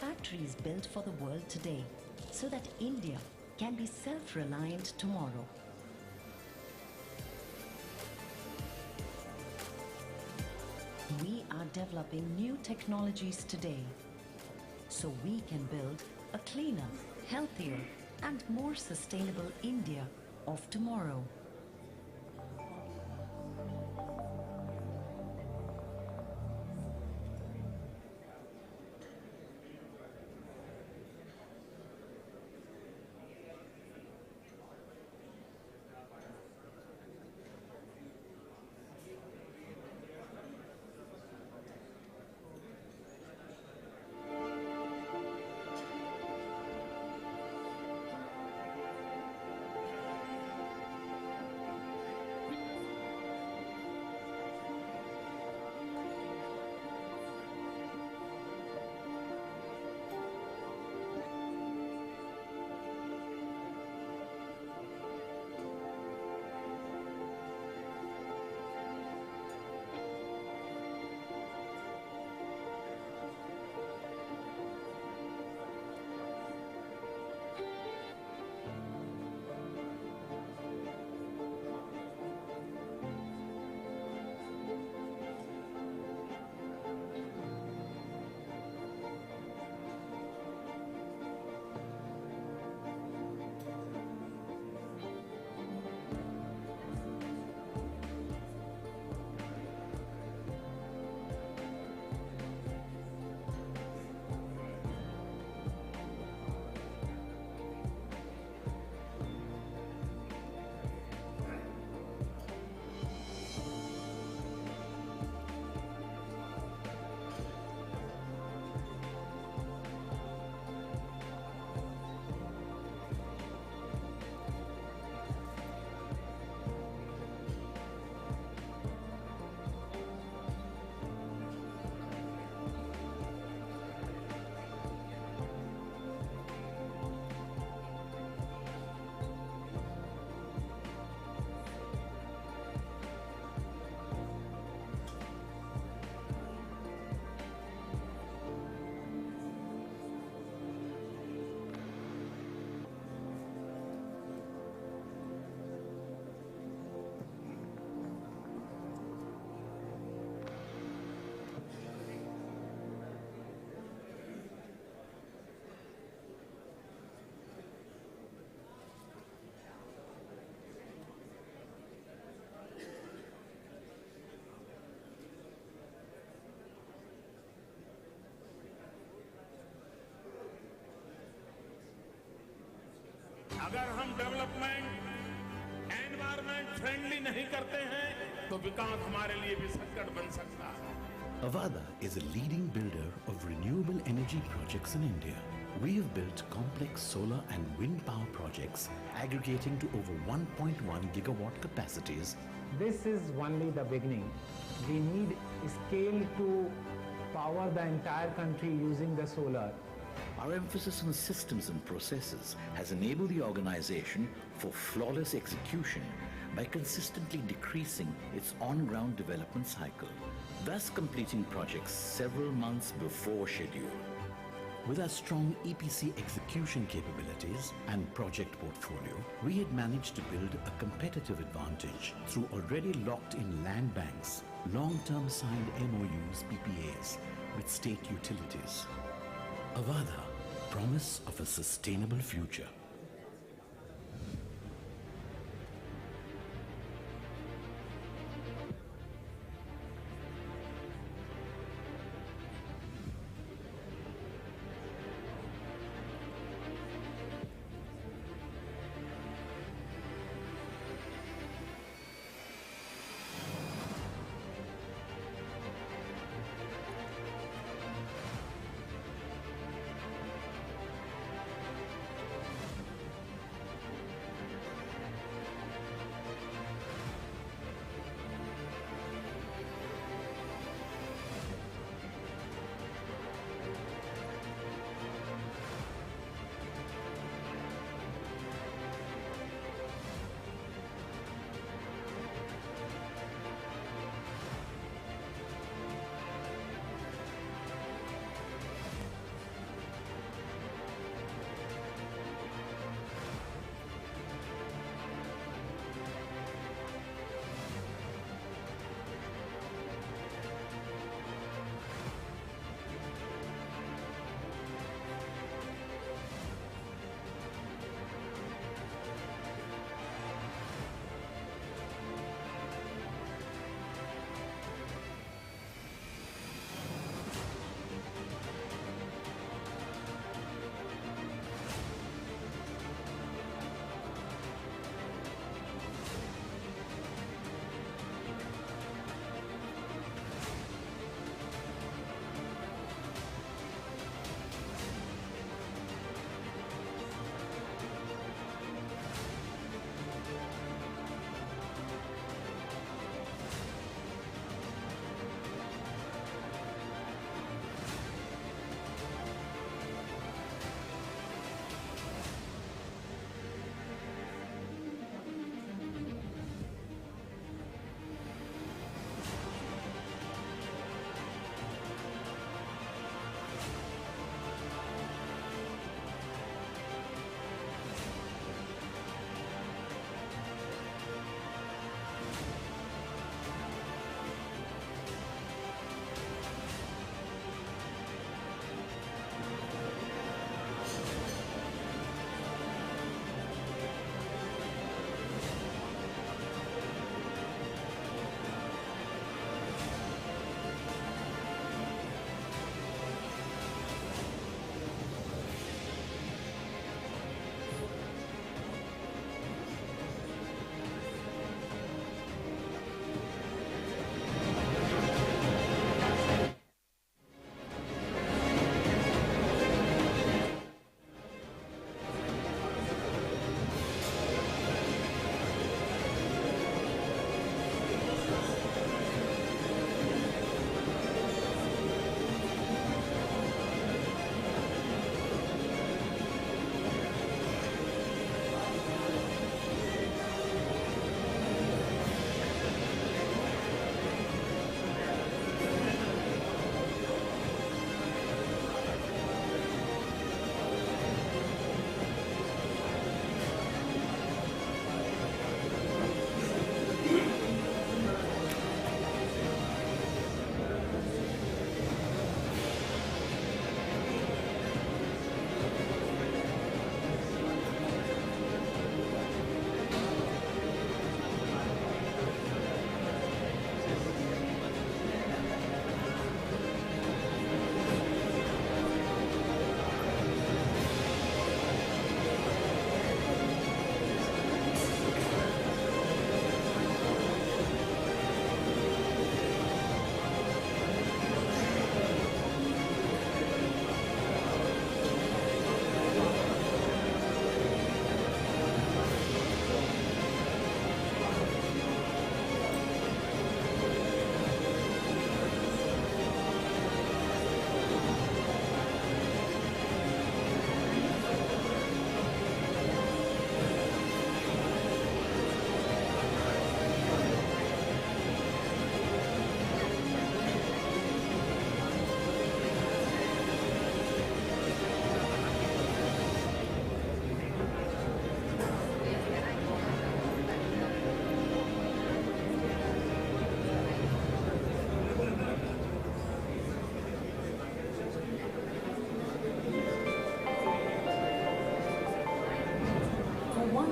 factories built for the world today so that India can be self-reliant tomorrow. We are developing new technologies today so we can build a cleaner, healthier and more sustainable India of tomorrow. अगर हम development environment friendly नहीं करते हैं तो विकास हमारे लिए भी संकट बन सकता है. Avada is a leading builder of renewable energy projects in India. We have built complex solar and wind power projects aggregating to over 1.1 gigawatt capacities. This is only the beginning. We need scale to power the entire country using the solar. Our emphasis on systems and processes has enabled the organization for flawless execution by consistently decreasing its on-ground development cycle, thus completing projects several months before schedule. With our strong EPC execution capabilities and project portfolio, we had managed to build a competitive advantage through already locked-in land banks, long-term signed MOUs, PPAs with state utilities. Avada, promise of a sustainable future.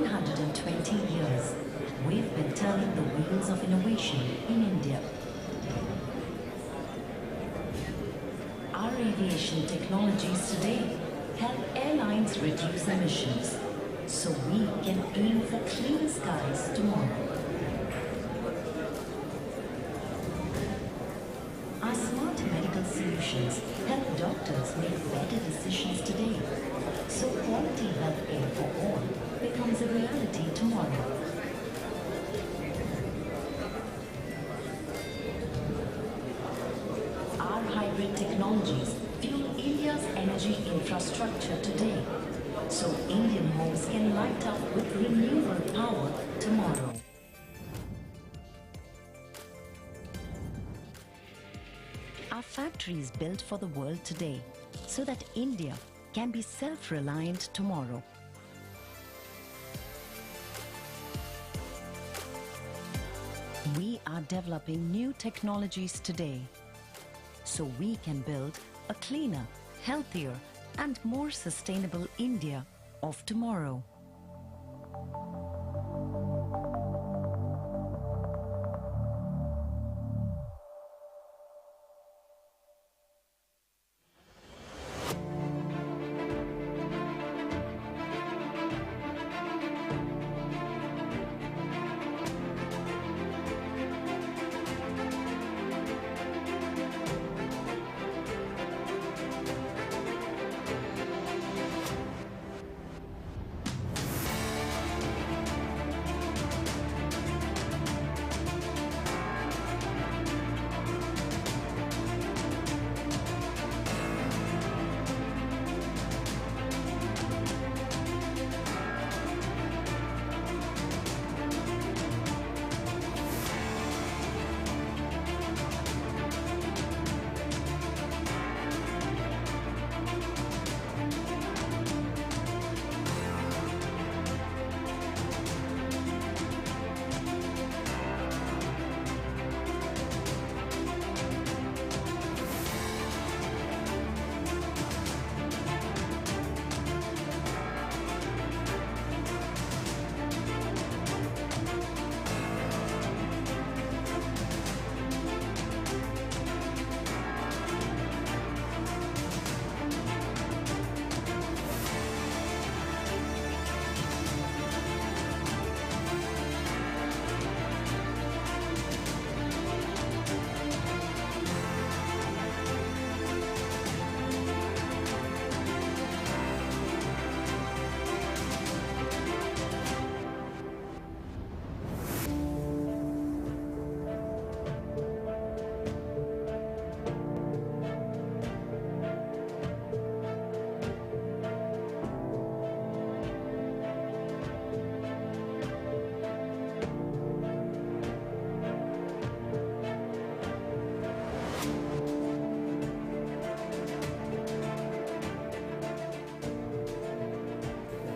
120 years, we've been turning the wheels of innovation in India. Our aviation technologies today help airlines reduce emissions, so we can aim for cleaner skies tomorrow. Our smart medical solutions help doctors make better decisions today, so quality healthcare for all becomes a reality tomorrow. Our hybrid technologies fuel India's energy infrastructure today, so Indian homes can light up with renewable power tomorrow. Our factories built for the world today, so that India can be self-reliant tomorrow. We are developing new technologies today, so we can build a cleaner, healthier, and more sustainable India of tomorrow.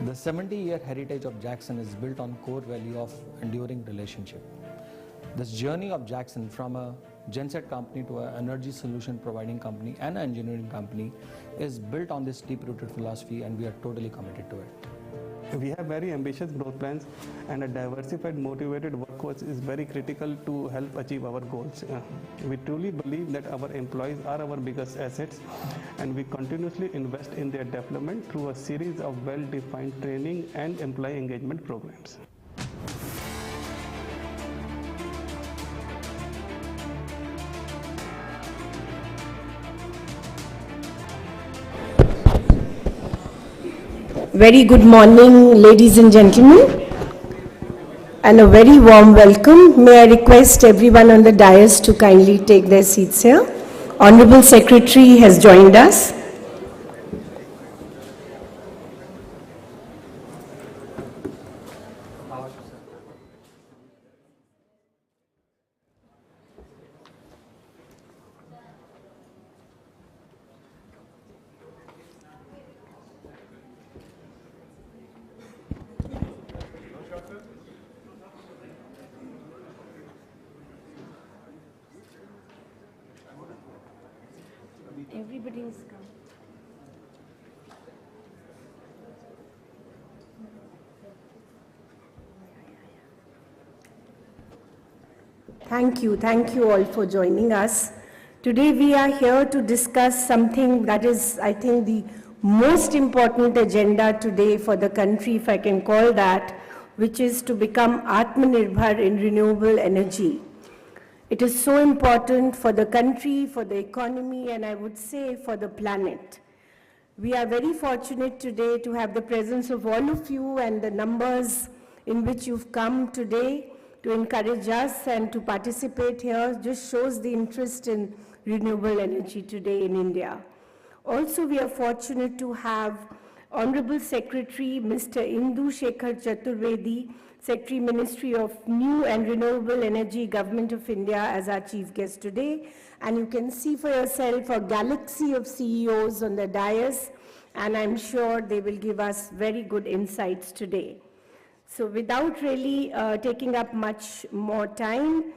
The 70-year heritage of Jackson is built on core value of enduring relationship. This journey of Jackson from a genset company to an energy solution providing company and an engineering company is built on this deep-rooted philosophy, and we are totally committed to it. We have very ambitious growth plans, and a diversified, motivated workforce is very critical to help achieve our goals. We truly believe that our employees are our biggest assets, and we continuously invest in their development through a series of well-defined training and employee engagement programs. Very good morning, ladies and gentlemen, and a very warm welcome. May I request everyone on the dais to kindly take their seats here. Honorable Secretary has joined us. Everybody is coming. Thank you all for joining us. Today we are here to discuss something that is, I think, the most important agenda today for the country, if I can call that, which is to become AatmaNirbhar in renewable energy. It is so important for the country, for the economy, and I would say for the planet. We are very fortunate today to have the presence of all of you and the numbers in which you've come today to encourage us and to participate here just shows the interest in renewable energy today in India. Also, we are fortunate to have Honorable Secretary Mr. Indu Shekhar Chaturvedi, Secretary Ministry of New and Renewable Energy, Government of India, as our chief guest today. And you can see for yourself a galaxy of CEOs on the dais, and I'm sure they will give us very good insights today. So without really taking up much more time,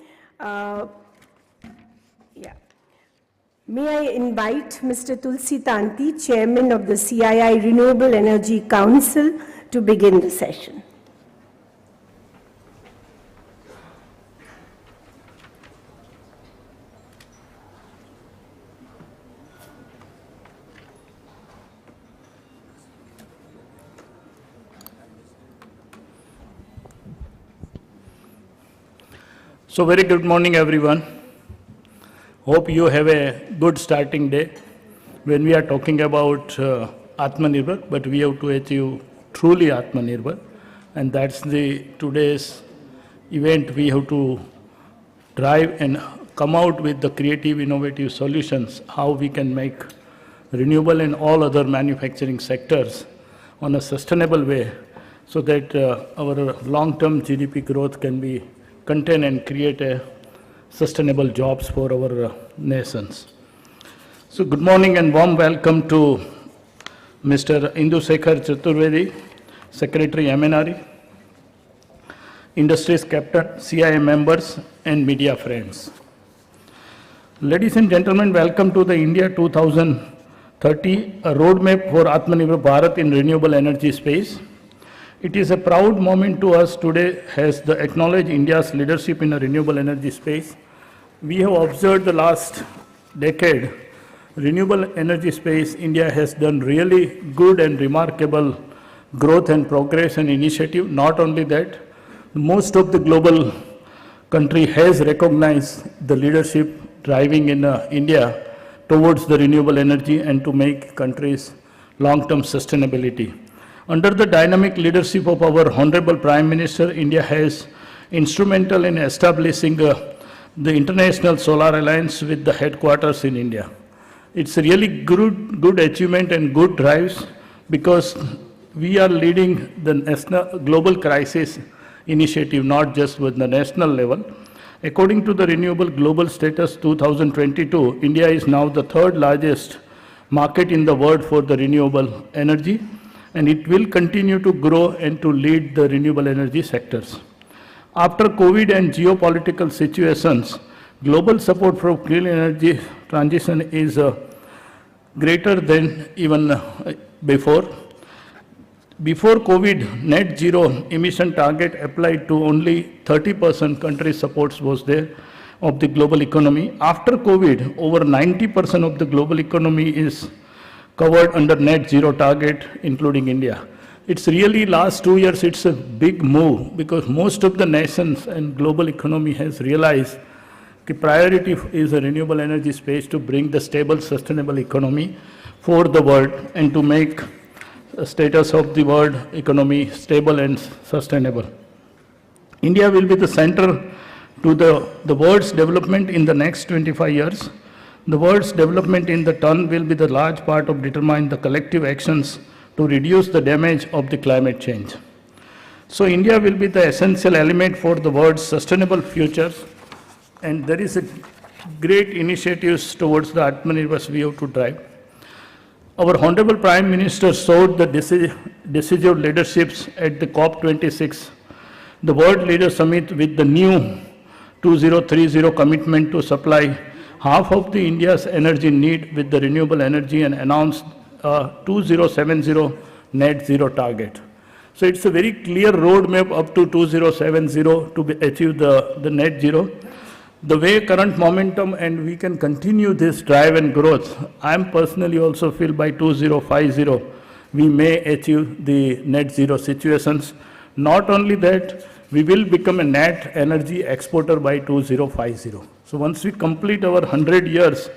may I invite Mr. Tulsi Tanti, Chairman of the CII Renewable Energy Council, to begin the session. So very good morning, everyone. Hope you have a good starting day when we are talking about AatmaNirbhar, but we have to achieve truly AatmaNirbhar, and that's the today's event. We have to drive and come out with the creative, innovative solutions, how we can make renewable and all other manufacturing sectors on a sustainable way so that our long-term GDP growth can be contained and create a sustainable jobs for our nations. So good morning and warm welcome to Mr. Indu Shekhar Chaturvedi, Secretary MNRE, Industries Captain, CII members and media friends. Ladies and gentlemen, welcome to the India 2030, a roadmap for AatmaNirbhar Bharat in renewable energy space. It is a proud moment to us today as the acknowledge India's leadership in a renewable energy space. We have observed the last decade, renewable energy space, India has done really good and remarkable growth and progress and initiative. Not only that, most of the global country has recognized the leadership driving in India towards the renewable energy and to make countries long-term sustainability. Under the dynamic leadership of our Honorable Prime Minister, India has instrumental in establishing the International Solar Alliance with the headquarters in India. It's a really good achievement and good drives because we are leading the national global crisis initiative, not just with the national level. According to the Renewable Global Status 2022, India is now the third largest market in the world for the renewable energy, and it will continue to grow and to lead the renewable energy sectors. After COVID and geopolitical situations, global support for clean energy transition is greater than even before. Before COVID, net zero emission target applied to only 30% country supports was there of the global economy. After COVID, over 90% of the global economy is covered under net zero target, including India. It's really last 2 years, it's a big move because most of the nations and global economy has realized the priority is a renewable energy space to bring the stable, sustainable economy for the world and to make the status of the world economy stable and sustainable. India will be the center to the world's development in the next 25 years. The world's development in the turn will be the large part of determine the collective actions to reduce the damage of the climate change. So India will be the essential element for the world's sustainable future, and there is a great initiatives towards the AatmaNirbhar we have to drive. Our Honorable Prime Minister showed the decisive leaderships at the COP26, the World Leader Summit with the new 2030 commitment to supply half of the India's energy need with the renewable energy and announced a 2070 net zero target. So it's a very clear roadmap up to 2070 to achieve the net zero. The way current momentum, and we can continue this drive and growth, I am personally also feel by 2050, we may achieve the net zero situations. Not only that, we will become a net energy exporter by 2050. So once we complete our 100 years,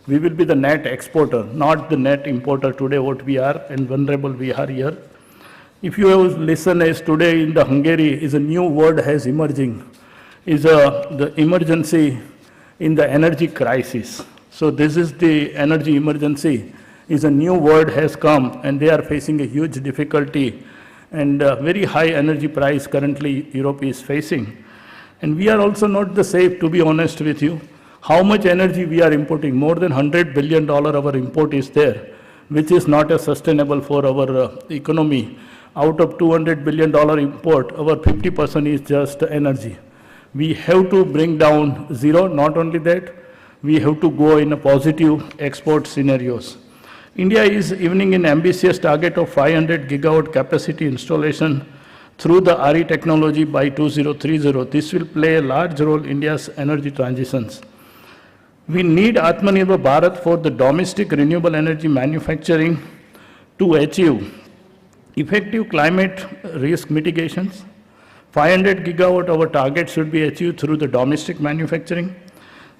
we will be the net exporter, not the net importer today what we are and vulnerable we are here. If you have listened as today in the Hungary is a new word has emerging, is the emergency in the energy crisis. So this is the energy emergency, is a new word has come and they are facing a huge difficulty and very high energy price currently Europe is facing. And we are also not the safe, to be honest with you. How much energy we are importing? More than $100 billion our import is there, which is not as sustainable for our economy. Out of $200 billion import, our 50% is just energy. We have to bring down zero. Not only that, we have to go in a positive export scenarios. India is aiming an ambitious target of 500 gigawatt capacity installation through the RE technology by 2030. This will play a large role in India's energy transitions. We need AatmaNirbhar Bharat for the domestic renewable energy manufacturing to achieve effective climate risk mitigations. 500 gigawatt our target should be achieved through the domestic manufacturing.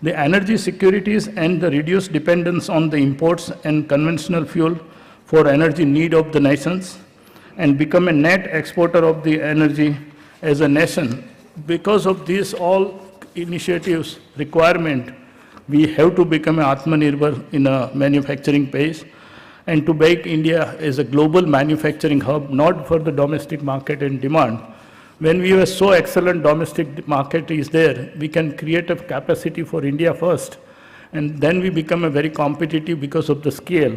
The energy securities and the reduced dependence on the imports and conventional fuel for energy need of the nations and become a net exporter of the energy as a nation. Because of these all initiatives requirement, we have to become an AatmaNirbhar in a manufacturing base and to make India as a global manufacturing hub, not for the domestic market and demand. When we have so excellent domestic market is there, we can create a capacity for India first, and then we become a very competitive because of the scale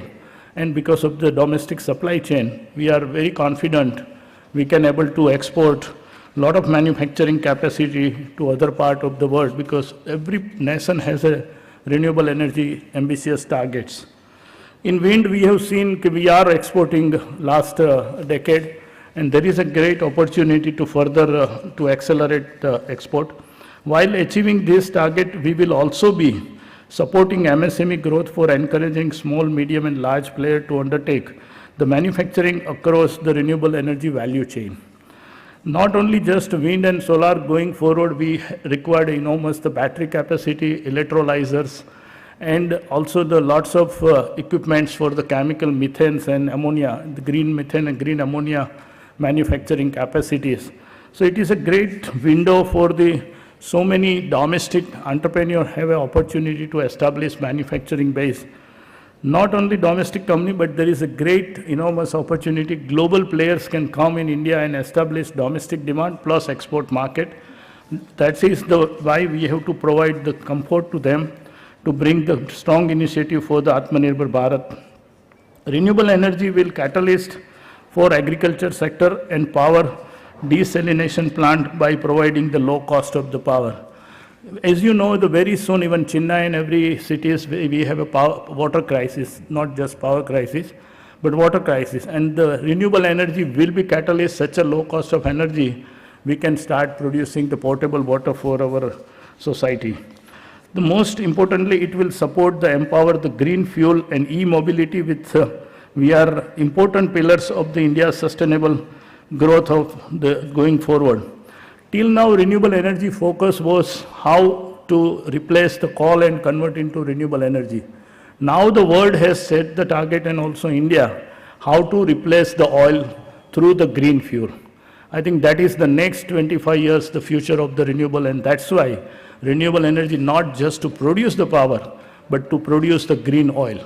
and because of the domestic supply chain. We are very confident we can able to export a lot of manufacturing capacity to other part of the world because every nation has a renewable energy ambitious targets. In wind, we have seen we are exporting last decade, and there is a great opportunity to further to accelerate the export. While achieving this target, we will also be supporting MSME growth for encouraging small, medium, and large players to undertake the manufacturing across the renewable energy value chain. Not only just wind and solar going forward, we required enormous the battery capacity, electrolyzers, and also the lots of equipments for the chemical methanes and ammonia, the green methane and green ammonia manufacturing capacities. So it is a great window for the so many domestic entrepreneurs have an opportunity to establish manufacturing base. Not only domestic company, but there is a great enormous opportunity. Global players can come in India and establish domestic demand plus export market. That is why we have to provide the comfort to them to bring the strong initiative for the AatmaNirbhar Bharat. Renewable energy will catalyst for agriculture sector and power desalination plant by providing the low cost of the power. As you know, very soon even Chennai and every cities we have a water crisis, not just power crisis, but water crisis. And the renewable energy will be catalyst such a low cost of energy, we can start producing the potable water for our society. The most importantly, it will support the empower the green fuel and e-mobility with we are important pillars of the India's sustainable growth of the going forward. Till now, renewable energy focus was how to replace the coal and convert into renewable energy. Now the world has set the target, and also India, how to replace the oil through the green fuel. I think that is the next 25 years, the future of the renewable, and that's why renewable energy not just to produce the power, but to produce the green oil.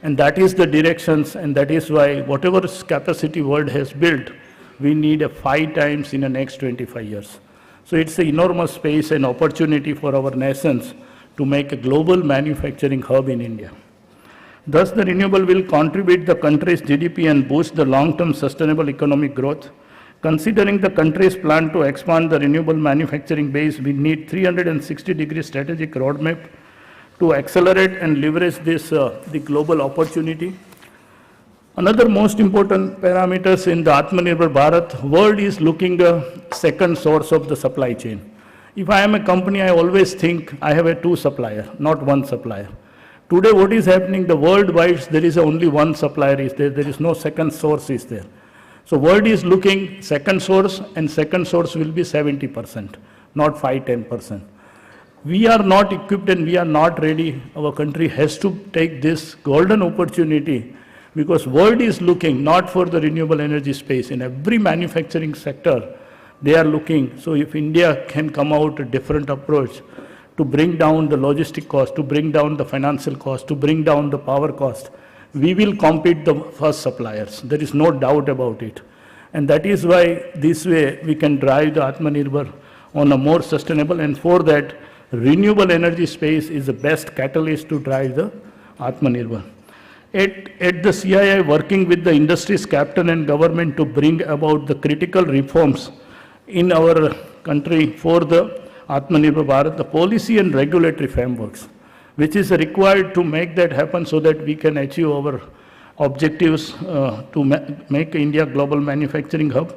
And that is the directions, and that is why whatever capacity world has built, we need a 5 times in the next 25 years. So it's an enormous space and opportunity for our nations to make a global manufacturing hub in India. Thus, the renewable will contribute the country's GDP and boost the long-term sustainable economic growth. Considering the country's plan to expand the renewable manufacturing base, we need 360-degree strategic roadmap to accelerate and leverage this the global opportunity. Another most important parameters in the AatmaNirbhar Bharat, world is looking the second source of the supply chain. If I am a company, I always think I have a two supplier, not one supplier. Today, what is happening, the worldwide, there is only one supplier is there. There is no second source is there. So world is looking second source, and second source will be 70%, not 5-10%. We are not equipped and we are not ready. Our country has to take this golden opportunity, because world is looking not for the renewable energy space. In every manufacturing sector, they are looking. So if India can come out a different approach to bring down the logistic cost, to bring down the financial cost, to bring down the power cost, we will compete the first suppliers. There is no doubt about it. And that is why this way we can drive the AatmaNirbhar on a more sustainable, and for that, renewable energy space is the best catalyst to drive the AatmaNirbhar. At the CII, working with the industry's captain and government to bring about the critical reforms in our country for the AatmaNirbhar Bharat, the policy and regulatory frameworks, which is required to make that happen so that we can achieve our objectives to make India global manufacturing hub.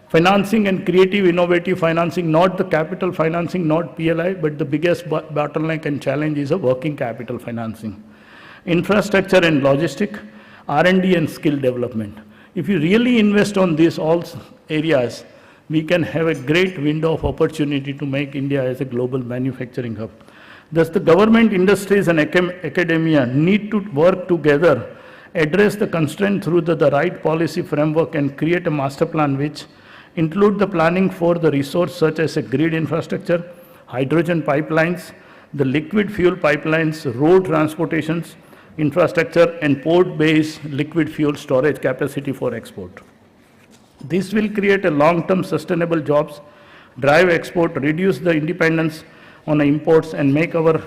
Financing and creative innovative financing, not the capital financing, not PLI, but the biggest bottleneck and challenge is a working capital financing. Infrastructure and logistic, R&D and skill development. If you really invest on these all areas, we can have a great window of opportunity to make India as a global manufacturing hub. Thus, the government, industries and academia need to work together, address the constraint through the right policy framework, and create a master plan which include the planning for the resource such as a grid infrastructure, hydrogen pipelines, the liquid fuel pipelines, road transportations, infrastructure, and port-based liquid fuel storage capacity for export. This will create a long-term sustainable jobs, drive export, reduce the dependence on imports, and make our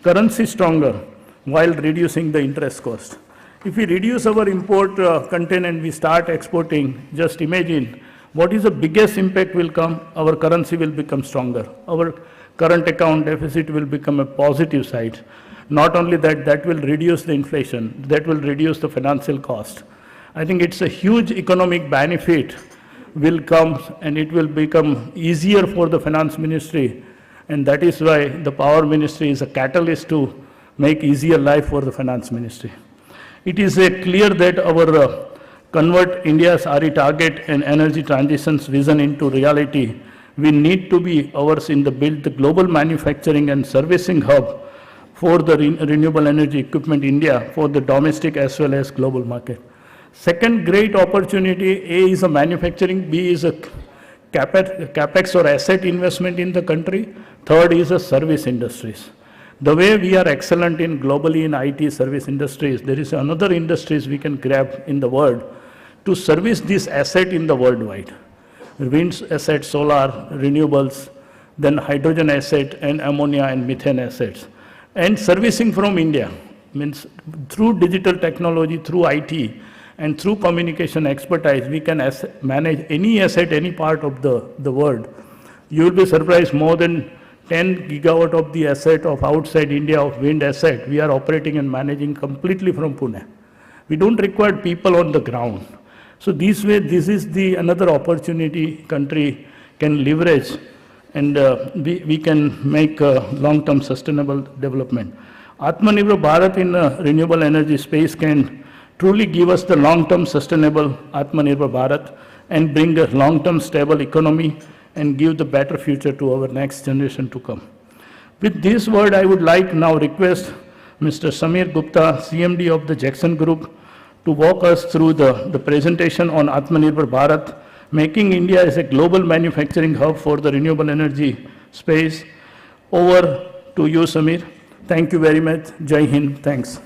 currency stronger while reducing the interest cost. If we reduce our import content and we start exporting, just imagine what is the biggest impact will come. Our currency will become stronger. Our current account deficit will become a positive side. Not only that, that will reduce the inflation, that will reduce the financial cost. I think it's a huge economic benefit will come, and it will become easier for the finance ministry, and that is why the power ministry is a catalyst to make easier life for the finance ministry. It is clear that our convert India's RE target and energy transitions vision into reality. We need to be ours in the build the global manufacturing and servicing hub for the renewable energy equipment India for the domestic as well as global market. Second great opportunity, A is a manufacturing, B is a capex or asset investment in the country. Third is a service industries. The way we are excellent in globally in IT service industries, there is another industries we can grab in the world to service this asset in the worldwide. Wind asset, solar, renewables, then hydrogen asset and ammonia and methane assets. And servicing from India means through digital technology, through IT, and through communication expertise, we can manage any asset, any part of the world. You will be surprised, more than 10 gigawatt of the asset of outside India of wind asset, we are operating and managing completely from Pune. We don't require people on the ground. So this way, this is the another opportunity country can leverage, and we can make long-term sustainable development. AatmaNirbhar Bharat in renewable energy space can truly give us the long-term sustainable AatmaNirbhar Bharat and bring a long-term stable economy and give the better future to our next generation to come. With this word, I would like now request Mr. Samir Gupta, CMD of the Jackson Group, to walk us through the presentation on AatmaNirbhar Bharat, making India as a global manufacturing hub for the renewable energy space. Over to you, Samir. Thank you very much. Jai Hind. Thanks.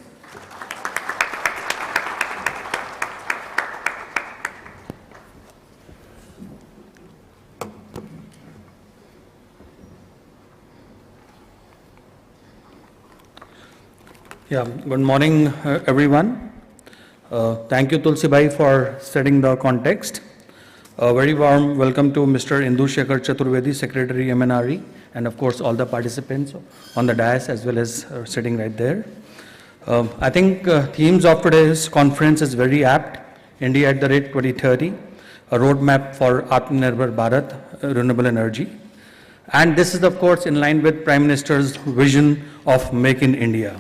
Yeah, good morning, everyone. Thank you, Tulsi Bhai, for setting the context. A very warm welcome to Mr. Indu Shekhar Chaturvedi, Secretary, MNRE, and of course all the participants on the dais as well as sitting right there. I think themes of today's conference is very apt. India at the rate 2030, a roadmap for AatmaNirbhar Bharat, renewable energy. And this is, of course, in line with Prime Minister's vision of Make in India.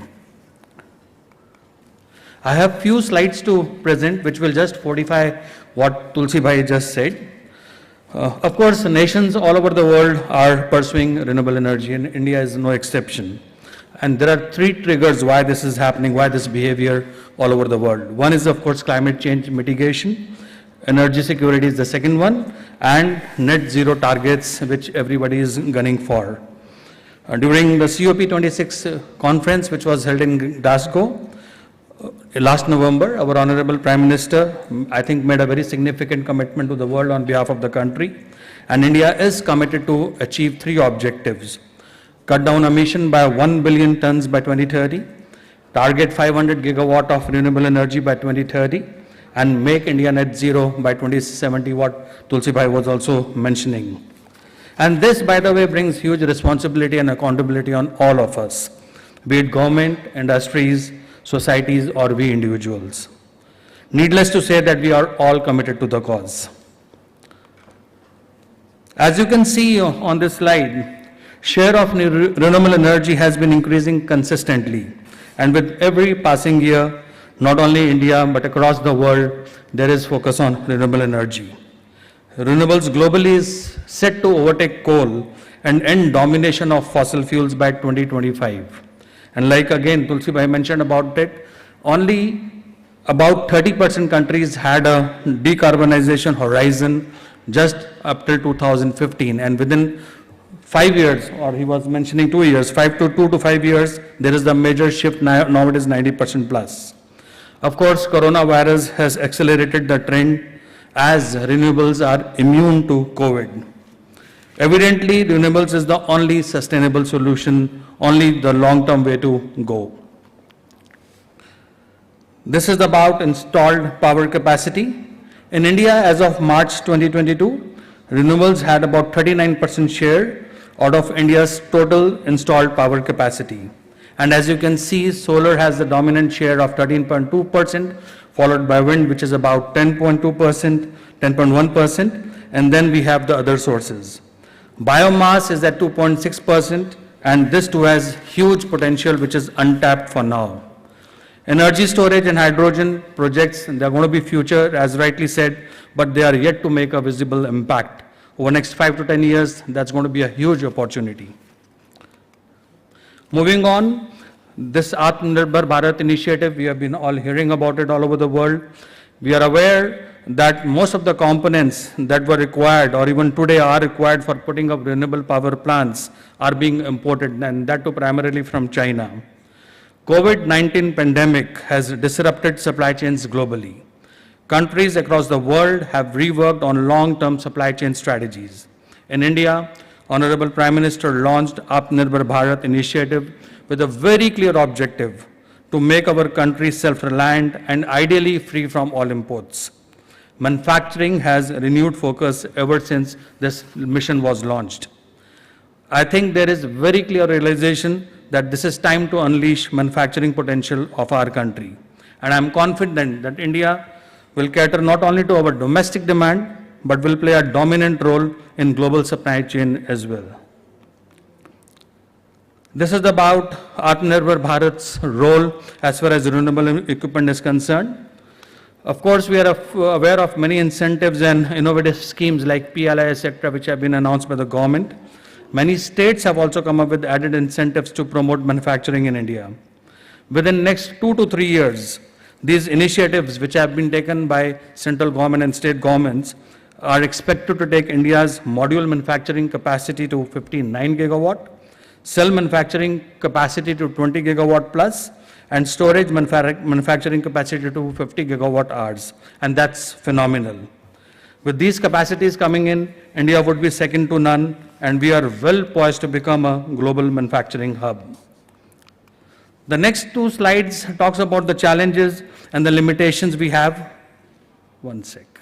I have few slides to present which will just fortify what Tulsi Bhai just said. Of course, nations all over the world are pursuing renewable energy, and India is no exception. And there are three triggers why this is happening, why this behavior all over the world. One is, of course, climate change mitigation. Energy security is the second one, and net zero targets, which everybody is gunning for. During the COP26 conference, which was held in Glasgow last November, our Honorable Prime Minister, I think, made a very significant commitment to the world on behalf of the country. And India is committed to achieve three objectives: cut down emission by 1 billion tons by 2030, target 500 gigawatt of renewable energy by 2030, and make India net zero by 2070, what Tulsi Bhai was also mentioning. And this, by the way, brings huge responsibility and accountability on all of us, be it government, industries, societies, or we individuals. Needless to say that we are all committed to the cause. As you can see on this slide, share of renewable energy has been increasing consistently, and with every passing year, not only India but across the world, there is focus on renewable energy. Renewables globally is set to overtake coal and end domination of fossil fuels by 2025. And like again Tulsi Bhai mentioned about it, only about 30% countries had a decarbonization horizon just up till 2015, and within 5 years, or he was mentioning 2 years, 2 to 5 years, there is the major shift. Now it is 90% plus. Of course, coronavirus has accelerated the trend as renewables are immune to COVID. Evidently, renewables is the only sustainable solution, only the long-term way to go. This is about installed power capacity. In India, as of March 2022, renewables had about 39% share out of India's total installed power capacity. And as you can see, solar has the dominant share of 13.2%, followed by wind, which is about 10.2%, 10.1%, and then we have the other sources. Biomass is at 2.6%, and this too has huge potential, which is untapped for now. Energy storage and hydrogen projects, they are going to be future, as rightly said, but they are yet to make a visible impact. Over the next 5 to 10 years, that's going to be a huge opportunity. Moving on, this AatmaNirbhar Bharat initiative, we have been all hearing about it all over the world. We are aware that most of the components that were required, or even today are required for putting up renewable power plants, are being imported, and that too primarily from China. COVID-19 pandemic has disrupted supply chains globally. Countries across the world have reworked on long-term supply chain strategies. In India, Honorable Prime Minister launched AatmaNirbhar Bharat initiative with a very clear objective to make our country self-reliant and ideally free from all imports. Manufacturing has renewed focus ever since this mission was launched. I think there is very clear realization that this is time to unleash manufacturing potential of our country. And I'm confident that India will cater not only to our domestic demand, but will play a dominant role in global supply chain as well. This is about AatmaNirbhar Bharat's role as far as renewable equipment is concerned. Of course, we are aware of many incentives and innovative schemes like PLI, etc., which have been announced by the government. Many states have also come up with added incentives to promote manufacturing in India. Within the next 2 to 3 years, these initiatives, which have been taken by central government and state governments, are expected to take India's module manufacturing capacity to 59 gigawatt, cell manufacturing capacity to 20 gigawatt plus, and storage manufacturing capacity to 50 gigawatt hours. And that's phenomenal. With these capacities coming in, India would be second to none, and we are well poised to become a global manufacturing hub. The next 2 slides talks about the challenges and the limitations we have. One sec.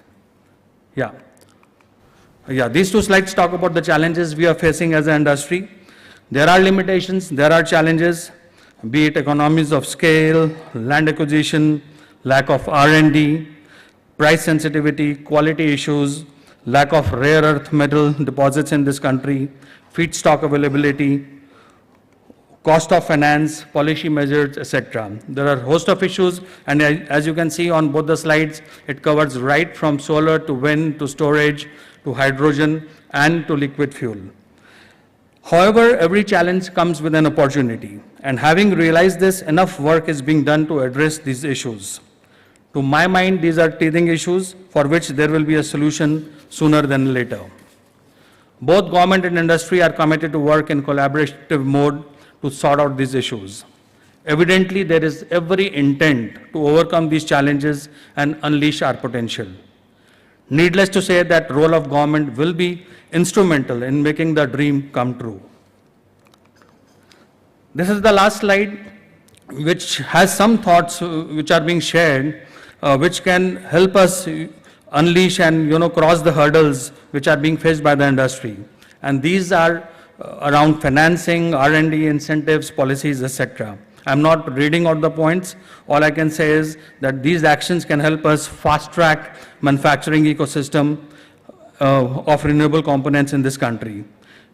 These 2 slides talk about the challenges we are facing as an industry. There are limitations, there are challenges, be it economies of scale, land acquisition, lack of R&D, price sensitivity, quality issues, lack of rare earth metal deposits in this country, feedstock availability, cost of finance, policy measures, etc. There are a host of issues, and as you can see on both the slides, it covers right from solar to wind to storage to hydrogen and to liquid fuel. However, every challenge comes with an opportunity, and having realized this, enough work is being done to address these issues. To my mind, these are teething issues for which there will be a solution sooner than later. Both government and industry are committed to work in collaborative mode to sort out these issues. Evidently, there is every intent to overcome these challenges and unleash our potential. Needless to say that the role of government will be instrumental in making the dream come true. This is the last slide, which has some thoughts which are being shared, which can help us unleash and cross the hurdles which are being faced by the industry. And these are around financing, R&D incentives, policies, etc. I'm not reading out the points. All I can say is that these actions can help us fast-track manufacturing ecosystem of renewable components in this country.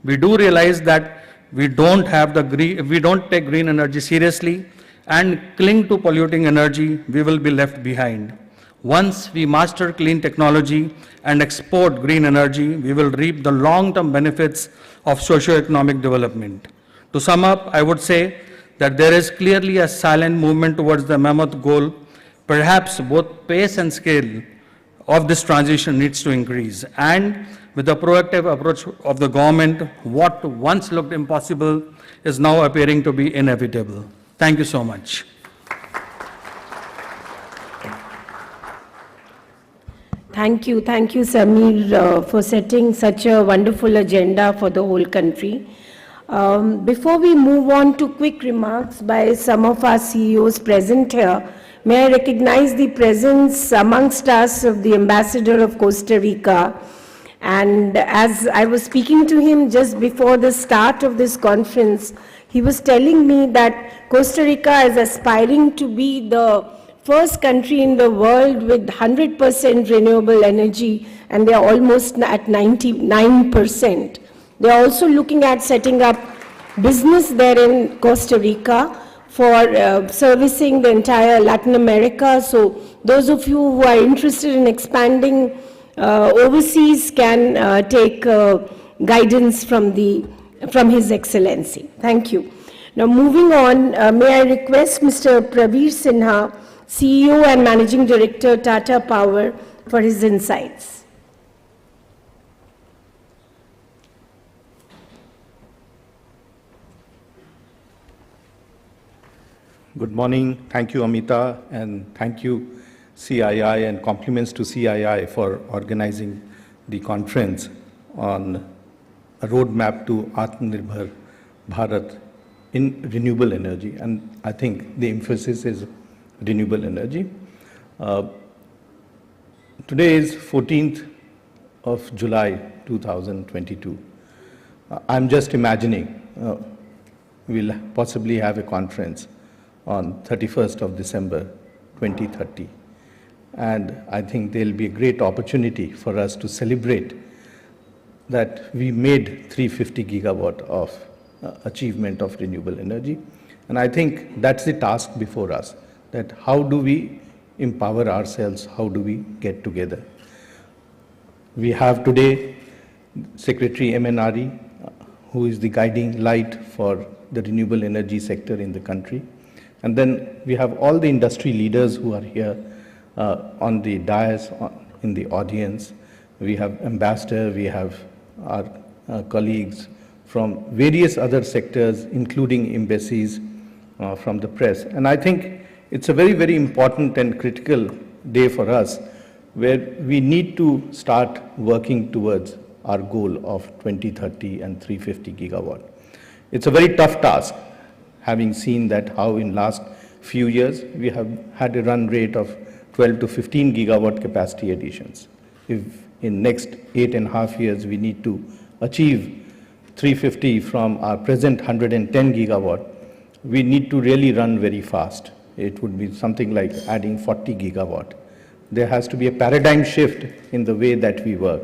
We do realize that we don't take green energy seriously and cling to polluting energy, we will be left behind. Once we master clean technology and export green energy, we will reap the long-term benefits of socio-economic development. To sum up, I would say that there is clearly a silent movement towards the mammoth goal. Perhaps both pace and scale of this transition needs to increase. And with the proactive approach of the government, what once looked impossible is now appearing to be inevitable. Thank you so much. Thank you, Samir, for setting such a wonderful agenda for the whole country. Before we move on to quick remarks by some of our CEOs present here, may I recognize the presence amongst us of the Ambassador of Costa Rica. And as I was speaking to him just before the start of this conference, he was telling me that Costa Rica is aspiring to be the first country in the world with 100% renewable energy, and they are almost at 99%. They are also looking at setting up business there in Costa Rica for servicing the entire Latin America. So those of you who are interested in expanding overseas can take guidance from His Excellency. Thank you. Now moving on, may I request Mr. Praveer Sinha, CEO and Managing Director, Tata Power, for his insights. Good morning. Thank you, Amita, and thank you, CII, and compliments to CII for organizing the conference on a roadmap to AatmaNirbhar Bharat in renewable energy. And I think the emphasis is renewable energy. Today is 14th of July 2022. I'm just imagining we'll possibly have a conference on 31st of December 2030. And I think there'll be a great opportunity for us to celebrate that we made 350 gigawatt of achievement of renewable energy. And I think that's the task before us, that how do we empower ourselves, how do we get together. We have today Secretary MNRE, who is the guiding light for the renewable energy sector in the country. And then we have all the industry leaders who are here on the dais, in the audience. We have Ambassador, we have our colleagues from various other sectors, including embassies, from the press. And I think it's a very, very important and critical day for us, where we need to start working towards our goal of 2030 and 350 gigawatt. It's a very tough task, having seen that how in last few years we have had a run rate of 12 to 15 gigawatt capacity additions. If in next 8.5 years we need to achieve 350 from our present 110 gigawatt, we need to really run very fast. It would be something like adding 40 gigawatt. There has to be a paradigm shift in the way that we work.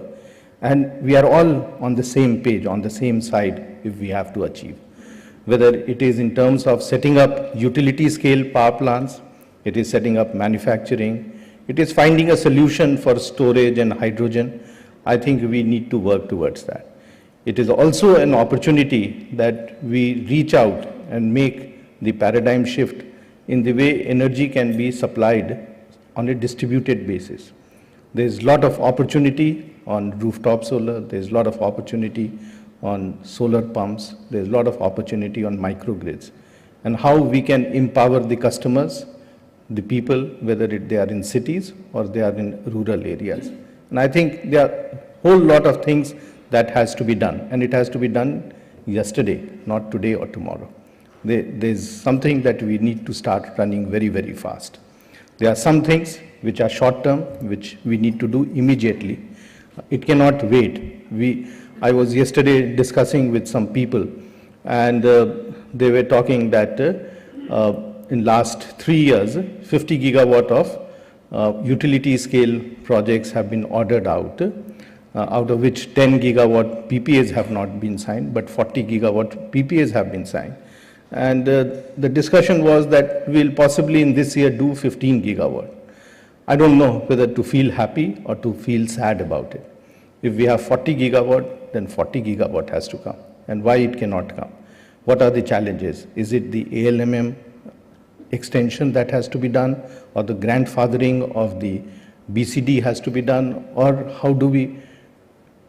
And we are all on the same page, on the same side if we have to achieve. Whether it is in terms of setting up utility scale power plants, it is setting up manufacturing, it is finding a solution for storage and hydrogen. I think we need to work towards that. It is also an opportunity that we reach out and make the paradigm shift in the way energy can be supplied on a distributed basis. There is a lot of opportunity on rooftop solar, there is a lot of opportunity on solar pumps, there is a lot of opportunity on microgrids, and how we can empower the customers, the people, whether they are in cities or they are in rural areas. And I think there are a whole lot of things that has to be done, and it has to be done yesterday, not today or tomorrow. There's something that we need to start running very, very fast. There are some things which are short term, which we need to do immediately. It cannot wait. I was yesterday discussing with some people, and they were talking that in last 3 years, 50 gigawatt of utility scale projects have been ordered out of which 10 gigawatt PPAs have not been signed, but 40 gigawatt PPAs have been signed. And the discussion was that we'll possibly in this year do 15 gigawatt. I don't know whether to feel happy or to feel sad about it. If we have 40 gigawatt, then 40 gigawatt has to come. And why it cannot come? What are the challenges? Is it the ALMM extension that has to be done, or the grandfathering of the BCD has to be done, or how do we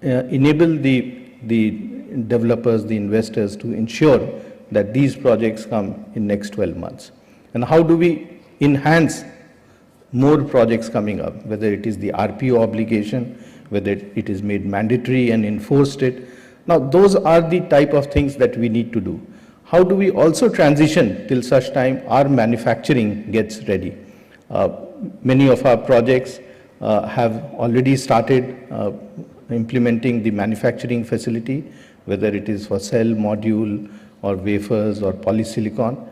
enable the developers, the investors to ensure that these projects come in next 12 months? And how do we enhance more projects coming up, whether it is the RPO obligation, whether it is made mandatory and enforced it. Now, those are the type of things that we need to do. How do we also transition till such time our manufacturing gets ready? Many of our projects have already started implementing the manufacturing facility, whether it is for cell, module, or wafers, or polysilicon.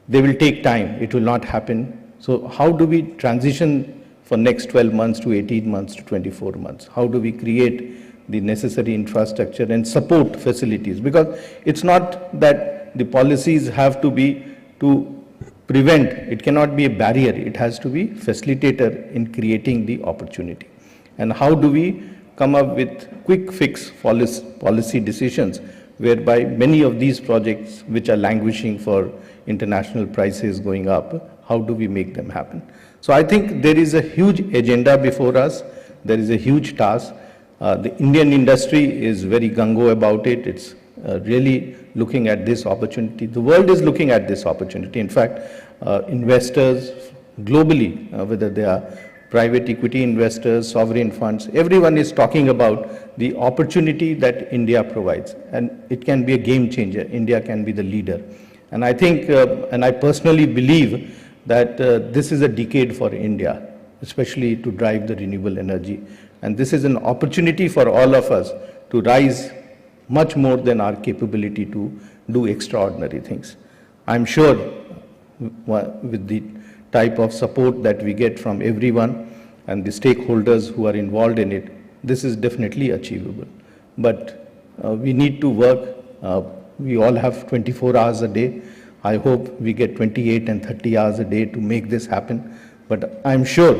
They will take time. It will not happen. So how do we transition for next 12 months to 18 months to 24 months? How do we create the necessary infrastructure and support facilities? Because it's not that the policies have to be to prevent, it cannot be a barrier, it has to be facilitator in creating the opportunity. And how do we come up with quick fix policy decisions whereby many of these projects which are languishing for international prices going up, how do we make them happen? So I think there is a huge agenda before us. There is a huge task. The Indian industry is very gung-ho about it. It's really looking at this opportunity. The world is looking at this opportunity. In fact, investors globally, whether they are private equity investors, sovereign funds, everyone is talking about the opportunity that India provides. And it can be a game changer. India can be the leader. And I think, and I personally believe that this is a decade for India, especially to drive the renewable energy. And this is an opportunity for all of us to rise much more than our capability to do extraordinary things. I'm sure with the type of support that we get from everyone and the stakeholders who are involved in it, this is definitely achievable. But we need to work. We all have 24 hours a day. I hope we get 28 and 30 hours a day to make this happen. But I'm sure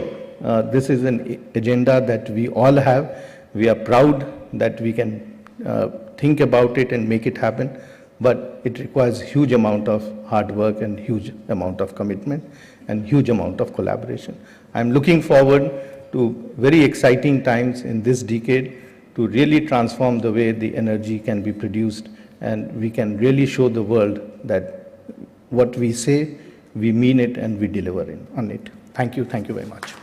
this is an agenda that we all have. We are proud that we can think about it and make it happen. But it requires huge amount of hard work and huge amount of commitment and huge amount of collaboration. I'm looking forward to very exciting times in this decade to really transform the way the energy can be produced, and we can really show the world that what we say, we mean it and we deliver on it. Thank you very much.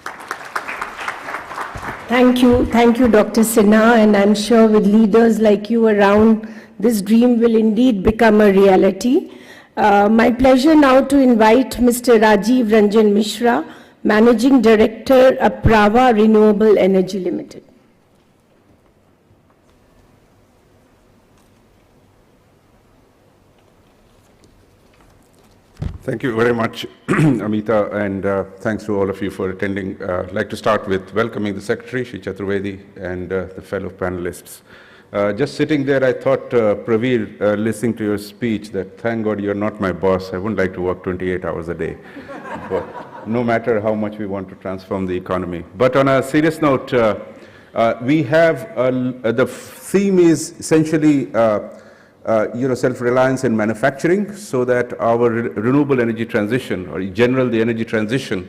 Thank you, Dr. Sinha, and I'm sure with leaders like you around, this dream will indeed become a reality. My pleasure now to invite Mr. Rajiv Ranjan Mishra, Managing Director, Apraava Renewable Energy Limited. Thank you very much, Amita, and thanks to all of you for attending. I'd like to start with welcoming the Secretary, Shri Chaturvedi, and the fellow panelists. Just sitting there, I thought, Praveer, listening to your speech, that thank God you're not my boss. I wouldn't like to work 28 hours a day, but no matter how much we want to transform the economy. But on a serious note, we have, the theme is essentially self-reliance in manufacturing, so that our renewable energy transition, or in general the energy transition,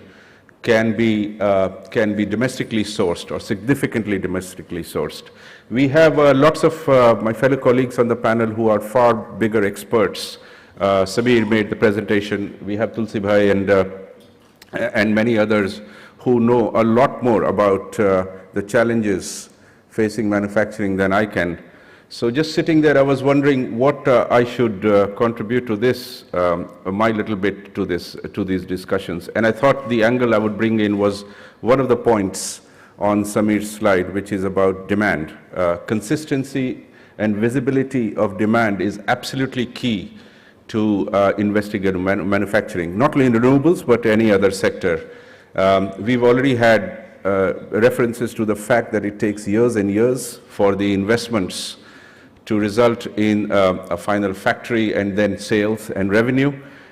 can be domestically sourced or significantly domestically sourced. We have lots of my fellow colleagues on the panel who are far bigger experts. Samir made the presentation. We have Tulsi Bhai and many others who know a lot more about the challenges facing manufacturing than I can. So just sitting there, I was wondering what I should contribute to this, my little bit to these discussions. And I thought the angle I would bring in was one of the points on Samir's slide, which is about demand. Consistency and visibility of demand is absolutely key to investing in manufacturing, not only in renewables, but any other sector. We've already had references to the fact that it takes years and years for the investments to result in a final factory and then sales and revenue.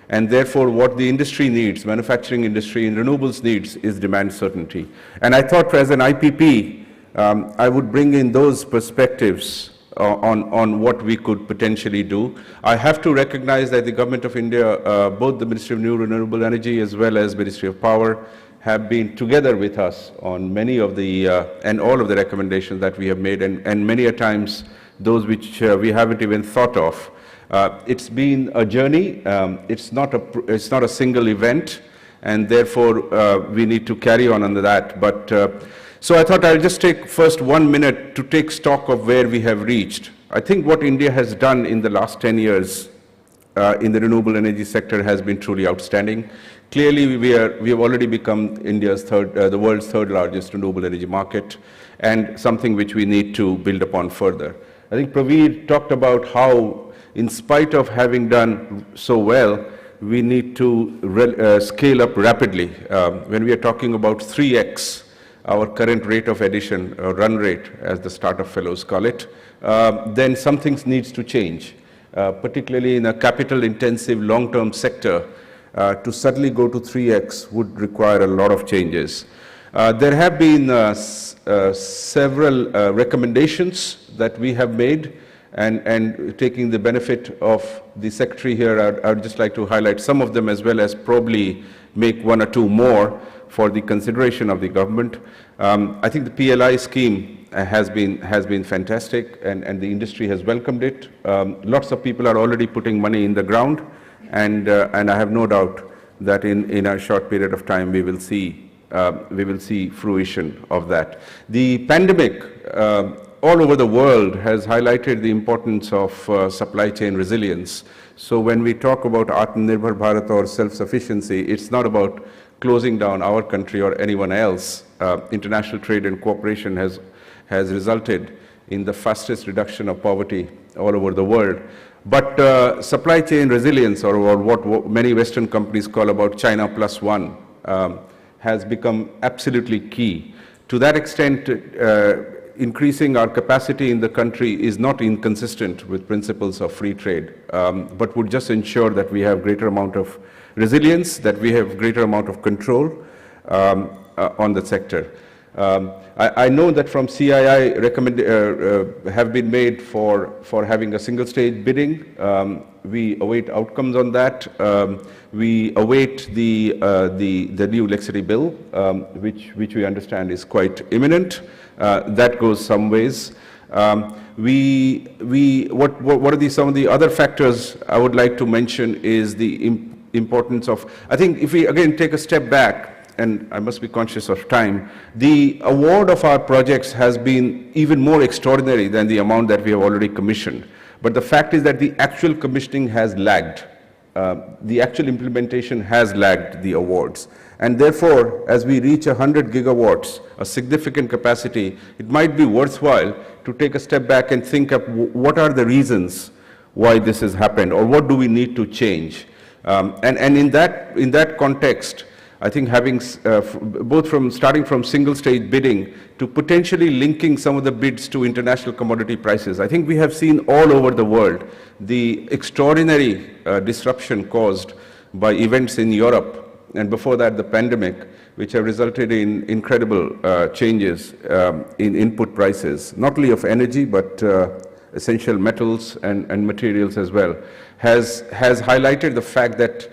And therefore, what the industry needs, manufacturing industry in renewables needs, is demand certainty. And I thought as an IPP, I would bring in those perspectives on what we could potentially do. I have to recognize that the Government of India, both the Ministry of New Renewable Energy as well as Ministry of Power, have been together with us on many of the, and all of the recommendations that we have made, and many a times those which we haven't even thought of. It's been a journey. It's not a single event, and therefore we need to carry on under that. But so I thought I'll just take first 1 minute to take stock of where we have reached. I think what India has done in the last 10 years in the renewable energy sector has been truly outstanding. Clearly, we have already become India's the world's third largest renewable energy market, and something which we need to build upon further. I think Praveer talked about how, in spite of having done so well, we need to scale up rapidly. When we are talking about 3x, our current rate of addition, or run rate, as the startup fellows call it, then something needs to change, particularly in a capital-intensive long-term sector. To suddenly go to 3x would require a lot of changes. There have been several recommendations that we have made, and taking the benefit of the Secretary here, I would just like to highlight some of them, as well as probably make one or two more for the consideration of the government. I think the PLI scheme has been fantastic, and the industry has welcomed it. Lots of people are already putting money in the ground, and I have no doubt that in a short period of time we will see fruition of that. The pandemic all over the world has highlighted the importance of supply chain resilience. So when we talk about AatmaNirbhar Bharat or self-sufficiency, it's not about closing down our country or anyone else. International trade and cooperation has resulted in the fastest reduction of poverty all over the world. But supply chain resilience, or what many Western companies call about China plus one, has become absolutely key. To that extent, increasing our capacity in the country is not inconsistent with principles of free trade, but would just ensure that we have greater amount of resilience, that we have greater amount of control on the sector. I know that from CII have been made for having a single stage bidding. We await outcomes on that. We await the new electricity bill, which we understand is quite imminent. That goes some ways. What are some of the other factors I would like to mention is the importance of, I think if we again take a step back, and I must be conscious of time, the award of our projects has been even more extraordinary than the amount that we have already commissioned. But the fact is that the actual commissioning has lagged. The actual implementation has lagged the awards. And therefore, as we reach 100 gigawatts, a significant capacity, it might be worthwhile to take a step back and think of what are the reasons why this has happened, or what do we need to change. And in that context, I think having starting from single stage bidding to potentially linking some of the bids to international commodity prices, I think we have seen all over the world the extraordinary disruption caused by events in Europe, and before that the pandemic, which have resulted in incredible changes in input prices, not only of energy but essential metals and materials as well, has highlighted the fact that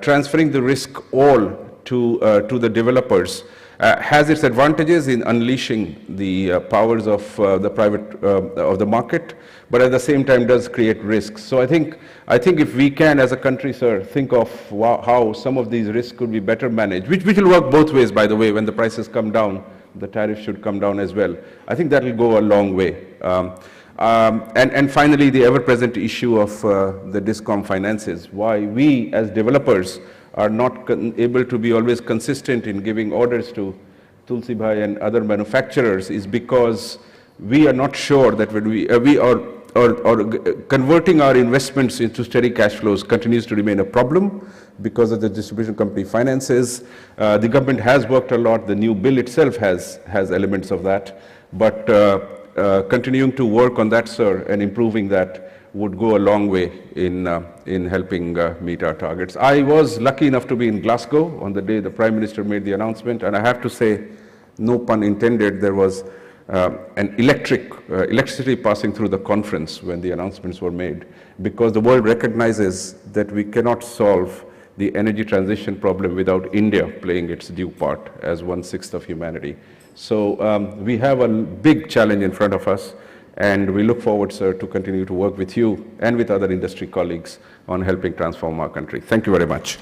transferring the risk all to the developers has its advantages in unleashing the powers of the market, but at the same time does create risks. So I think if we can, as a country, sir, think of how some of these risks could be better managed, which will work both ways, by the way. When the prices come down, the tariffs should come down as well. I think that will go a long way. And finally, the ever-present issue of the DISCOM finances. Why we, as developers, are not able to be always consistent in giving orders to Tulsi Bhai and other manufacturers is because we are not sure that when we are converting our investments into steady cash flows continues to remain a problem because of the distribution company finances. The government has worked a lot. The new bill itself has elements of that. But continuing to work on that, sir, and improving that would go a long way in helping meet our targets. I was lucky enough to be in Glasgow on the day the Prime Minister made the announcement, and I have to say, no pun intended, there was an electricity passing through the conference when the announcements were made, because the world recognizes that we cannot solve the energy transition problem without India playing its due part as 1/6 of humanity. So we have a big challenge in front of us, and we look forward, sir, to continue to work with you and with other industry colleagues on helping transform our country. Thank you very much.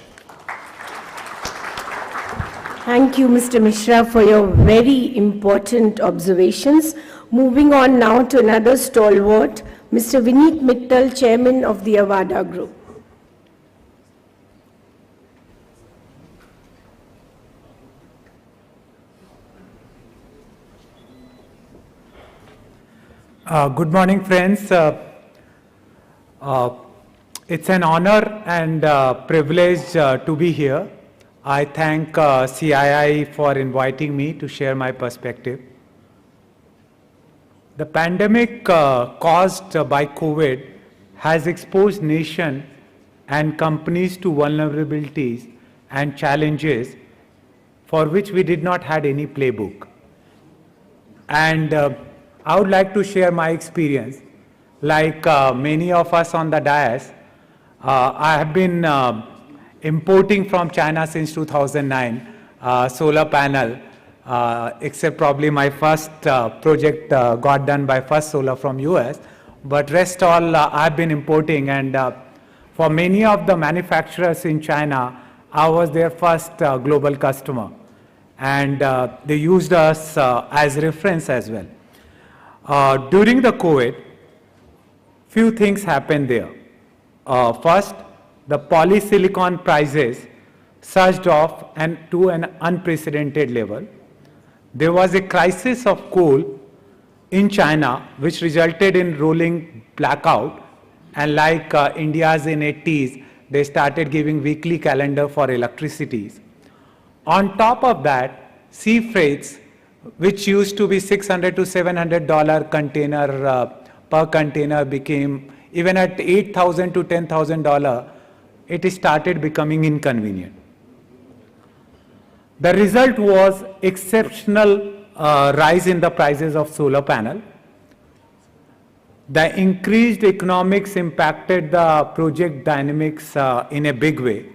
Thank you, Mr. Mishra, for your very important observations. Moving on now to another stalwart, Mr. Vineet Mittal, Chairman of the Avada Group. Good morning, friends. It's an honor and privilege to be here. I thank CII for inviting me to share my perspective. The pandemic caused by COVID has exposed nation and companies to vulnerabilities and challenges for which we did not have any playbook. And I would like to share my experience. Like many of us on the dais, I have been importing from China since 2009, solar panel, except probably my first project got done by First Solar from US, but rest all I've been importing, and for many of the manufacturers in China, I was their first global customer, and they used us as reference as well. During the COVID, few things happened there. First, the polysilicon prices surged off and to an unprecedented level. There was a crisis of coal in China, which resulted in rolling blackout, and like India's in 80s, they started giving weekly calendar for electricities. On top of that, sea freights, which used to be $600 to $700 container per container, became even at $8,000 to $10,000. It started becoming inconvenient. The result was exceptional rise in the prices of solar panel. The increased economics impacted the project dynamics in a big way.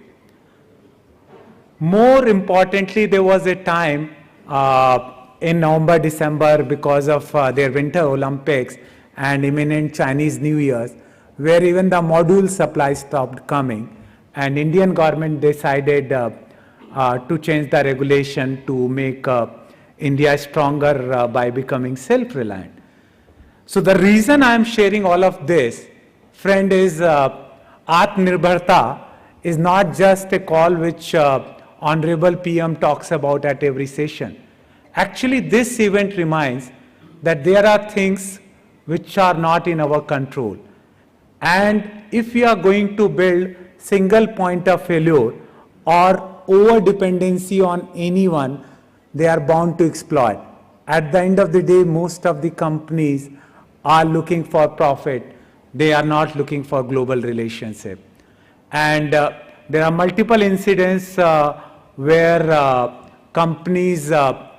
More importantly, there was a time in November, December, because of their Winter Olympics and imminent Chinese New Year's, where even the module supply stopped coming, and Indian government decided to change the regulation to make India stronger by becoming self-reliant. So the reason I am sharing all of this, friend, is Atmanirbharta is not just a call which Honorable PM talks about at every session. Actually, this event reminds that there are things which are not in our control. And if we are going to build single point of failure or over dependency on anyone, they are bound to exploit. At the end of the day, most of the companies are looking for profit. They are not looking for global relationship. And there are multiple incidents where companies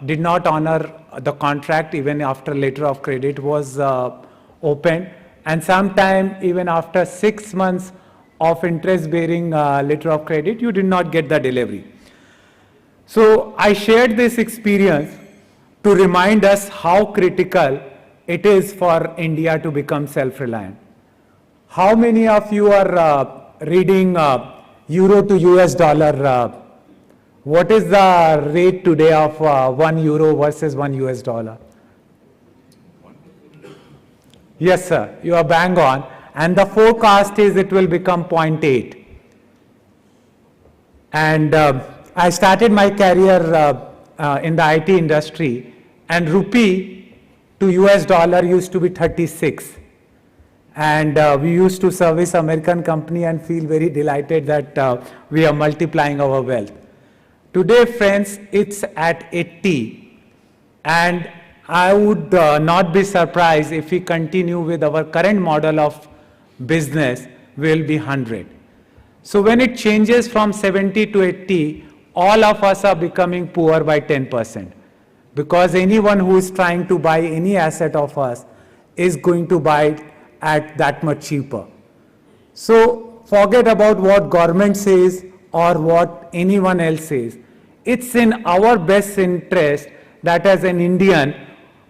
did not honor the contract even after letter of credit was opened, and sometime even after 6 months of interest-bearing letter of credit, you did not get the delivery. So I shared this experience to remind us how critical it is for India to become self-reliant. How many of you are reading euro to US dollar? What is the rate today of 1 euro versus 1 US dollar? Yes, sir, you are bang on. And the forecast is it will become 0.8. And I started my career in the IT industry, and rupee to US dollar used to be 36. And we used to service American company and feel very delighted that we are multiplying our wealth. Today, friends, it's at 80. And I would not be surprised if we continue with our current model of business, will be 100. So when it changes from 70 to 80, all of us are becoming poor by 10%. Because anyone who is trying to buy any asset of us is going to buy it at that much cheaper. So forget about what government says or what anyone else says. It's in our best interest that as an Indian,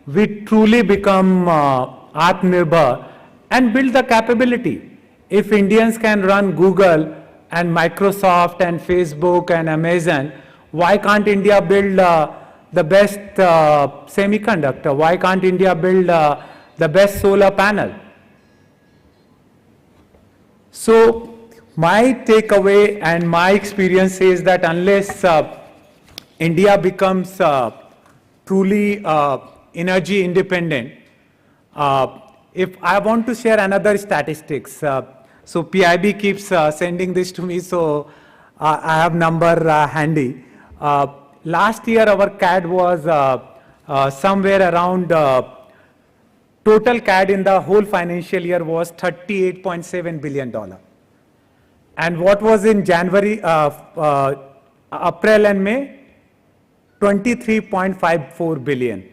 we truly become AatmaNirbhar and build the capability. If Indians can run Google and Microsoft and Facebook and Amazon, why can't India build the best semiconductor? Why can't India build the best solar panel? So my takeaway and my experience is that unless India becomes truly energy independent, if I want to share another statistics, so PIB keeps sending this to me, so I have number handy. Last year our CAD was somewhere around, total CAD in the whole financial year was $38.7 billion. And what was in January, April and May? 23.54 billion.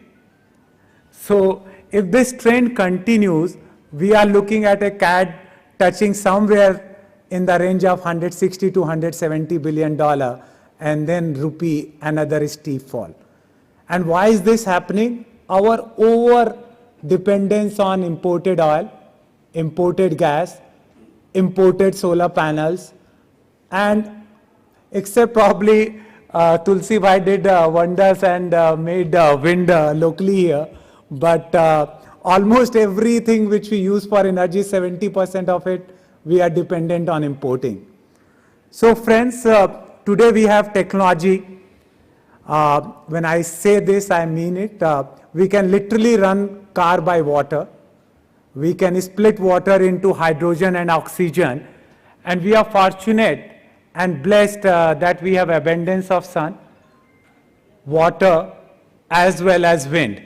So if this trend continues, we are looking at a CAD touching somewhere in the range of 160 to 170 billion dollar, and then rupee another steep fall. And why is this happening? Our over dependence on imported oil, imported gas, imported solar panels, and except probably Tulsi Bhai did wonders and made wind locally here, but almost everything which we use for energy, 70% of it, we are dependent on importing. So friends, today we have technology. When I say this, I mean it. We can literally run car by water. We can split water into hydrogen and oxygen. And we are fortunate and blessed that we have abundance of sun, water, as well as wind.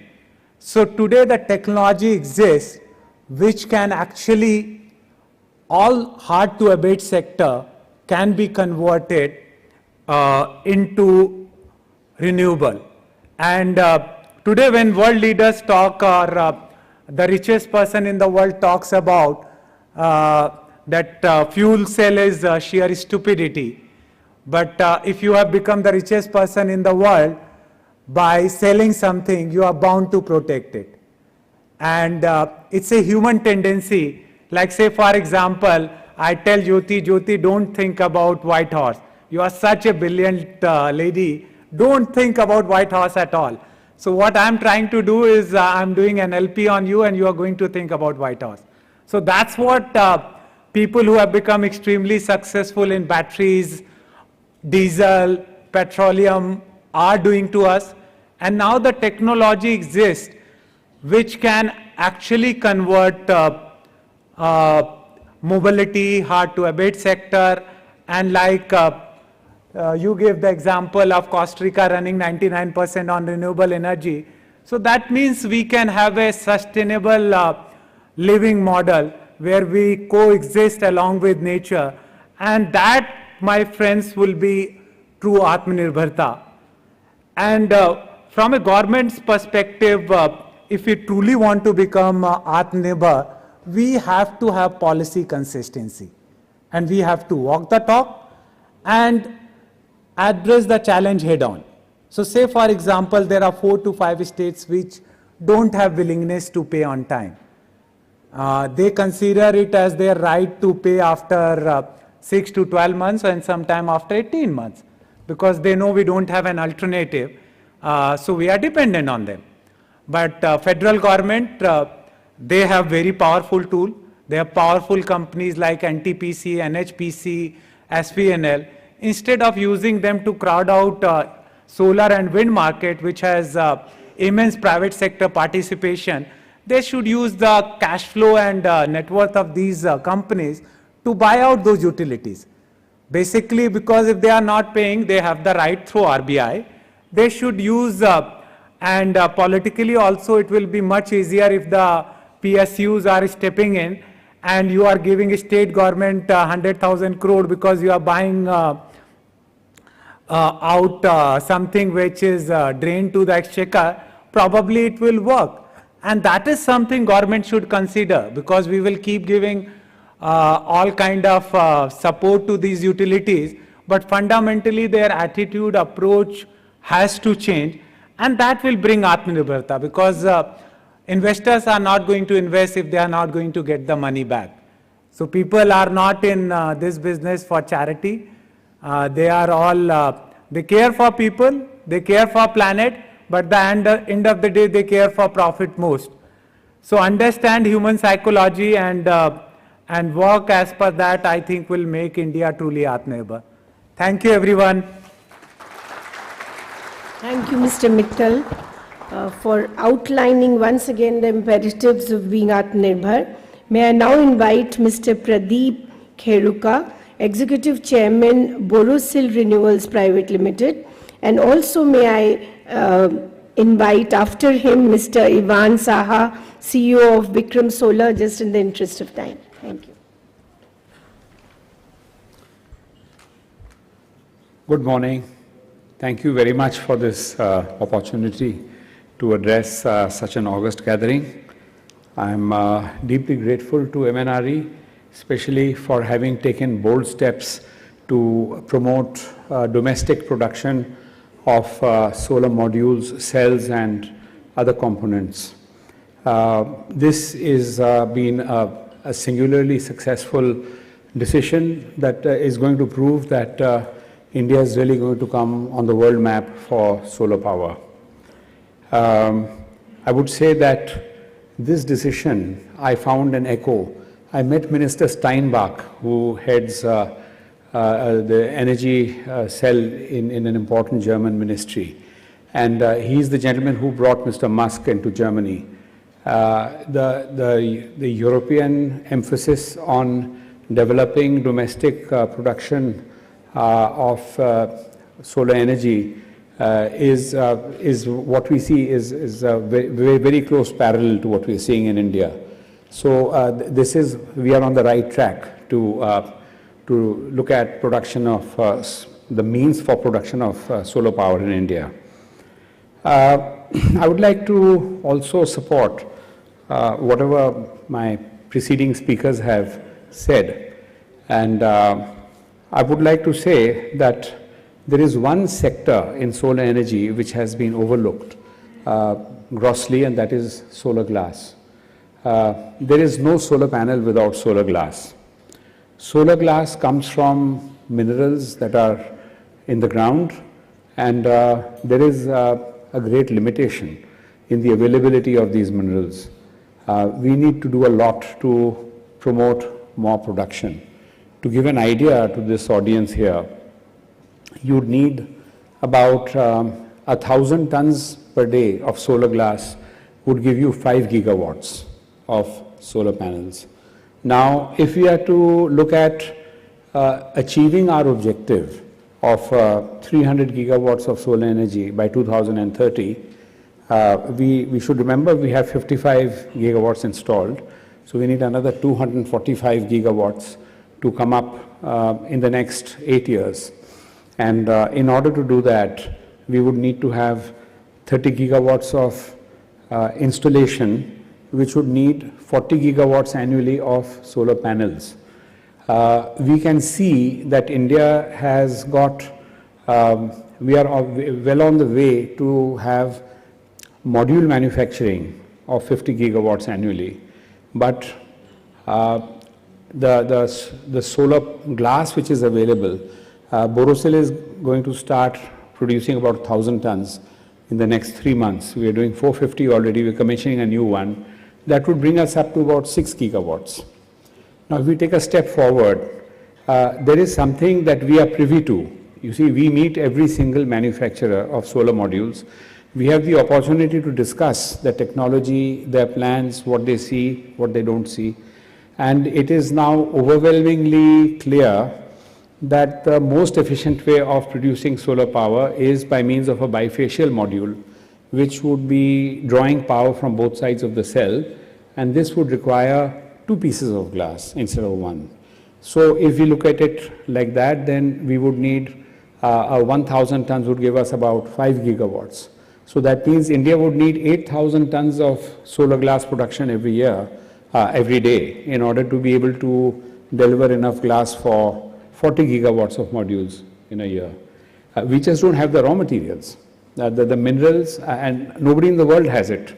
So today the technology exists which can actually, all hard to abate sector can be converted into renewable. And today when world leaders talk, or the richest person in the world talks about that fuel cell is sheer stupidity. But if you have become the richest person in the world, by selling something, you are bound to protect it. And it's a human tendency. Like say, for example, I tell Jyoti, Jyoti, don't think about White Horse. You are such a brilliant lady. Don't think about White Horse at all. So what I'm trying to do is I'm doing an LP on you and you are going to think about White Horse. So that's what people who have become extremely successful in batteries, diesel, petroleum are doing to us. And now the technology exists which can actually convert mobility, hard to abate sector, And like you gave the example of Costa Rica running 99% on renewable energy. So that means we can have a sustainable living model where we coexist along with nature. And that, my friends, will be true Atmanirbharta. And from a government's perspective, if we truly want to become Atmanirbhar, we have to have policy consistency. And we have to walk the talk and address the challenge head on. So say, for example, there are 4 to 5 states which don't have willingness to pay on time. They consider it as their right to pay after 6 to 12 months and sometime after 18 months because they know we don't have an alternative. So we are dependent on them. But federal government, they have very powerful tool. They have powerful companies like NTPC, NHPC, SPNL. Instead of using them to crowd out solar and wind market, which has immense private sector participation, they should use the cash flow and net worth of these companies to buy out those utilities. Basically, because if they are not paying, they have the right through RBI. They should use, and politically also it will be much easier if the PSUs are stepping in and you are giving a state government 100,000 crore because you are buying out something which is drained to the exchequer, probably it will work. And that is something government should consider because we will keep giving all kind of support to these utilities, but fundamentally their attitude, approach has to change, and that will bring Atmanirbharta because investors are not going to invest if they are not going to get the money back. So people are not in this business for charity. They are all, they care for people, they care for planet, but the end of the day they care for profit most. So understand human psychology and work as per that, I think will make India truly Atmanirbhar. Thank you everyone. Thank you, Mr. Mittal, for outlining once again the imperatives of being Atmanirbhar. May I now invite Mr. Pradeep Kheruka, Executive Chairman, Borosil Renewals Private Limited, and also may I invite after him Mr. Ivan Saha, CEO of Bikram Solar, just in the interest of time. Thank you. Good morning. Thank you very much for this opportunity to address such an august gathering. I'm deeply grateful to MNRE, especially for having taken bold steps to promote domestic production of solar modules, cells, and other components. This is been a singularly successful decision that is going to prove that India is really going to come on the world map for solar power. I would say that this decision, I found an echo. I met Minister Steinbach, who heads the energy cell in an important German ministry. And he's the gentleman who brought Mr. Musk into Germany. The European emphasis on developing domestic production of solar energy is what we see is very, very close parallel to what we are seeing in India. So we are on the right track to look at production of the means for production of solar power in India. I would like to also support whatever my preceding speakers have said, and I would like to say that there is one sector in solar energy which has been overlooked grossly, and that is solar glass. There is no solar panel without solar glass. Solar glass comes from minerals that are in the ground, and there is a great limitation in the availability of these minerals. We need to do a lot to promote more production. To give an idea to this audience here, you'd need about 1,000 tons per day of solar glass would give you 5 gigawatts of solar panels. Now, if we are to look at achieving our objective of 300 gigawatts of solar energy by 2030, we should remember we have 55 gigawatts installed, so we need another 245 gigawatts to come up in the next 8 years. And in order to do that, we would need to have 30 gigawatts of installation, which would need 40 gigawatts annually of solar panels. We can see that India has got, we are well on the way to have module manufacturing of 50 gigawatts annually. But the solar glass which is available, Borosil is going to start producing about 1,000 tons in the next 3 months. We are doing 450 already, we're commissioning a new one. That would bring us up to about 6 gigawatts. Now, if we take a step forward, there is something that we are privy to. You see, we meet every single manufacturer of solar modules. We have the opportunity to discuss the technology, their plans, what they see, what they don't see. And it is now overwhelmingly clear that the most efficient way of producing solar power is by means of a bifacial module, which would be drawing power from both sides of the cell, and this would require 2 pieces of glass instead of 1. So if we look at it like that, then we would need 1,000 tons would give us about 5 gigawatts. So that means India would need 8,000 tons of solar glass production every year, every day, in order to be able to deliver enough glass for 40 gigawatts of modules in a year. We just don't have the raw materials. The minerals, and nobody in the world has it.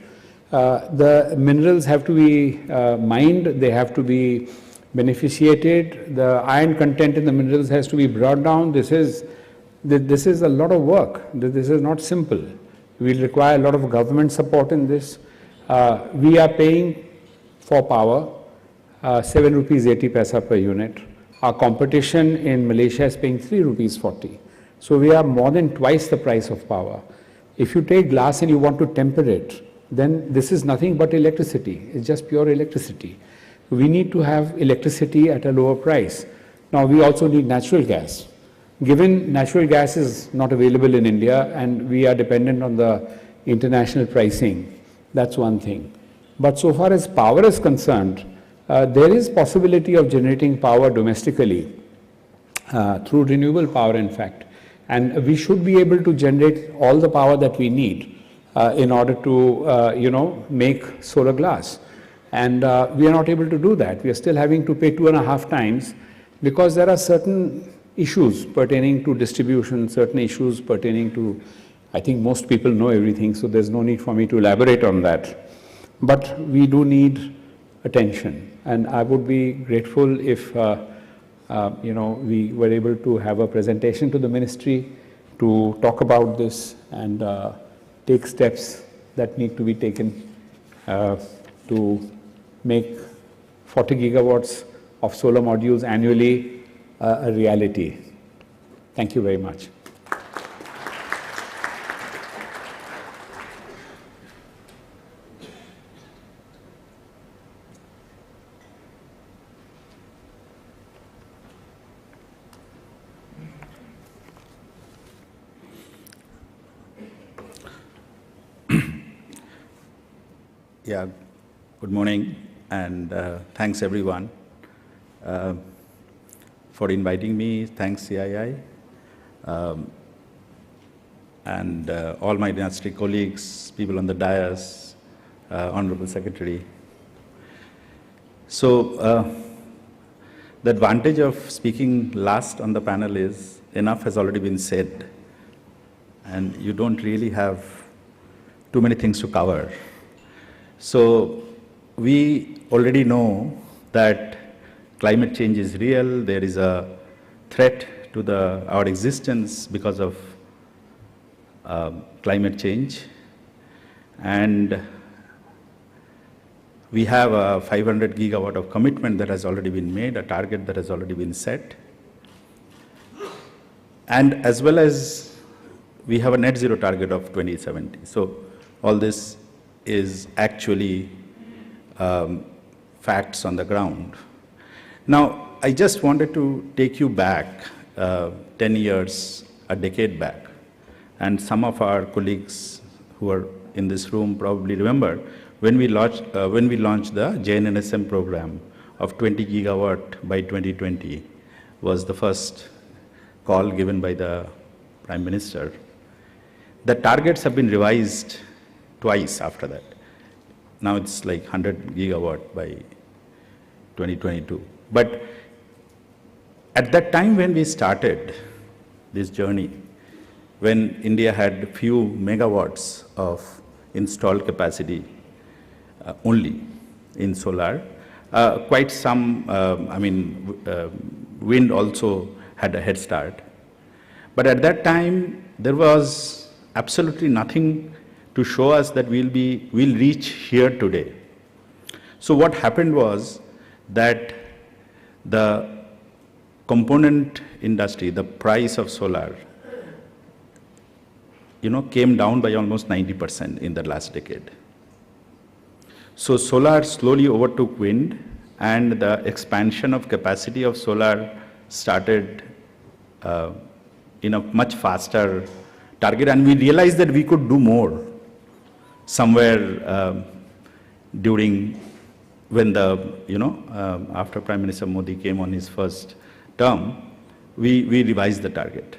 The minerals have to be mined, they have to be beneficiated, the iron content in the minerals has to be brought down. This is a lot of work. This is not simple. We will require a lot of government support in this. We are paying for power 7 rupees 80 paisa per unit. Our competition in Malaysia is paying 3 rupees 40. So we are more than twice the price of power. If you take glass and you want to temper it, then this is nothing but electricity. It's just pure electricity. We need to have electricity at a lower price. Now we also need natural gas. Given natural gas is not available in India and we are dependent on the international pricing, that's one thing. But so far as power is concerned, there is possibility of generating power domestically through renewable power, in fact. And we should be able to generate all the power that we need in order to, make solar glass. And we are not able to do that. We are still having to pay 2.5 times because there are certain issues pertaining to distribution, certain issues pertaining to, I think most people know everything, so there's no need for me to elaborate on that. But we do need attention. And I would be grateful if, we were able to have a presentation to the ministry to talk about this and take steps that need to be taken to make 40 gigawatts of solar modules annually a reality. Thank you very much. Yeah, good morning, and thanks everyone for inviting me. Thanks CII and all my industry colleagues, people on the dais, Honorable Secretary. So the advantage of speaking last on the panel is enough has already been said, and you don't really have too many things to cover. So we already know that climate change is real. There is a threat to our existence because of climate change. And we have a 500 gigawatt of commitment that has already been made, a target that has already been set. And as well as we have a net zero target of 2070. So all this is actually facts on the ground. Now, I just wanted to take you back 10 years, a decade back. And some of our colleagues who are in this room probably remember when we launched the JNNSM program of 20 gigawatt by 2020 was the first call given by the Prime Minister. The targets have been revised twice after that. Now it's like 100 gigawatt by 2022. But at that time when we started this journey, when India had few megawatts of installed capacity only in solar, quite some, wind also had a head start. But at that time, there was absolutely nothing to show us that we'll reach here today. So what happened was that the component industry, the price of solar, came down by almost 90% in the last decade. So solar slowly overtook wind, and the expansion of capacity of solar started in a much faster target, and we realized that we could do more somewhere during when after Prime Minister Modi came on his first term, we revised the target.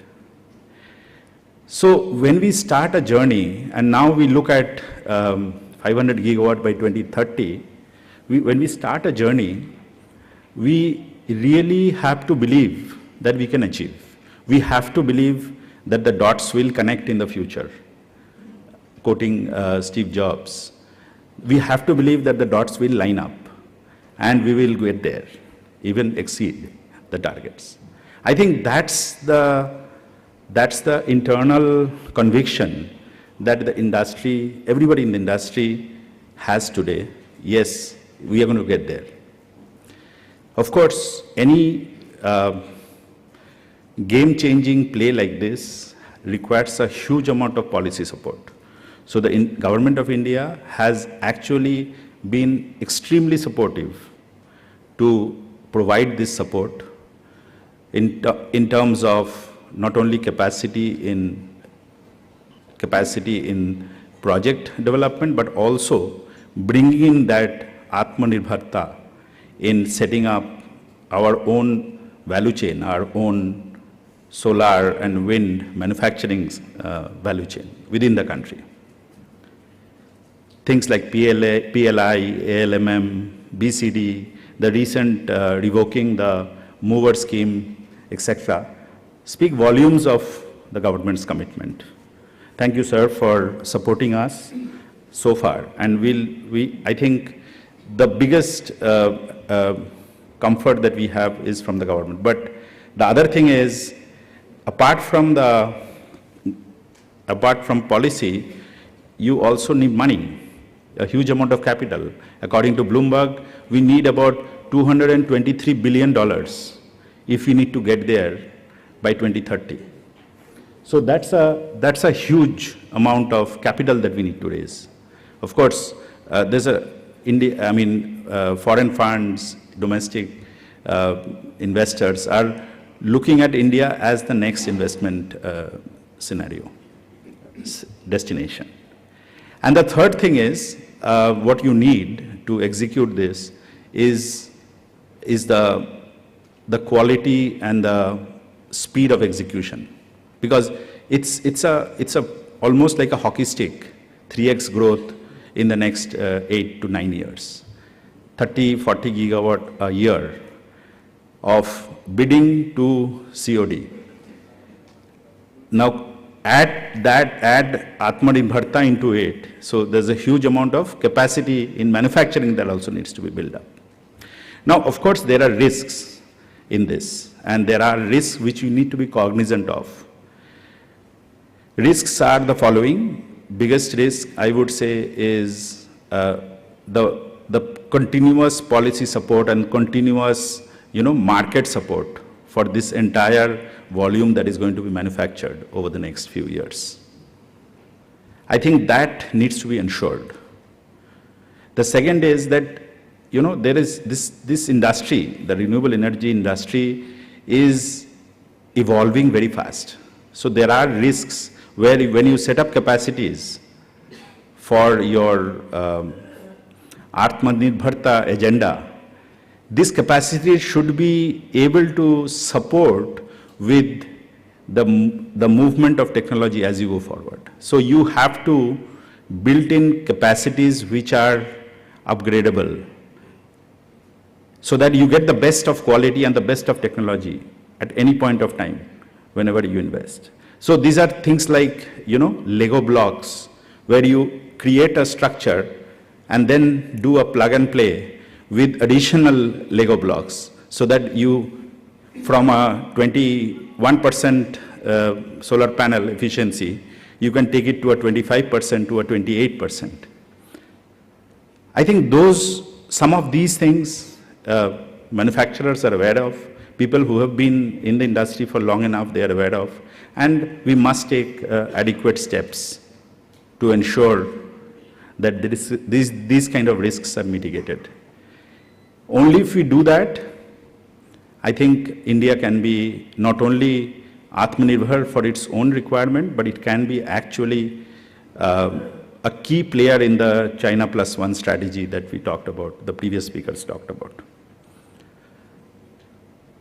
So when we start a journey, and now we look at 500 gigawatt by 2030, when we start a journey, we really have to believe that we can achieve. We have to believe that the dots will connect in the future. Quoting Steve Jobs, we have to believe that the dots will line up and we will get there, even exceed the targets. I think that's the internal conviction that the industry, everybody in the industry has today. Yes, we are going to get there. Of course, any game-changing play like this requires a huge amount of policy support. So the government of India has actually been extremely supportive to provide this support in terms of not only capacity in project development, but also bringing in that AatmaNirbharta in setting up our own value chain, our own solar and wind manufacturing value chain within the country. Things like PLI, ALMM, BCD, the recent revoking the mover scheme, etc., speak volumes of the government's commitment. Thank you, sir, for supporting us so far. And I think the biggest comfort that we have is from the government. But the other thing is, apart from policy, you also need money, a huge amount of capital. According to Bloomberg, we need about $223 billion if we need to get there by 2030. So that's a huge amount of capital that we need to raise. Of course, foreign funds, domestic investors are looking at India as the next investment destination. And the third thing is, what you need to execute this is the quality and the speed of execution, because it's almost like a hockey stick, 3x growth in the next 8 to 9 years, 30, 40 gigawatt a year of bidding to COD. Now add AatmaNirbharta into it, so there's a huge amount of capacity in manufacturing that also needs to be built up. Now, of course, there are risks in this, and there are risks which you need to be cognizant of. Risks are the following. Biggest risk, I would say, is the continuous policy support and continuous, market support for this entire volume that is going to be manufactured over the next few years. I think that needs to be ensured. The second is that there is this industry, the renewable energy industry, is evolving very fast. So there are risks where when you set up capacities for your AatmaNirbharta agenda, this capacity should be able to support with the movement of technology as you go forward. So you have to build in capacities which are upgradable, so that you get the best of quality and the best of technology at any point of time whenever you invest. So these are things like, Lego blocks, where you create a structure and then do a plug and play with additional Lego blocks, so that you, from a 21% solar panel efficiency, you can take it to a 25% to a 28%. I think some of these things manufacturers are aware of, people who have been in the industry for long enough, they are aware of, and we must take adequate steps to ensure that these kind of risks are mitigated. Only if we do that, I think India can be not only Atmanirbhar for its own requirement, but it can be actually a key player in the China Plus One strategy that we talked about, the previous speakers talked about.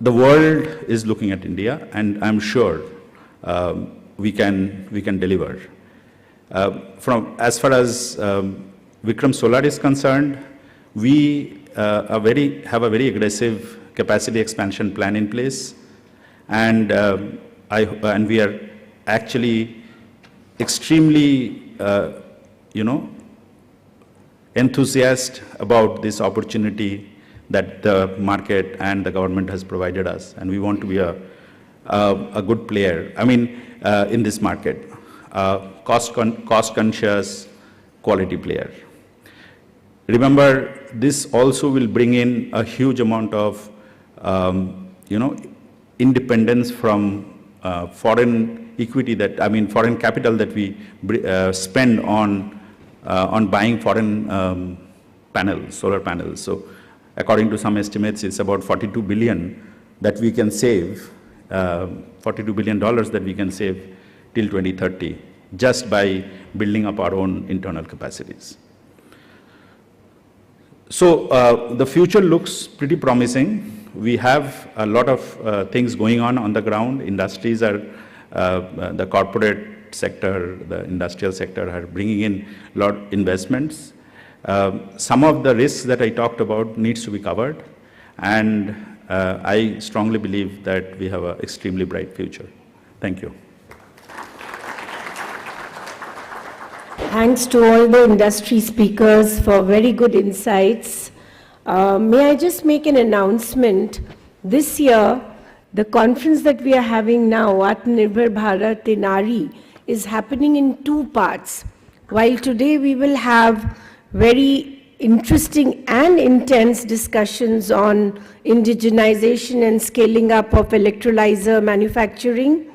The world is looking at India, and I'm sure we can deliver. As far as Vikram Solar is concerned, we have a very aggressive capacity expansion plan in place, and we are actually extremely enthusiastic about this opportunity that the market and the government has provided us, and we want to be a good player. In this market, cost-conscious, quality player. Remember, this also will bring in a huge amount of, independence from foreign equity foreign capital that we spend on buying foreign solar panels. So, according to some estimates, it's about 42 billion that we can save, $42 billion that we can save till 2030, just by building up our own internal capacities. So the future looks pretty promising. We have a lot of things going on the ground. Industries are, the corporate sector, the industrial sector are bringing in a lot of investments. Some of the risks that I talked about needs to be covered, and I strongly believe that we have an extremely bright future. Thank you. Thanks to all the industry speakers for very good insights. May I just make an announcement? This year, the conference that we are having now, AatmaNirbhar Bharat in RE, is happening in two parts. While today we will have very interesting and intense discussions on indigenization and scaling up of electrolyzer manufacturing,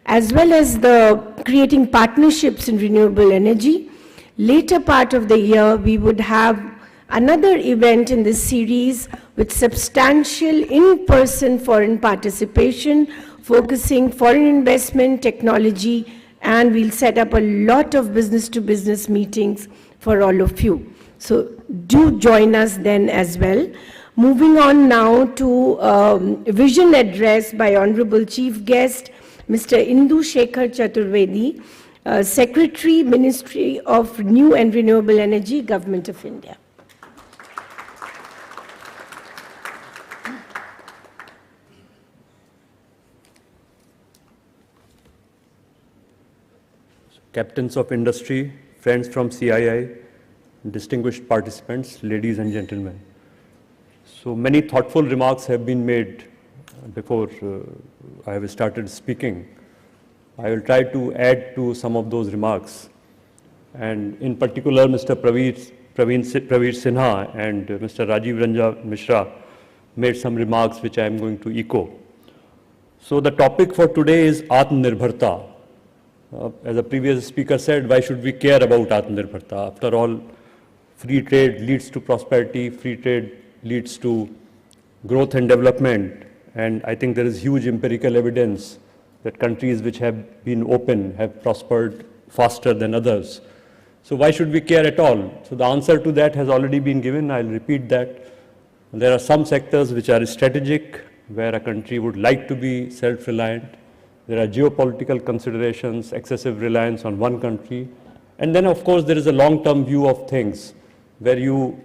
as well as the creating partnerships in renewable energy. Later part of the year, we would have another event in this series with substantial in-person foreign participation, focusing foreign investment, technology, and we'll set up a lot of business-to-business meetings for all of you. So do join us then as well. Moving on now to a vision address by Honorable Chief Guest, Mr. Indu Shekhar Chaturvedi, Secretary, Ministry of New and Renewable Energy, Government of India. Captains of industry, friends from CII, distinguished participants, ladies and gentlemen. So many thoughtful remarks have been made before I have started speaking. I will try to add to some of those remarks. And in particular, Mr. Praveer Sinha and Mr. Rajiv Ranjan Mishra made some remarks which I am going to echo. So the topic for today is Atmanirbharta. As a previous speaker said, why should we care about Atmanirbharta? After all, free trade leads to prosperity, free trade leads to growth and development. And I think there is huge empirical evidence that countries which have been open have prospered faster than others. So why should we care at all? So the answer to that has already been given. I'll repeat that. There are some sectors which are strategic, where a country would like to be self-reliant. There are geopolitical considerations, excessive reliance on one country. And then, of course, there is a long-term view of things, where you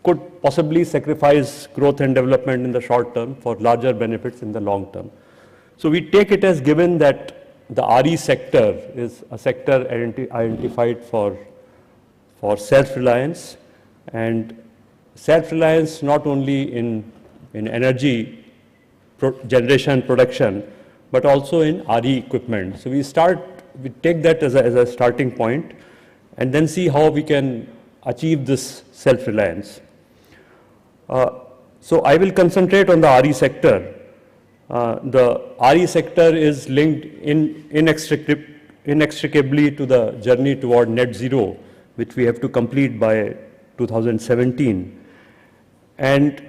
could possibly sacrifice growth and development in the short term for larger benefits in the long term. So we take it as given that the RE sector is a sector identified for self-reliance, and self-reliance not only in energy generation production, but also in RE equipment. So we take that as a starting point, and then see how we can achieve this self-reliance. So I will concentrate on the RE sector. The RE sector is linked inextricably to the journey toward net zero, which we have to complete by 2017. And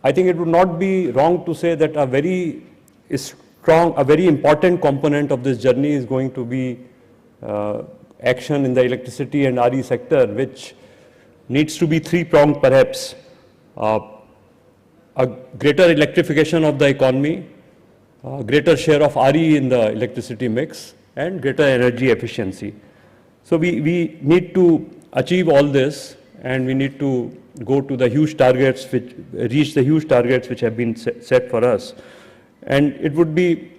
I think it would not be wrong to say that a very important component of this journey is going to be action in the electricity and RE sector, which needs to be three-pronged perhaps. A greater electrification of the economy, a greater share of RE in the electricity mix, and greater energy efficiency. So we need to achieve all this, and we need to go to the huge targets, reach the huge targets which have been set for us. And it would be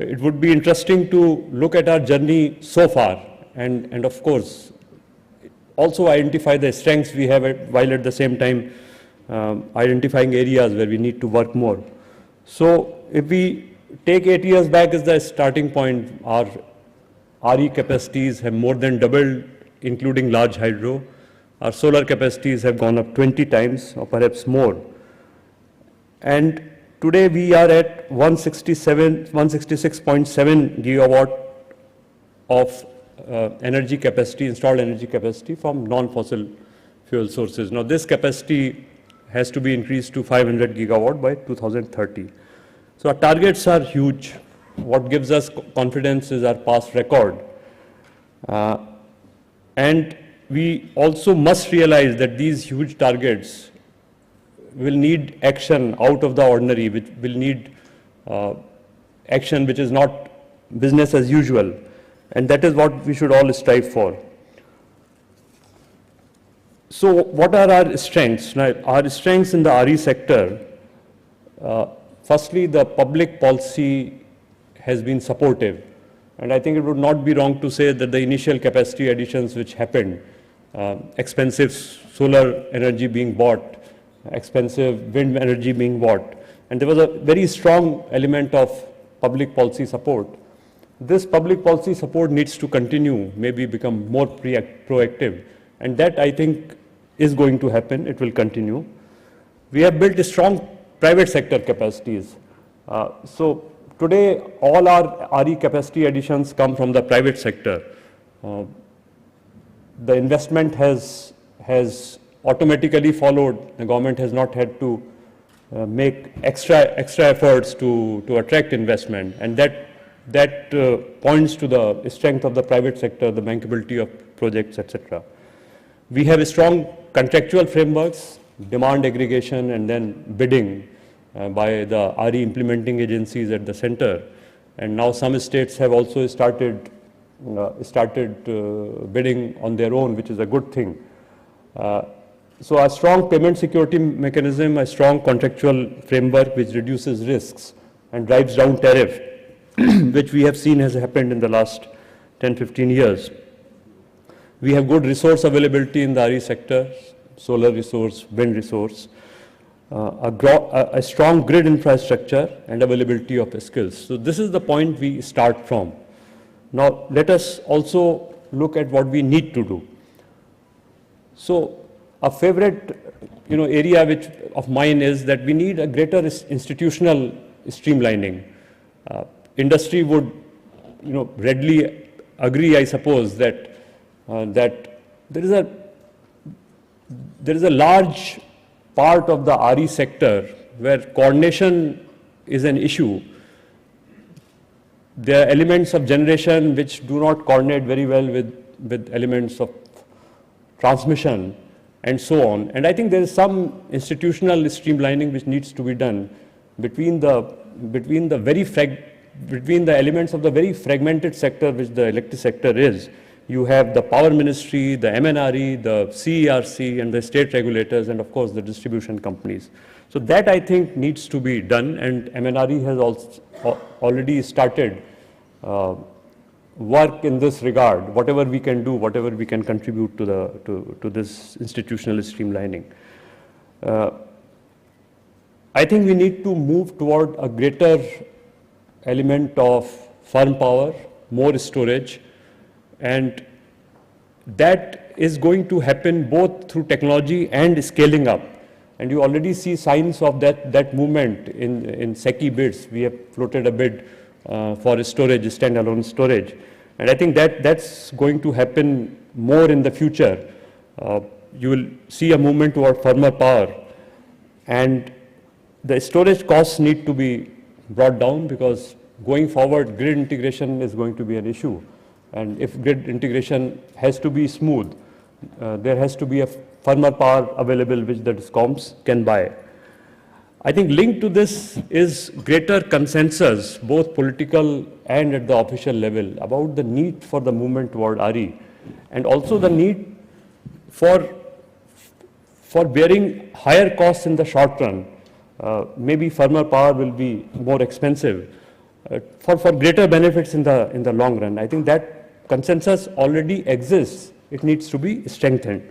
interesting to look at our journey so far, and of course also identify the strengths we have, while at the same time identifying areas where we need to work more. So if we take 8 years back as the starting point, our RE capacities have more than doubled, including large hydro. Our solar capacities have gone up 20 times or perhaps more. And today we are at 166.7 gigawatt of energy capacity, installed energy capacity from non-fossil fuel sources. Now this capacity has to be increased to 500 gigawatt by 2030. So our targets are huge. What gives us confidence is our past record. And we also must realize that these huge targets will need action out of the ordinary, which will need action which is not business as usual. And that is what we should all strive for. So what are our strengths? Now, our strengths in the RE sector, firstly, the public policy has been supportive. And I think it would not be wrong to say that the initial capacity additions which happened, expensive solar energy being bought, expensive wind energy being bought, and there was a very strong element of public policy support. This public policy support needs to continue, maybe become more proactive, and that I think is going to happen. It will continue. We have built strong private sector capacities. So today, all our RE capacity additions come from the private sector. The investment has automatically followed. The government has not had to make extra efforts to attract investment, and that points to the strength of the private sector, the bankability of projects, etc. We have strong contractual frameworks, demand aggregation, and then bidding by the RE implementing agencies at the center. And now some states have also started bidding on their own, which is a good thing. So a strong payment security mechanism, a strong contractual framework which reduces risks and drives down tariff, which we have seen has happened in the last 10-15 years. We have good resource availability in the RE sector, solar resource, wind resource, a strong grid infrastructure and availability of skills. So this is the point we start from. Now let us also look at what we need to do. So a favorite area of mine is that we need a greater institutional streamlining. Industry would readily agree, I suppose, that there is a there is a large part of the RE sector where coordination is an issue. There are elements of generation which do not coordinate very well with elements of transmission and so on. And I think there is some institutional streamlining which needs to be done between the elements of the very fragmented sector which the electric sector is. You have the Power Ministry, the MNRE, the CERC, and the state regulators, and of course the distribution companies. So that I think needs to be done, and MNRE has also already started work in this regard. Whatever we can do, whatever we can contribute to this institutional streamlining. I think we need to move toward a greater element of firm power, more storage, and that is going to happen both through technology and scaling up. And you already see signs of that movement in SECI bids. We have floated a bid for storage, standalone storage. And I think that's going to happen more in the future. You will see a movement toward firmer power. And the storage costs need to be brought down because going forward, grid integration is going to be an issue. And if grid integration has to be smooth, there has to be a firmer power available which the DISCOMs can buy. I think linked to this is greater consensus, both political and at the official level, about the need for the movement toward RE, and also the need for bearing higher costs in the short run. Maybe firmer power will be more expensive for greater benefits in the long run. I think that consensus already exists. It needs to be strengthened.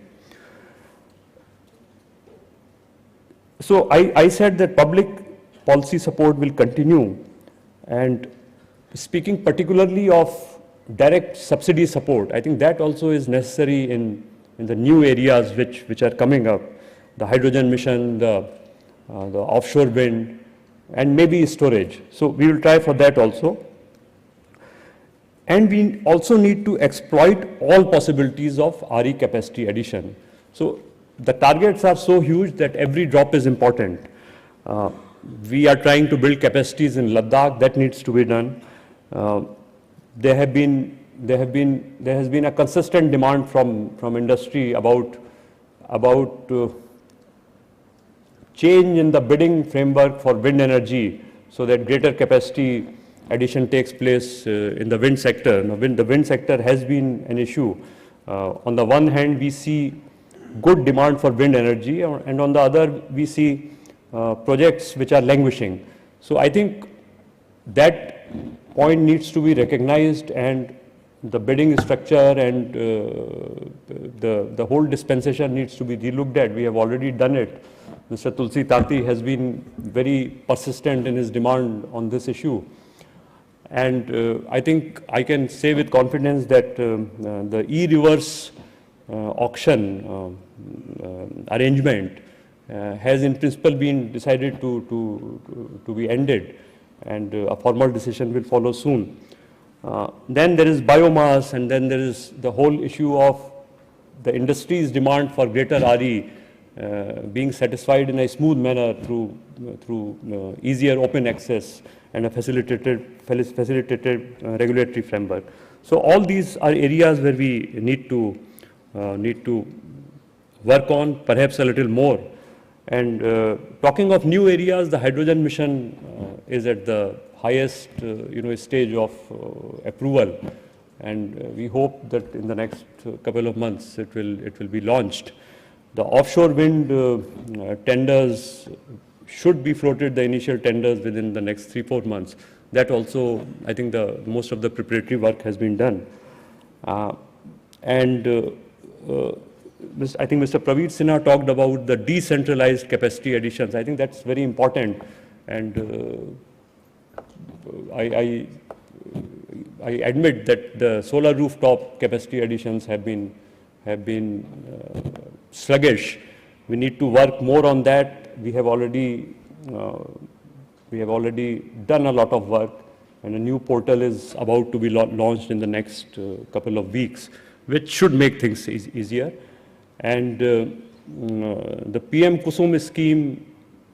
So I said that public policy support will continue, and speaking particularly of direct subsidy support, I think that also is necessary in the new areas which are coming up, the hydrogen mission, the offshore wind, and maybe storage. So we will try for that also. And we also need to exploit all possibilities of RE capacity addition. So the targets are so huge that every drop is important. We are trying to build capacities in Ladakh. That needs to be done. There has been a consistent demand from industry about change in the bidding framework for wind energy, so that greater capacity addition takes place in the wind sector. Now, the wind sector has been an issue. On the one hand, we see good demand for wind energy, and on the other, we see projects which are languishing. So I think that point needs to be recognized, and the bidding structure and the whole dispensation needs to be relooked at. We have already done it. Mr. Tulsi Tati has been very persistent in his demand on this issue. And I think I can say with confidence that the e-reverse auction arrangement has in principle been decided to be ended, and a formal decision will follow soon. Then there is biomass, and then there is the whole issue of the industry's demand for greater RE being satisfied in a smooth manner through easier open access and a facilitated regulatory framework. So all these are areas where we need to work on, perhaps a little more. And talking of new areas, the hydrogen mission is at the highest stage of approval, and we hope that in the next couple of months it will be launched. The offshore wind tenders should be floated, the initial tenders, within the next 3-4 months. That also, I think most of the preparatory work has been done. I think Mr. Praveer Sinha talked about the decentralized capacity additions. I think that's very important, and I admit that the solar rooftop capacity additions have been sluggish. We need to work more on that. We have already done a lot of work, and a new portal is about to be launched in the next couple of weeks, which should make things easier. And the PM Kusum scheme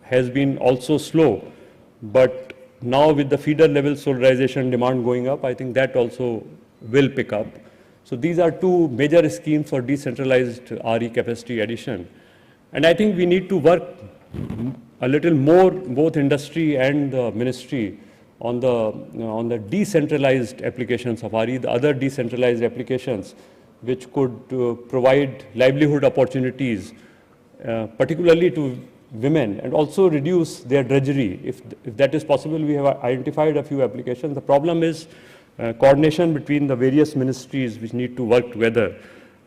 has been also slow, but now with the feeder level solarization demand going up, I think that also will pick up. So these are two major schemes for decentralized RE capacity addition. And I think we need to work a little more, both industry and the ministry, on the decentralized applications of RE, the other decentralized applications which could provide livelihood opportunities, particularly to women, and also reduce their drudgery. If that is possible, we have identified a few applications. The problem is coordination between the various ministries which need to work together,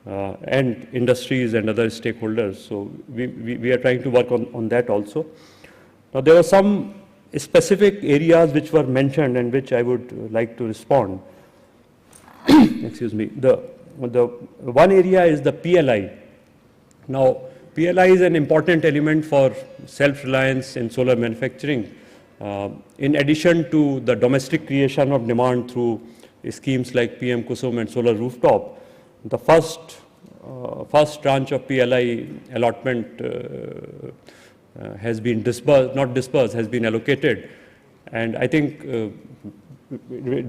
and industries and other stakeholders. So we are trying to work on that also. Now there are some specific areas which were mentioned and which I would like to respond. Excuse me. The one area is the PLI. Now PLI is an important element for self-reliance in solar manufacturing. In addition to the domestic creation of demand through schemes like PM Kusum and solar rooftop, the first tranche of PLI allotment has been disbursed, not disbursed, has been allocated. And I think it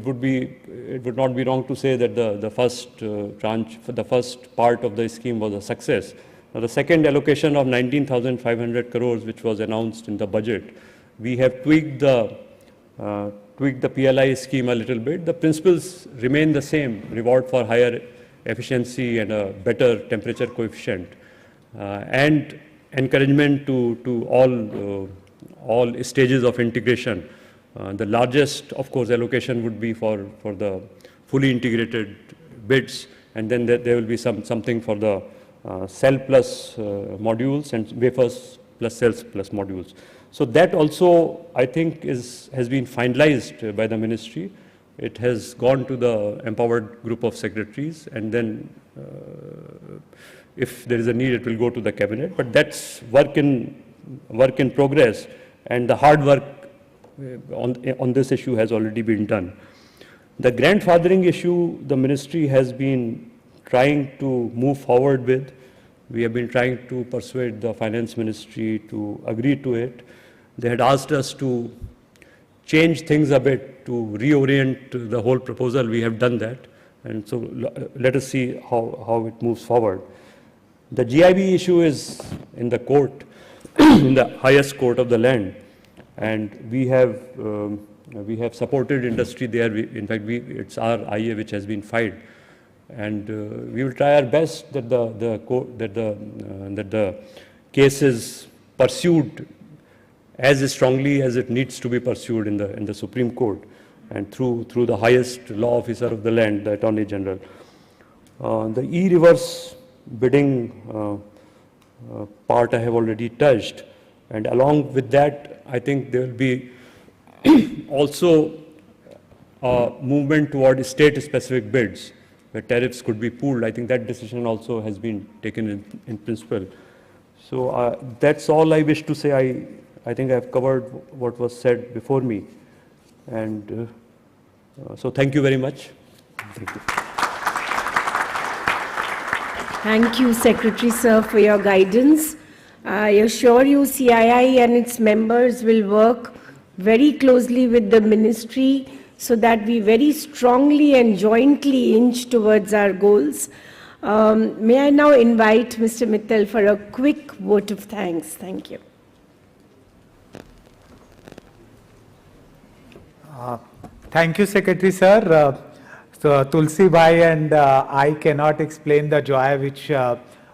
would not be wrong to say that the first tranche, the first part of the scheme was a success. Now the second allocation of 19,500 crores, which was announced in the budget, we have tweaked the PLI scheme a little bit. The principles remain the same: reward for higher efficiency and a better temperature coefficient, and encouragement to all stages of integration. The largest, of course, allocation would be for the fully integrated bids, and then there will be something for the cell plus modules and wafers plus cells plus modules. So that also, I think, has been finalized by the ministry. It has gone to the empowered group of secretaries, and then if there is a need, it will go to the cabinet. But that's work in progress, and the hard work on this issue has already been done. The grandfathering issue, the ministry has been trying to move forward with. We have been trying to persuade the finance ministry to agree to it. They had asked us to change things a bit, to reorient the whole proposal. We have done that, and so let us see how it moves forward. The GIB issue is in the court, in the highest court of the land, and we have supported industry there. In fact, it's our IA which has been filed, and we will try our best that the case is pursued as strongly as it needs to be pursued in the Supreme Court, and through the highest law officer of the land, the Attorney General. The e-reverse bidding part I have already touched, and along with that, I think there will be also a movement toward state-specific bids where tariffs could be pooled. I think that decision also has been taken in principle. So that's all I wish to say. I think I have covered what was said before me, and so thank you very much. Thank you. Thank you, Secretary Sir, for your guidance. I assure you CII and its members will work very closely with the ministry so that we very strongly and jointly inch towards our goals. May I now invite Mr. Mittal for a quick vote of thanks. Thank you. Thank you, Secretary Sir. So Tulsi Bhai and I cannot explain the joy which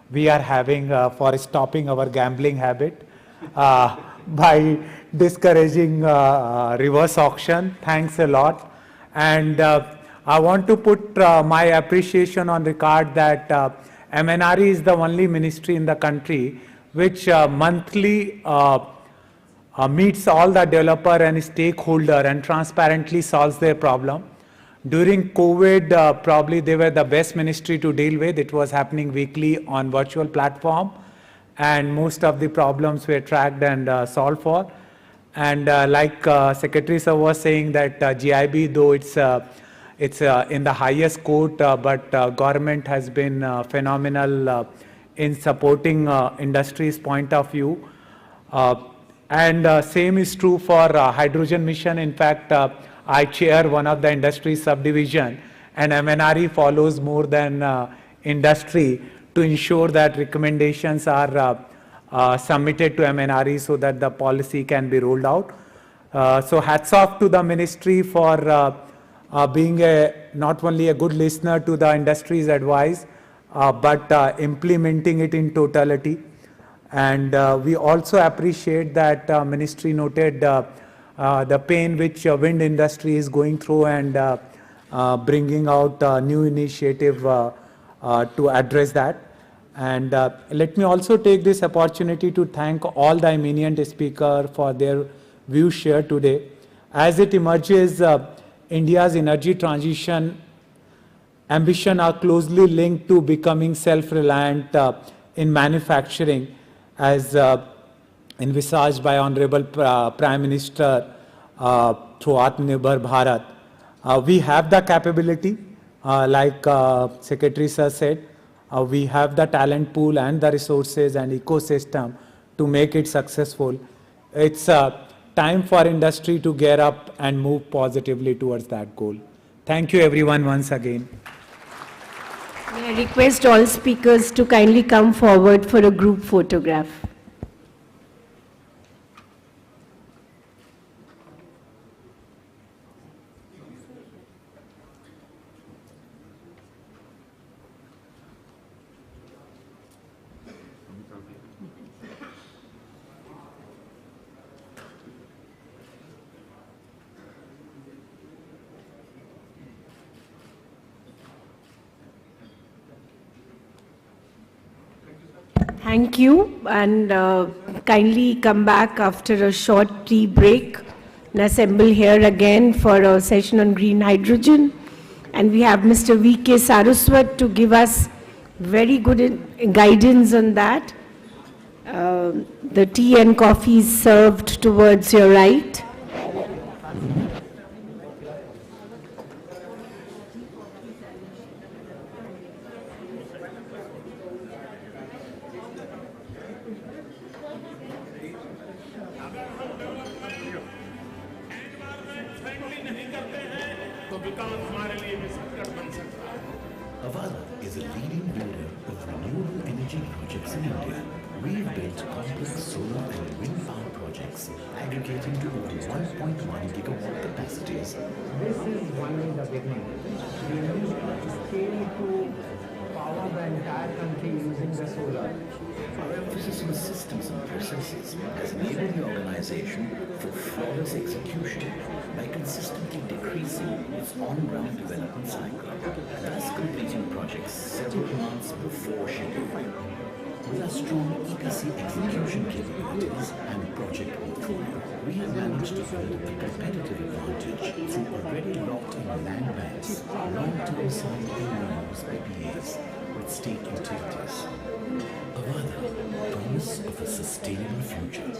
we are having for stopping our gambling habit by discouraging reverse auction. Thanks a lot. And I want to put my appreciation on record that MNRE is the only ministry in the country which monthly meets all the developer and stakeholder and transparently solves their problem. During COVID, probably they were the best ministry to deal with. It was happening weekly on virtual platform, and most of the problems were tracked and solved for. And like Secretary Sir was saying that GIB, though it's in the highest court, but government has been phenomenal in supporting industry's point of view. Same is true for hydrogen mission. In fact, I chair one of the industry subdivision, and MNRE follows more than industry to ensure that recommendations are submitted to MNRE so that the policy can be rolled out. So hats off to the ministry for being not only a good listener to the industry's advice, but implementing it in totality. And we also appreciate that ministry noted the pain which wind industry is going through and bringing out new initiative to address that. And let me also take this opportunity to thank all the eminent speakers for their views shared today. As it emerges, India's energy transition ambition are closely linked to becoming self-reliant in manufacturing, as envisaged by Honorable Prime Minister through AatmaNirbhar Bharat. We have the capability, like Secretary Sir said, we have the talent pool and the resources and ecosystem to make it successful. It's time for industry to gear up and move positively towards that goal. Thank you everyone once again. May I request all speakers to kindly come forward for a group photograph. Thank you, and kindly come back after a short tea break and assemble here again for a session on green hydrogen. And we have Mr. V.K. Saraswat to give us very good guidance on that. The tea and coffee is served towards your right. Avada is a leading builder of renewable energy projects in India. We've built complex solar and wind power projects aggregating to over 1.1 gigawatt capacities. This is only the beginning. We need to scale to power the entire country using the solar. Our emphasis on systems and processes has enabled the organization for flawless execution by consistently decreasing its on-ground development cycle, thus completing projects several months before schedule. With our strong EPC execution capabilities and project portfolio, we have managed to build a competitive advantage through already locked-in land banks, long-term signed MOUs PPAs with state utilities. Avada, promise of a sustainable future.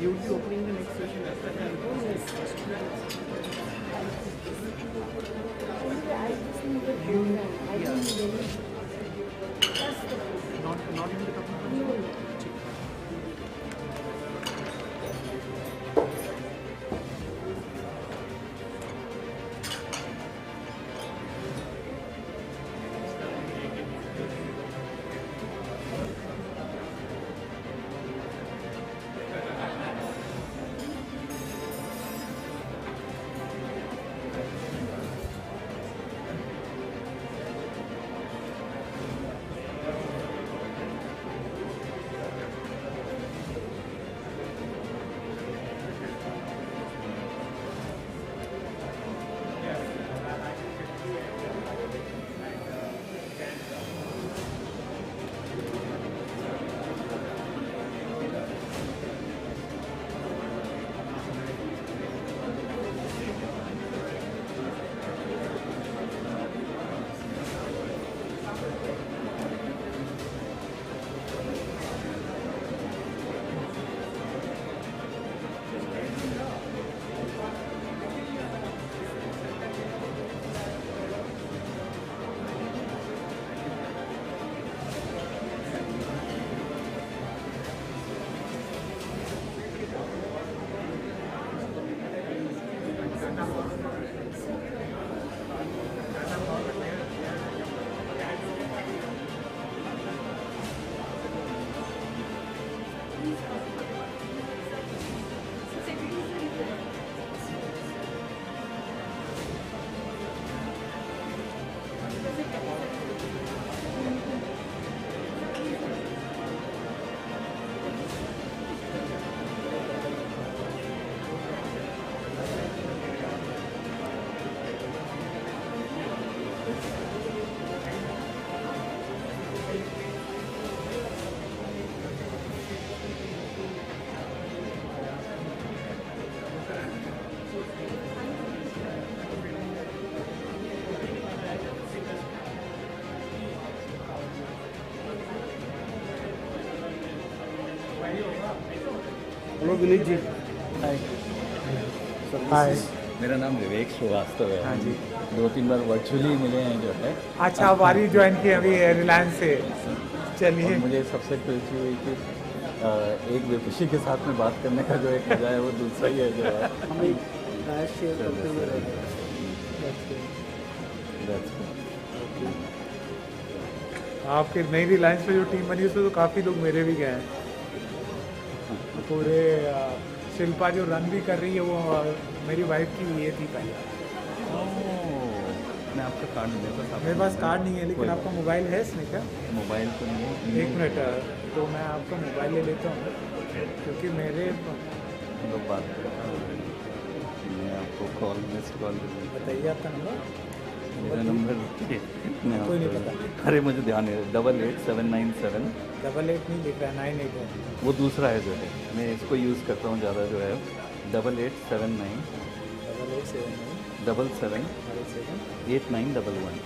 You will be opening the next session after that? Not in the company. Hello Vineet ji. Hi. मेरा नाम विवेक श्रीवास्तव है। हाँ जी। 2-3 बार virtually मिले हैं जो है। अच्छा, हमारी ज्वाइन की अभी रिलायंस से। चलिए। मुझे सबसे खुशी हुई कि एक विपक्षी के साथ में बात करने का जो एक मजा है वो दूसरा ही है जो है। हम एक राय शेयर करते हुए रह गए। आपके नई रिलायंस में जो टीम बनी उसमें तो काफ़ी लोग मेरे भी गए हैं। पूरे शिल्पा जो रन भी कर रही है वो मेरी वाइफ की ये थी पहले। मैं आपका कार्ड नहीं देता। मेरे पास कार्ड नहीं है, लेकिन आपका मोबाइल है इसमें क्या? मोबाइल तो नहीं है। एक मिनट, तो मैं आपका मोबाइल ले लेता हूँ क्योंकि मेरे लोग बात करते हैं। मैं आपको कॉल मिस्ड कॉल बताइए आपका नंबर। मेरा नंबर कोई नहीं पता। अरे मुझे ध्यान है 88797। 88 नहीं लिख रहा है, 98 है। वो दूसरा है जो है, मैं इसको यूज़ करता हूँ ज़्यादा जो है। 8879 8911।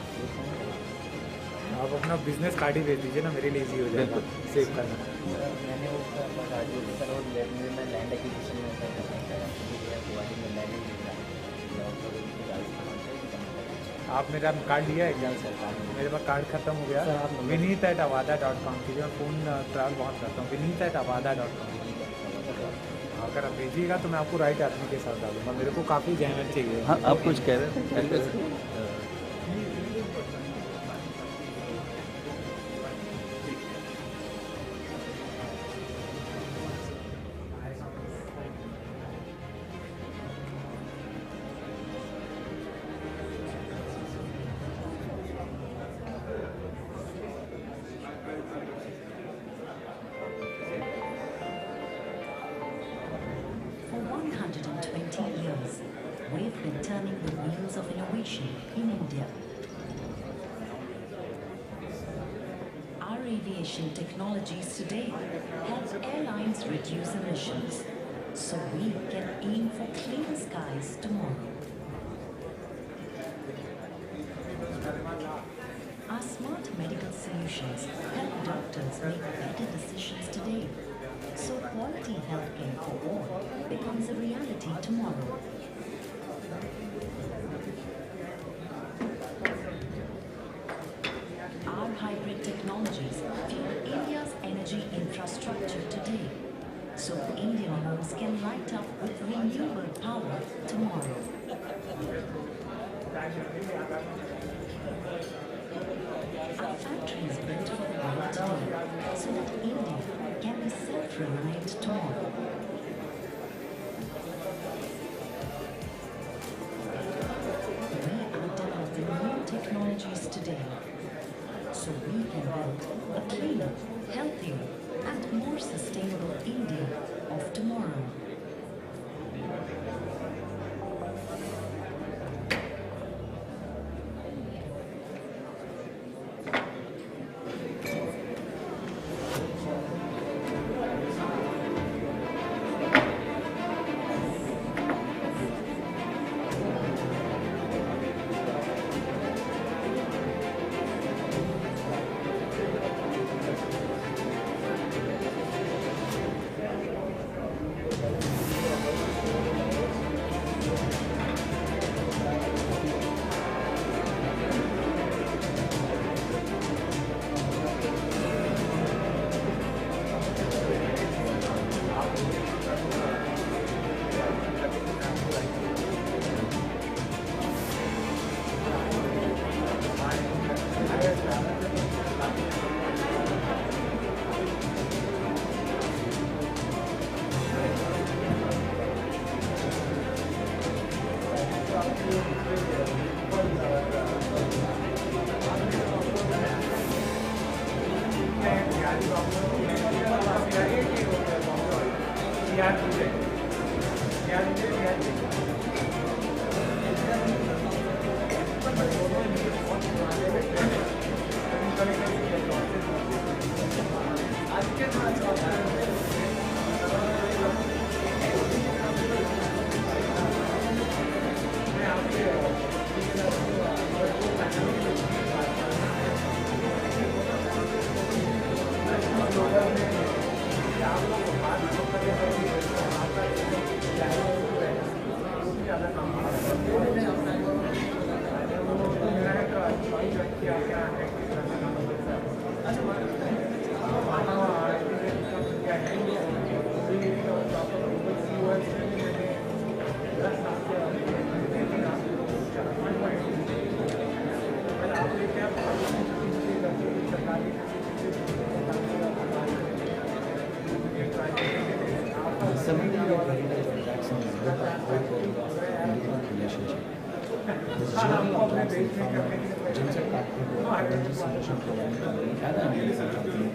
आप अपना बिजनेस कार्ड ही भेज दीजिए ना, मेरे लिए इजी हो जाएगा सेव करना। मैंने वो कार्ड यूज़ करा और मैं लैंड एक्विजिशन में गुवाहाटी में लैंड नहीं मिल आप मेरा कार्ड लिया है क्या? मेरे पास कार्ड खत्म हो गया। vineet@avada.com की मैं फ़ोन ट्रैवल बहुत करता हूँ। vineet@avada.com। अगर आप भेजिएगा तो मैं आपको राइट आदमी के साथ डालूंगा। मेरे को काफ़ी जहमत चाहिए। हाँ, आप कुछ कह रहे थे? For 120 years, we've been turning the wheels of innovation in India. Our aviation technologies today help airlines reduce emissions, so we can aim for clean skies tomorrow. Our smart medical solutions help doctors make better decisions today, so quality healthcare for all becomes a reality tomorrow. Our hybrid technologies fuel India's energy infrastructure today, so Indian homes can light up with renewable power tomorrow. Our factories built for the world today, so that India can be self-reliant tomorrow. We are developing new technologies today, so we can build a cleaner, healthier, and more sustainable India of tomorrow. 70-year heritage of Jackson is built on core value of enduring relationship. This journey of Jackson from a genset factory to an energy solution providing company and an engineering company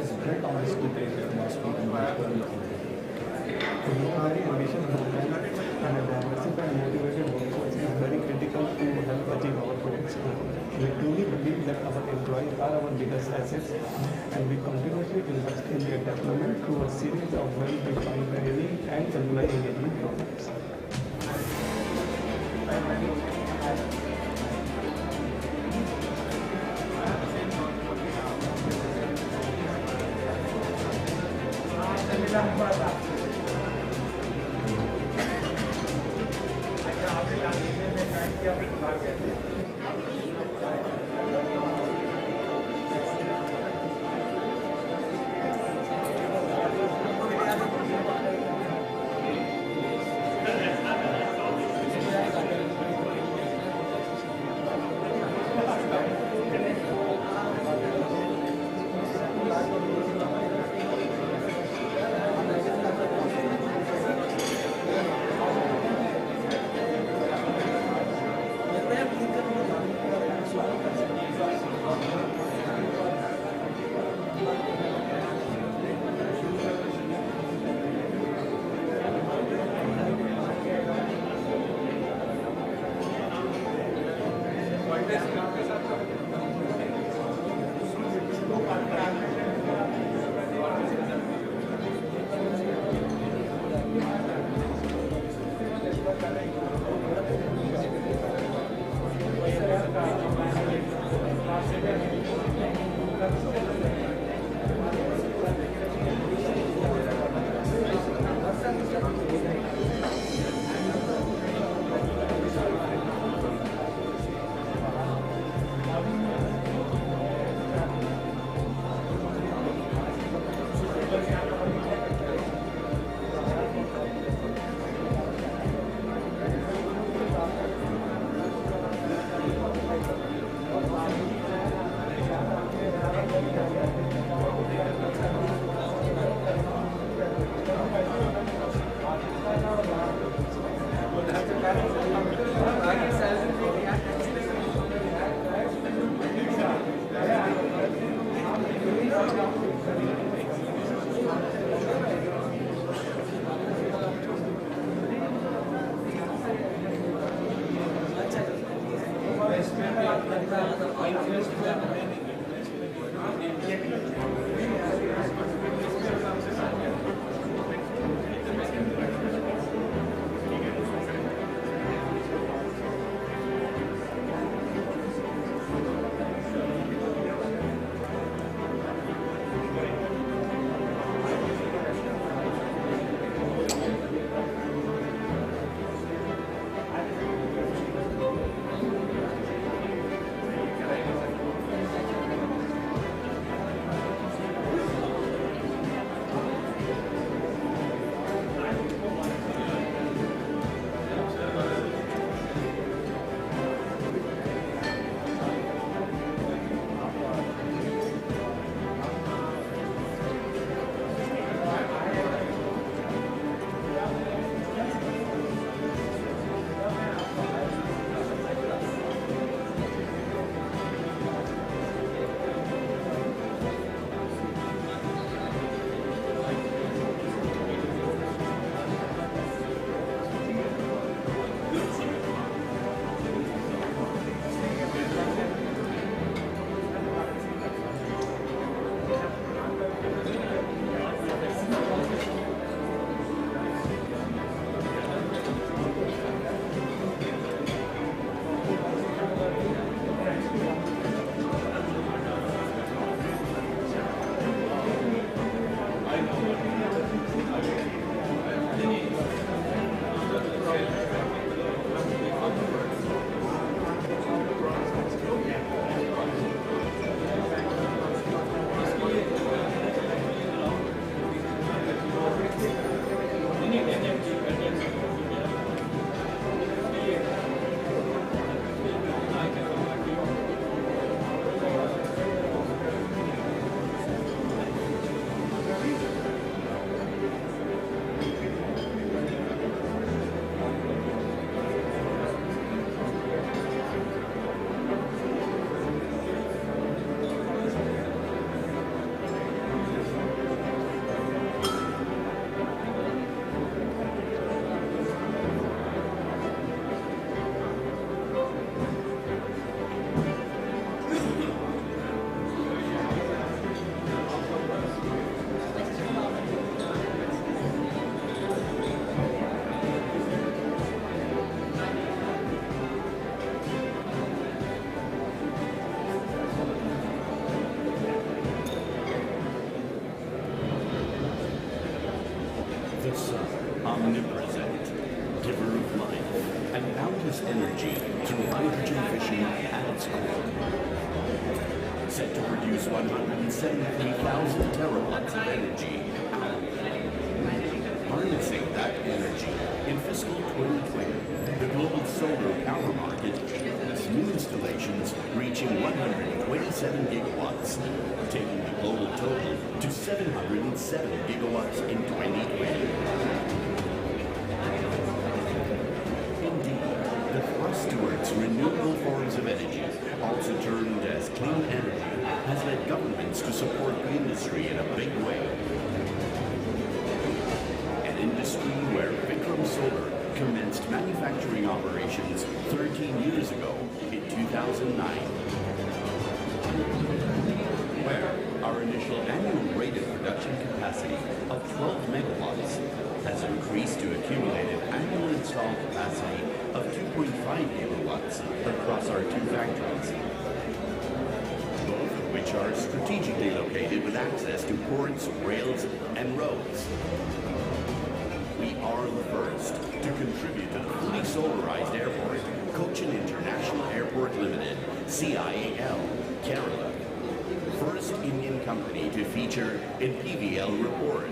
is built on this integrated philosophy and mutual accountability. We are ambitious program and a diversified motivated workforce is very critical to help achieve our goals. We truly believe that our employees are our biggest assets and we continuously invest in their development through a series of well-defined training and employee engagement programs. sun, omnipresent, giver of life, and boundless energy through hydrogen fission at its core. Set to produce 173,000 terawatts of energy annually. Harnessing that energy, in fiscal 2020, the global solar power market witnessed new installations reaching 127 gigawatts, taking the global total to 707 gigawatts in 2020. Indeed, the thrust towards renewable forms of energy, also termed as clean energy, has led governments to support the industry in a big way. An industry where Vikram Solar commenced manufacturing operations 13 years ago in 2009. Where our initial annual rated production capacity of 12 megawatts has increased to accumulated annual installed capacity of 2.5 gigawatts across our two factories, both of which are strategically located with access to ports, rails, and roads. We are the first to contribute to the fully solarized airport, Cochin International Airport Limited, CIAL, Kerala. First Indian company to feature in PVL report.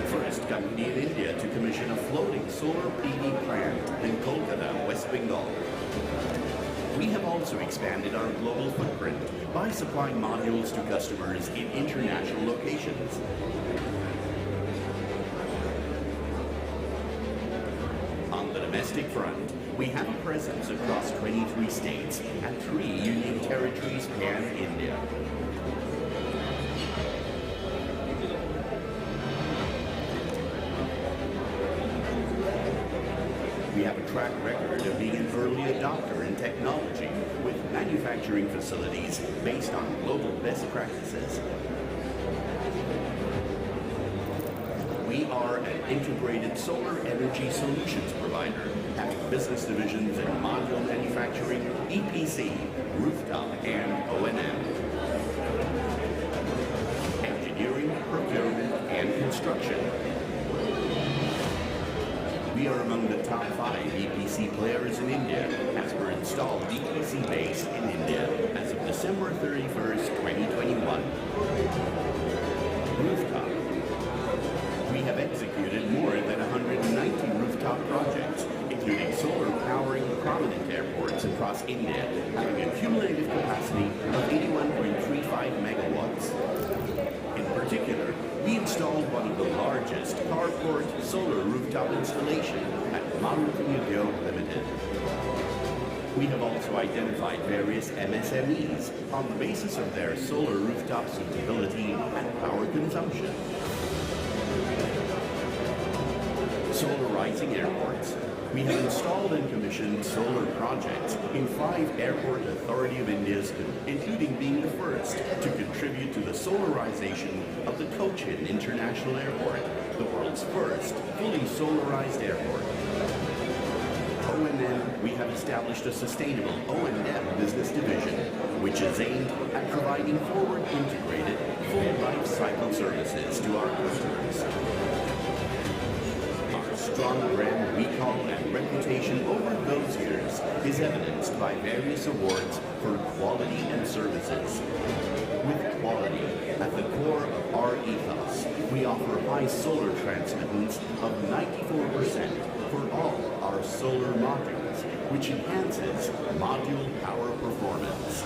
First company in India to commission a floating solar PV plant in Kolkata, West Bengal. We have also expanded our global footprint by supplying modules to customers in international locations. On the domestic front, we have a presence across 23 states and 3 union territories pan-India. We have a track record of being an early adopter in technology with manufacturing facilities based on global best practices. We are an integrated solar energy solutions provider, having business divisions in module manufacturing, EPC, rooftop, and O&M. Engineering, procurement, and construction. We are among the top 5 EPC players in India as per installed EPC base in India as of December 31st, 2021. Rooftop. We have executed more than 190 rooftop projects, including solar powering prominent airports across India, having a cumulative capacity of 81.35 megawatts. In particular, we installed one of the largest carport solar rooftop installation at Maruti Udyog Limited. We have also identified various MSMEs on the basis of their solar rooftop suitability and power consumption. Solarizing airports. We have installed and commissioned solar projects in 5 Airport Authority of India's, including being the first to contribute to the solarization of the Cochin International Airport, the world's first fully solarized airport. O&M, we have established a sustainable O&M business division, which is aimed at providing forward integrated, full life cycle services to our customers. Strong brand recall and reputation over those years is evidenced by various awards for quality and services. With quality at the core of our ethos, we offer high solar transmittance of 94% for all our solar modules, which enhances module power performance.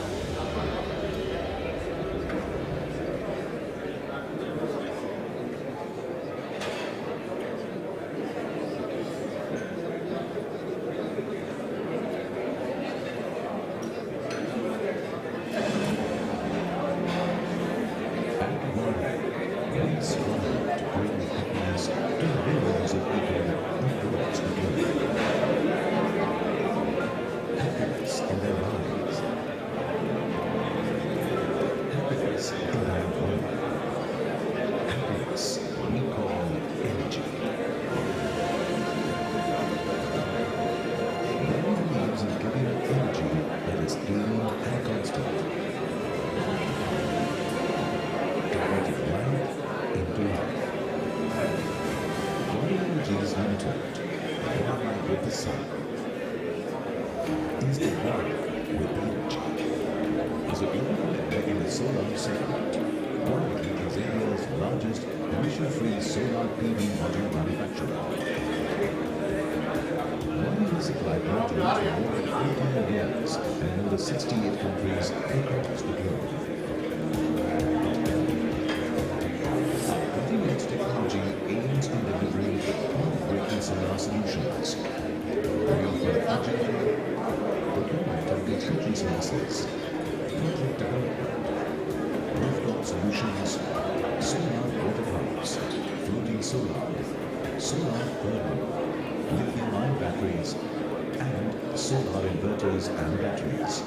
effort. One with the sun. Is the one with energy. As a global leader in the solar segment, Huawei is India's largest emission-free solar PV module manufacturer. Huawei has supplied modules to more than 18 years in more than 68 countries across the globe. Our cutting-edge technology aims in delivering groundbreaking solar solutions. We offer agile procurement of construction services, project development, rooftop solutions, solar water pumps, floating solar, solar thermal, lithium-ion batteries, and solar inverters and batteries.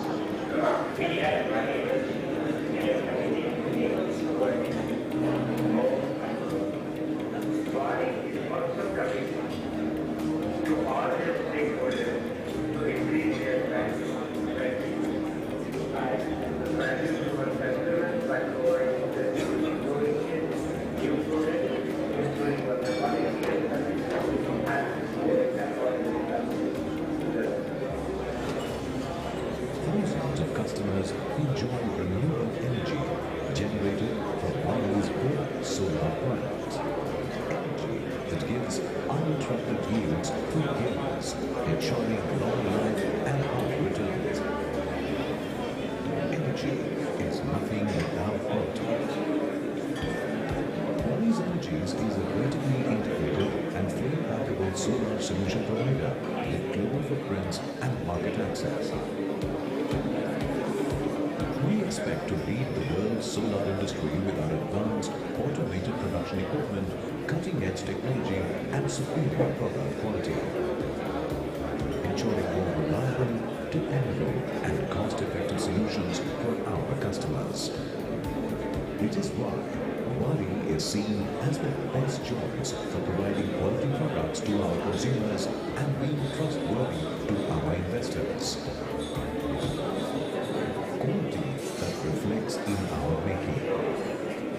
Thousands of customers enjoy renewable energy generated from Huawei's broad solar products. Energy that gives uninterrupted yields for years, ensuring long life and high returns. Energy is nothing without quality. Huawei's Energies is a vertically integrated and fully packable solar solution provider with global footprints and market access. We expect to lead the world's solar industry with our advanced automated production equipment, cutting-edge technology, and superior product quality, ensuring more reliable, dependable, and cost-effective solutions for our customers. It is why Huawei is seen as the best choice for providing quality products to our consumers and being trustworthy to our investors. Quality that reflects in our making.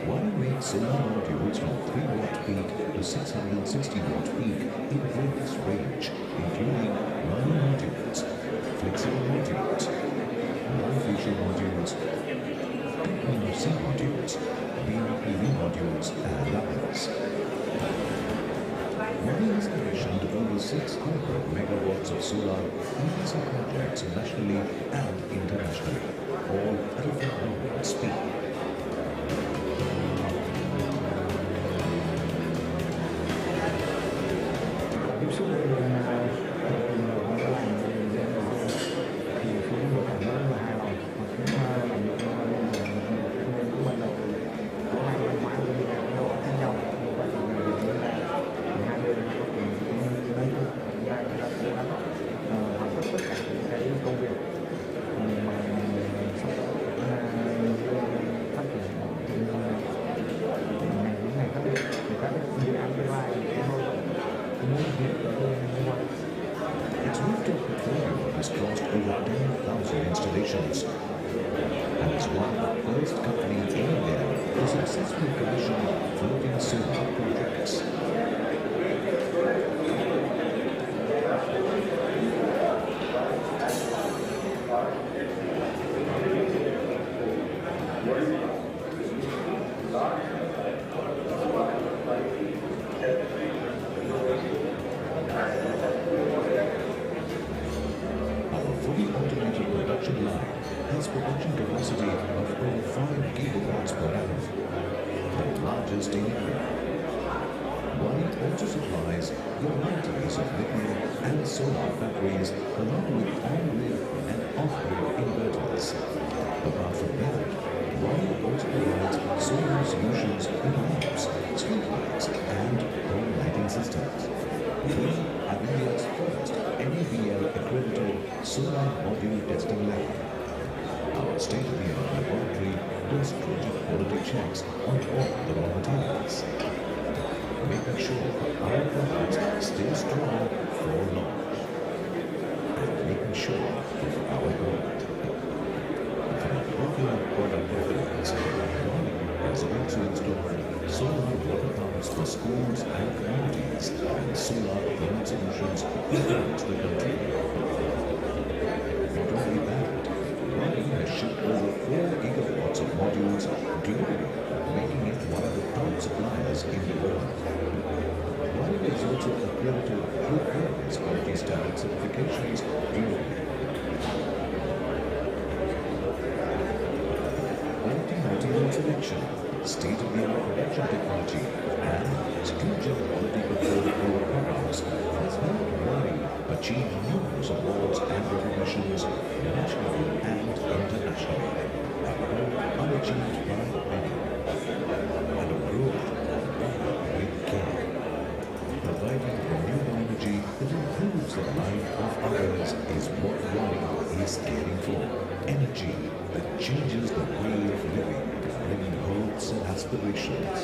Huawei makes solar modules from 3-watt peak to 660-watt peak in various range, including running modules, flexible modules, bifacial modules, PVC modules, BPV modules, and others. Huawei has commissioned over 600 megawatts of solar EPC projects nationally and internationally, all at a phenomenal speed. Its rooftop portfolio has crossed over 10,000 installations and is one of the first companies in India to successfully commission floating solar projects. Our fully automated production line has production capacity of over 5 gigawatts per annum, the largest in India. Huawei also supplies varieties of lithium and solar batteries along with on-grid and off-grid inverters. Apart from that, Huawei also provides solar solutions in lamps, streetlights, and home lighting systems. We are India's first NABL accredited solar module testing lab. Our state-of-the-art laboratory does stringent quality checks on all the raw materials, making sure our products stay strong for launch, and making sure of our growth. From popular product reference, Huawei has also installed solar water pumps for schools and communities and wind, solar, wind solutions across the country. Not only that, Wadi has shipped over 4 gigawatts of modules globally, making it one of the top suppliers in the world. Wadi is also accredited with various quality standard certifications globally. Quality material selection, state-of-the-art production technology, and stringent quality control programs has helped Wadi achieve numerous awards and recognitions nationally and internationally, a goal unachieved by many, and a growth with care. Providing renewable energy that improves the life of others is what Wadi is caring for. Energy that changes the way of living, bringing hopes and aspirations.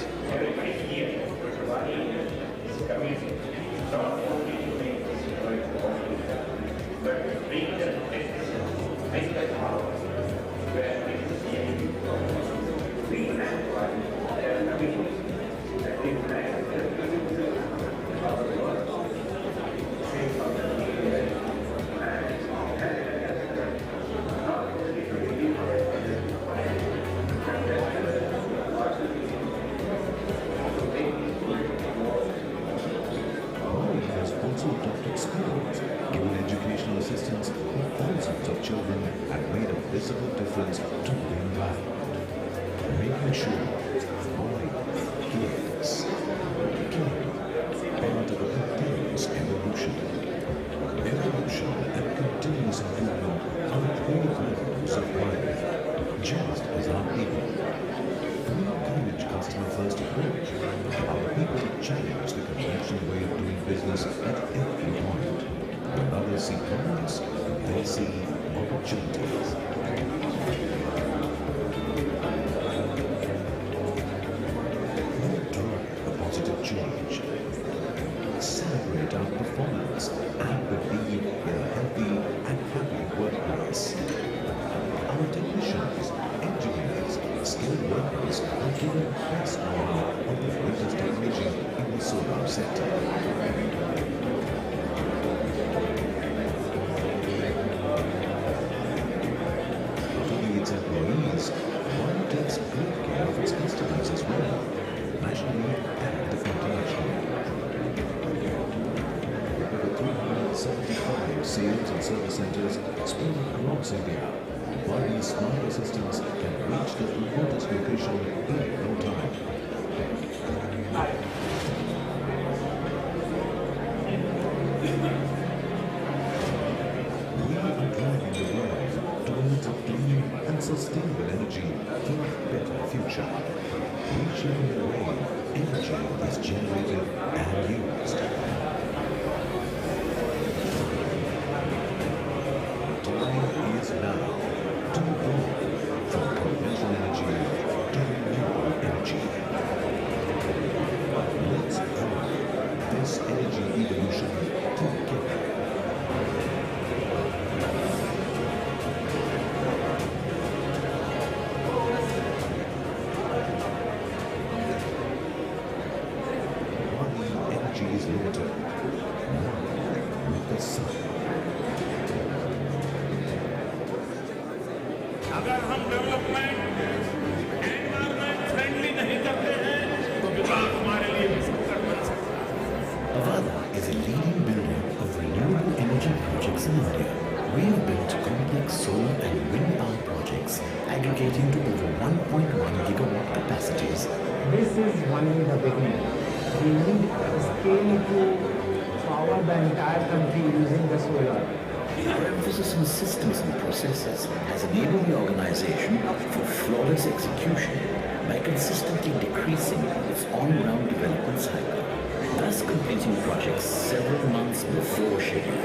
Visible difference to the environment, making sure Wadi is part of a continuous evolution. Evolution and continuous improvement are the three values of Wadi, just as our people. We encourage customer-first approach. Our people challenge the conventional way of doing business at every point. When others see problems, they see opportunities. Change. Celebrate our performance and believe in a healthy and happy workplace. Our technicians, engineers, skilled workers are given best knowledge of the latest technology in the solar sector. Not only its employees, Wadi takes great care of its customers as well, nationally and internationally. With over 375 sales and service centers spread across India, Wadi's smart assistants can reach the remotest location in no time. We are driving the world towards a clean and sustainable energy for a better future. Reshaping the way energy is generated and used. Time is now to evolve from conventional energy to renewable energy. Let's drive this energy evolution together. Is limited, with the sun. अगर हम development environment friendly नहीं करते हैं तो विकास हमारे लिए भी संकट बन सकता है. Avada is a leading builder of renewable energy projects in India. We have built complex solar and wind power projects aggregating to over 1.1 gigawatt capacities. This is only the beginning. We need a scale to power the entire country using the solar. Our emphasis on systems and processes has enabled the organization for flawless execution by consistently decreasing its on-ground development cycle, thus completing projects several months before schedule.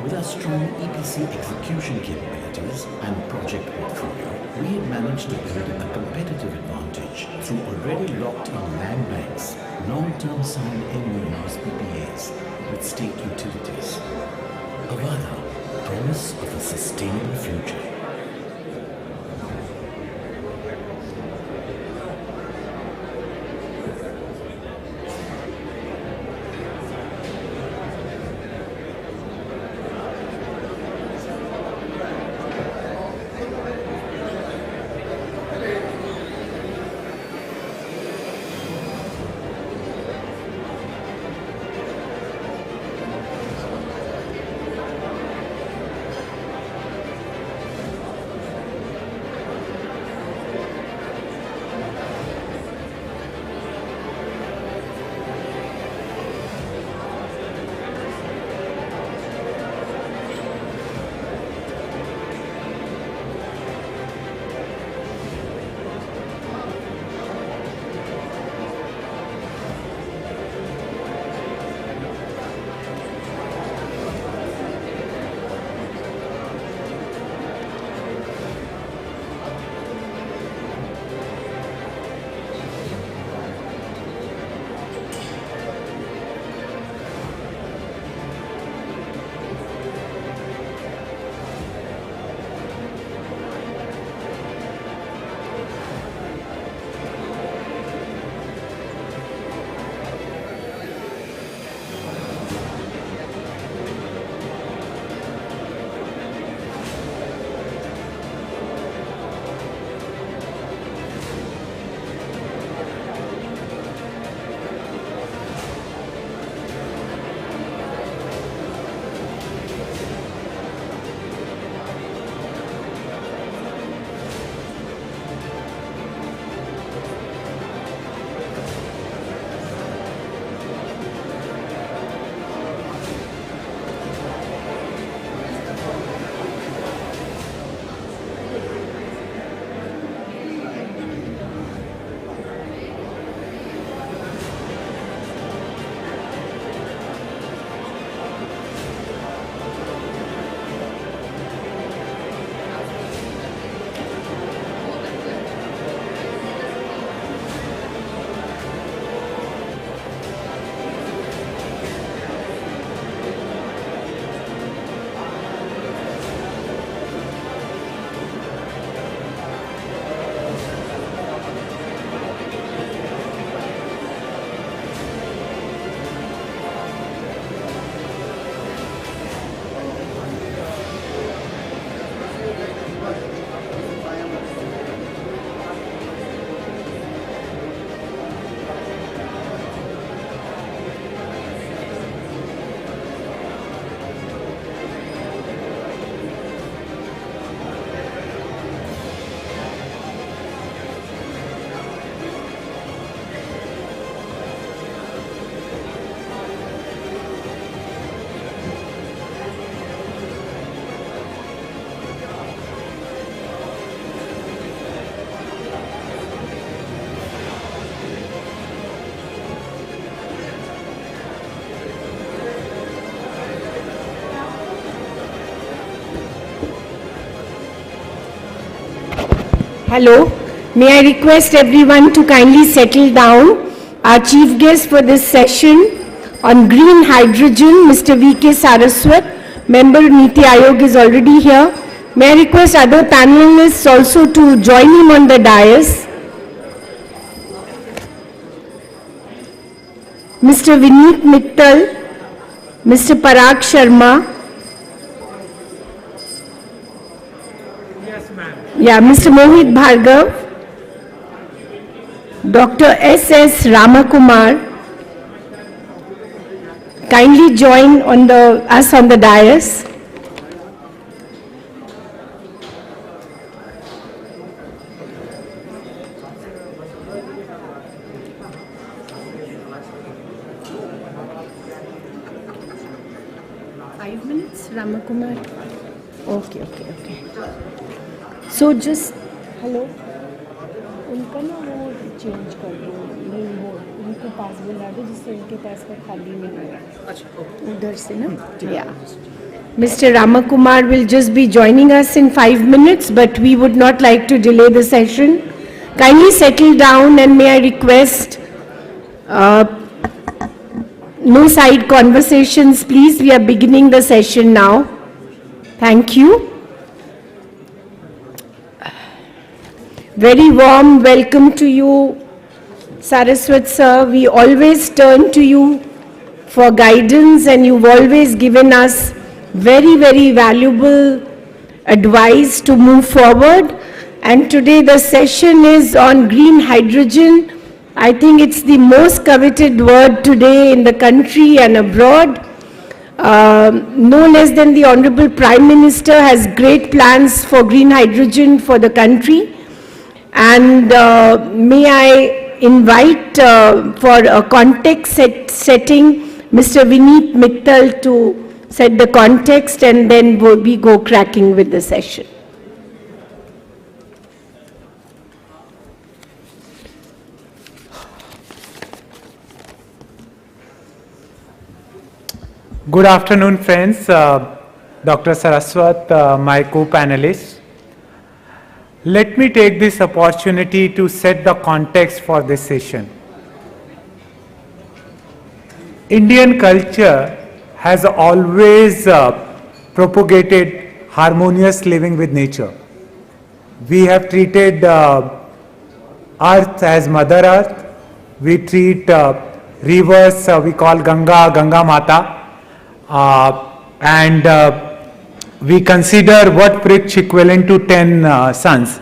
With our strong EPC execution capabilities and project portfolio, we had managed to build a competitive advantage through already locked-in land banks, long-term signed MOUs PPAs with state utilities. Avada, promise of a sustainable future. Hello. May I request everyone to kindly settle down. Our chief guest for this session on green hydrogen, Mr. V.K. Saraswat, member Niti Aayog, is already here. May I request other panelists also to join him on the dais. Mr. Vineet Mittal, Mr. Parag Sharma. Yes, ma'am. Yeah, Mr. Mohit Bhargav, Dr. S.S. Ramakumar. Kindly join on us on the dais. Ramakumar. Okay. So just hello. उनका ना वो change कर दो, नहीं वो उनको पास बुला दो जिससे उनके पास का खाली नहीं हो. अच्छा उधर से ना. Yeah. Mr. Ramakumar will just be joining us in 5 minutes, but we would not like to delay the session. Kindly settle down, and may I request no side conversations, please. We are beginning the session now. Thank you. Very warm welcome to you, Saraswat sir. We always turn to you for guidance, and you've always given us very, very valuable advice to move forward. And today the session is on green hydrogen. I think it's the most coveted word today in the country and abroad. No less than the Honorable Prime Minister has great plans for green hydrogen for the country. And may I invite for a context setting Mr. Vineet Mittal to set the context, and then we go cracking with the session. Good afternoon, friends. Dr. Saraswat, my co-panelist. Let me take this opportunity to set the context for this session. Indian culture has always propagated harmonious living with nature. We have treated earth as Mother Earth. We treat rivers, we call Ganga Mata. And we consider what Prich equivalent to 10 suns.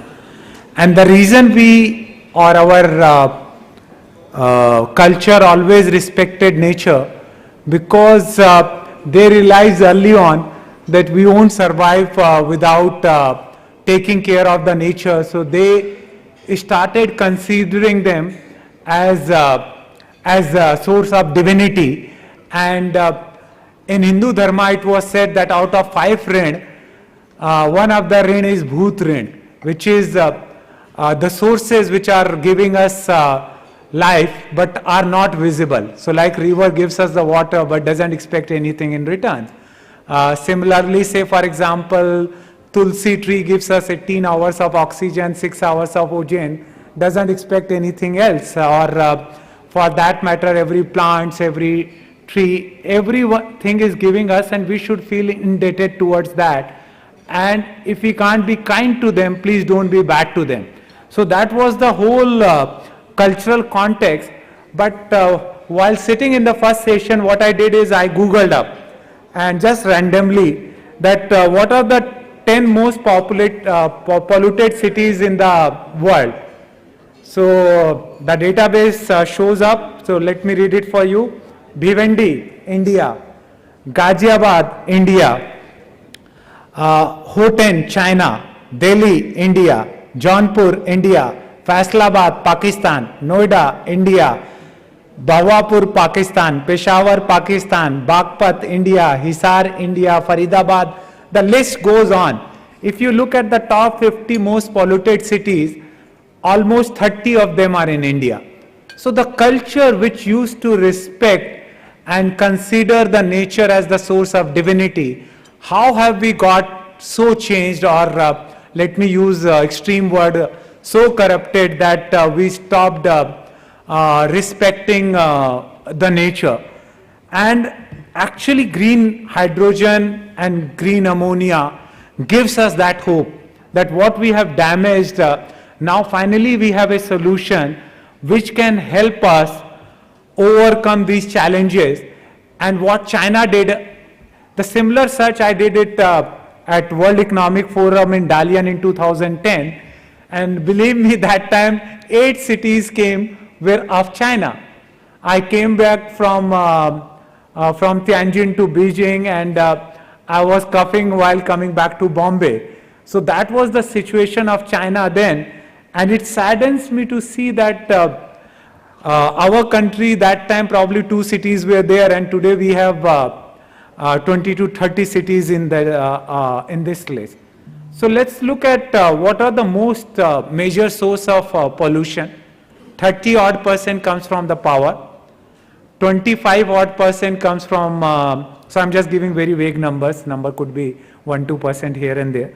And the reason we or our culture always respected nature, because they realized early on that we won't survive without taking care of the nature. So they started considering them as a source of divinity. And in Hindu Dharma, it was said that out of 5 rin, one of the rin is Bhut rin, which is the sources which are giving us life but are not visible. So like river gives us the water but doesn't expect anything in return. Similarly, say for example, Tulsi tree gives us 18 hours of oxygen, 6 hours of ozone, doesn't expect anything else. Or for that matter, every plant, every tree, everything is giving us, and we should feel indebted towards that. And if we can't be kind to them, please don't be bad to them. So that was the whole cultural context. But while sitting in the first session, what I did is I Googled up and just randomly that what are the 10 most polluted cities in the world. So the database shows up. So let me read it for you. Bhiwandi, India. Ghaziabad, India. Hoten, China. Delhi, India. Jaunpur, India. Faisalabad, Pakistan. Noida, India. Bahawalpur, Pakistan. Peshawar, Pakistan. Bagpat, India. Hisar, India. Faridabad. The list goes on. If you look at the top 50 most polluted cities, almost 30 of them are in India. So the culture which used to respect and consider the nature as the source of divinity, how have we got so changed, or let me use extreme word, so corrupted that we stopped respecting the nature. And actually green hydrogen and green ammonia gives us that hope that what we have damaged, now finally we have a solution which can help us overcome these challenges. And what China did, the similar search I did it at World Economic Forum in Dalian in 2010, and believe me, that time 8 cities came were of China. I came back from Tianjin to Beijing, and I was coughing while coming back to Bombay. So that was the situation of China then, and it saddens me to see that our country, that time probably 2 cities were there, and today we have 20 to 30 cities in this list. So let's look at what are the most major source of pollution. 30% comes from the power, 25% comes from, so I'm just giving very vague numbers, number could be 1-2% here and there,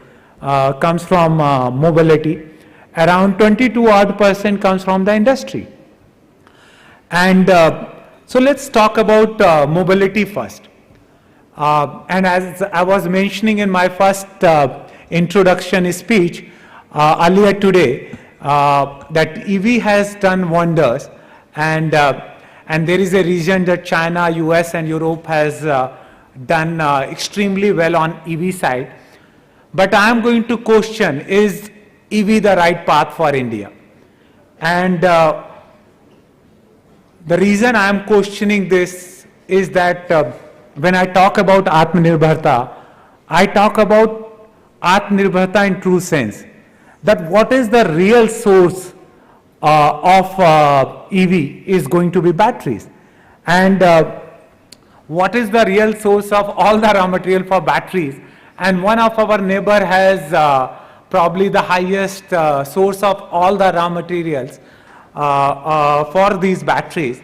comes from mobility, around 22% comes from the industry. And so let's talk about mobility first. And as I was mentioning in my first introduction speech earlier today, that EV has done wonders, and there is a region that China, US and Europe has done extremely well on EV side. But I am going to question, is EV the right path for India? And the reason I am questioning this is that when I talk about AatmaNirbharta, I talk about AatmaNirbharta in true sense. That what is the real source of EV is going to be batteries. And what is the real source of all the raw material for batteries? And one of our neighbor has probably the highest source of all the raw materials for these batteries.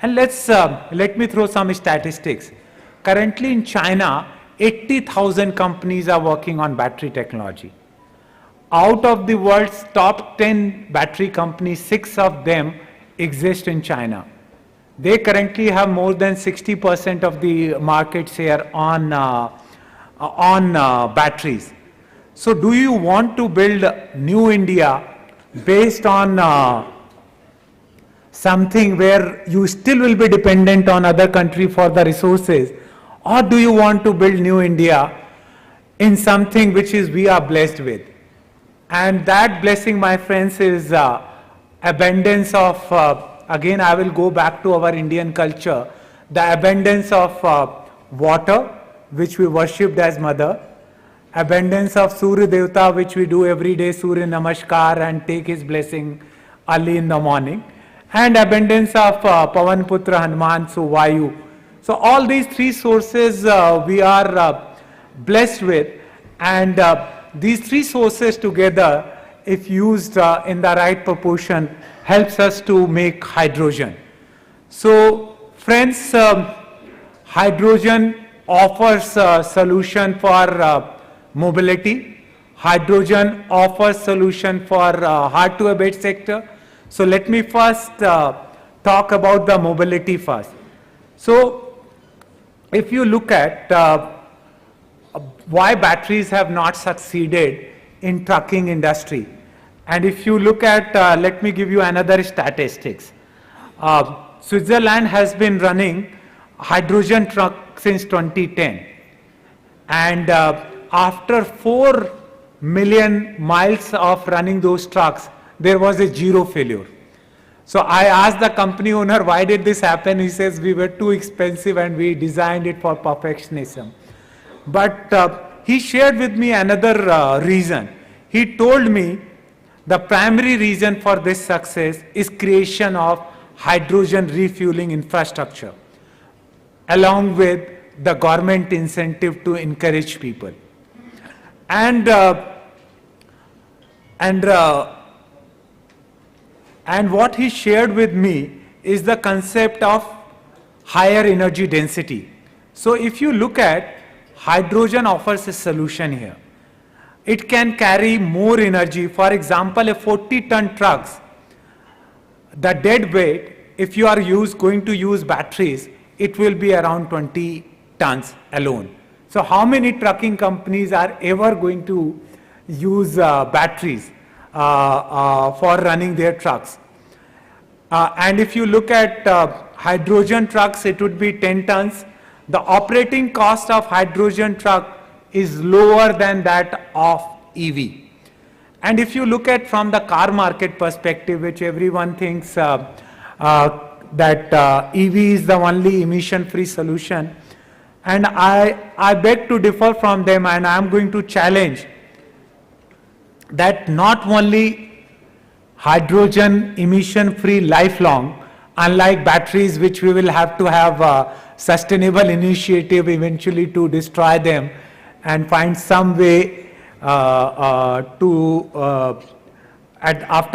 And let me throw some statistics. Currently in China, 80,000 companies are working on battery technology. Out of the world's top 10 battery companies, 6 of them exist in China. They currently have more than 60% of the market share on batteries. So do you want to build new India based on something where you still will be dependent on other country for the resources, or do you want to build new India in something which is we are blessed with? And that blessing, my friends, is abundance of, again I will go back to our Indian culture, the abundance of water, which we worshipped as mother, abundance of Surya Devta, which we do every day, Surya Namaskar, and take his blessing early in the morning, and abundance of Pavan Putra Hanuman, so Vayu. So all these 3 sources we are blessed with, and these 3 sources together, if used in the right proportion, helps us to make hydrogen. So friends, hydrogen offers a solution for mobility. Hydrogen offers solution for hard to abate sector. So let me first talk about the mobility first. So if you look at why batteries have not succeeded in trucking industry, and if you look at, let me give you another statistics. Switzerland has been running hydrogen truck since 2010, and after 4 million miles of running those trucks, there was a 0 failure. So I asked the company owner, why did this happen? He says, we were too expensive and we designed it for perfectionism. But he shared with me another reason. He told me the primary reason for this success is creation of hydrogen refueling infrastructure, along with the government incentive to encourage people. And what he shared with me is the concept of higher energy density. So if you look at, hydrogen offers a solution here. it can carry more energy. For example, a 40-ton trucks, the dead weight, if you are going to use batteries, it will be around 20 tons alone. So how many trucking companies are ever going to use batteries for running their trucks? And if you look at hydrogen trucks, it would be 10 tons. The operating cost of hydrogen truck is lower than that of EV. And if you look at from the car market perspective, which everyone thinks that EV is the only emission-free solution, and I beg to differ from them, and I'm going to challenge that not only hydrogen emission-free lifelong, unlike batteries which we will have to have a sustainable initiative eventually to destroy them and find some way after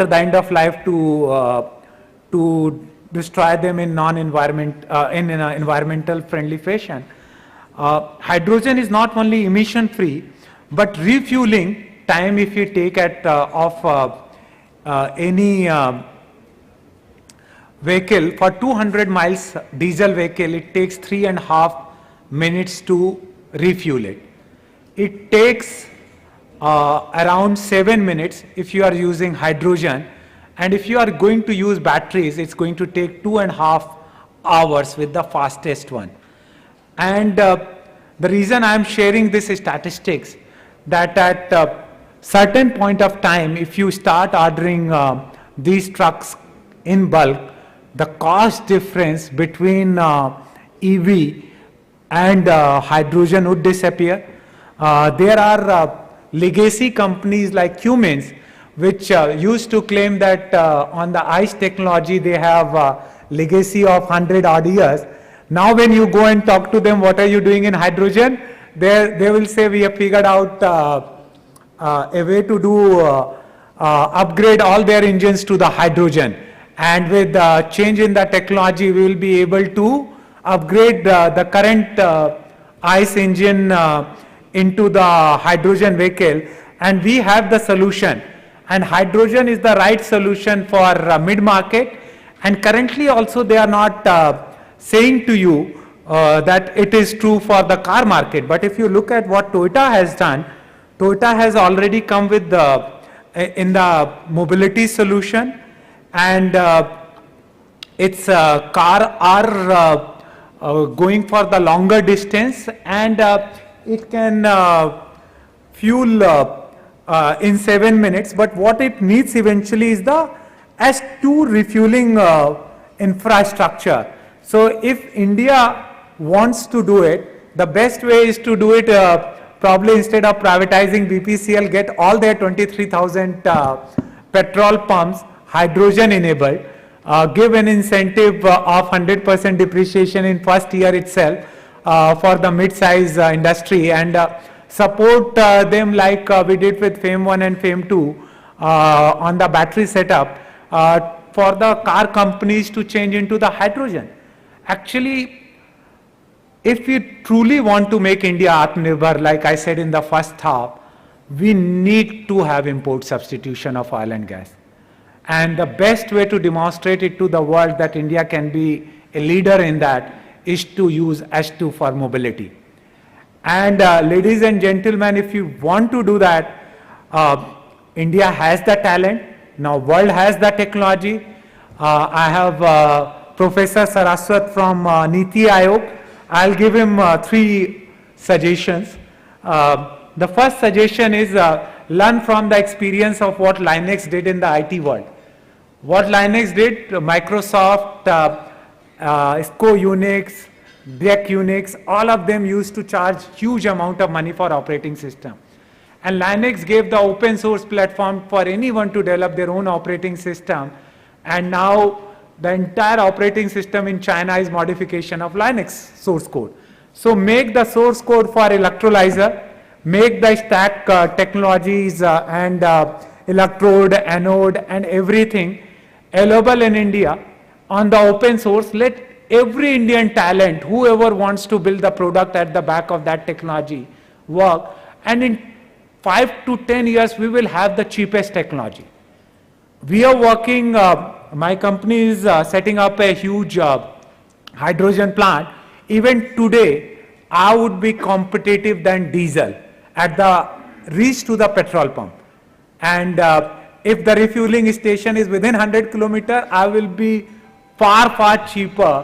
the end of life to destroy them in in an environmental friendly fashion. Hydrogen is not only emission free, but refueling time, if you take of any vehicle for 200 miles diesel vehicle, it takes 3.5 minutes to refuel it. It takes around 7 minutes if you are using hydrogen, and if you are going to use batteries, it's going to take 2.5 hours with the fastest one. And the reason I am sharing this statistics, that at certain point of time, if you start ordering these trucks in bulk, the cost difference between EV and hydrogen would disappear. There are legacy companies like Cummins, which used to claim that on the ICE technology they have legacy of 100 odd years. Now when you go and talk to them, what are you doing in hydrogen? They will say, we have figured out a way to do upgrade all their engines to the hydrogen. And with the change in the technology, we will be able to upgrade the current ICE engine into the hydrogen vehicle, and we have the solution. And hydrogen is the right solution for mid-market, and currently also they are not saying to you that it is true for the car market. But if you look at what Toyota has done, Toyota has already come with in the mobility solution, and its car are going for the longer distance, and it can fuel in 7 minutes. But what it needs eventually is the S2 refueling infrastructure. So if India wants to do it, the best way is to do it probably instead of privatizing BPCL, get all their 23,000 petrol pumps hydrogen enabled, give an incentive of 100% depreciation in first year itself for the mid-size industry, and support them like we did with FAME 1 and FAME 2 on the battery setup for the car companies to change into the hydrogen. Actually, if we truly want to make India AatmaNirbhar, like I said in the first half, we need to have import substitution of oil and gas. And the best way to demonstrate it to the world that India can be a leader in that is to use S2 for mobility. And ladies and gentlemen, if you want to do that, India has the talent. Now world has the technology. I have Professor Saraswat from Niti Aayog. I'll give him 3 suggestions. The first suggestion is learn from the experience of what Linux did in the IT world. What Linux did, Microsoft, SCO Unix, Black Unix, all of them used to charge huge amount of money for operating system. And Linux gave the open source platform for anyone to develop their own operating system. And now the entire operating system in China is modification of Linux source code. So make the source code for electrolyzer, make the stack technologies and electrode, anode and everything available in India on the open source. Let every Indian talent, whoever wants to build the product at the back of that technology, work. And in 5 to 10 years, we will have the cheapest technology. We are working, my company is setting up a huge hydrogen plant. Even today, I would be competitive than diesel at the reach to the petrol pump. And if the refueling station is within 100 kilometers, I will be far, far cheaper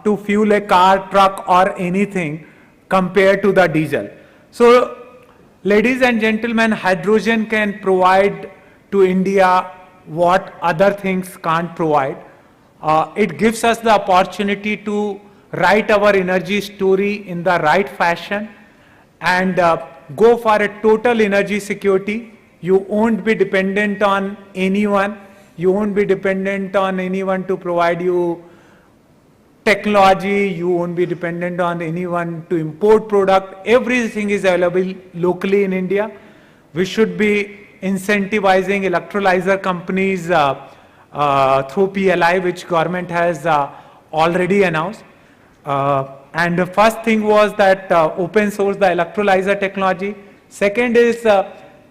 to fuel a car, truck or anything compared to the diesel. So, ladies and gentlemen, hydrogen can provide to India what other things can't provide. It gives us the opportunity to write our energy story in the right fashion and go for a total energy security. You won't be dependent on anyone. You won't be dependent on anyone to provide you technology. You won't be dependent on anyone to import product. Everything is available locally in India. We should be incentivizing electrolyzer companies through PLI, which government has already announced. And the first thing was that open source the electrolyzer technology. Second is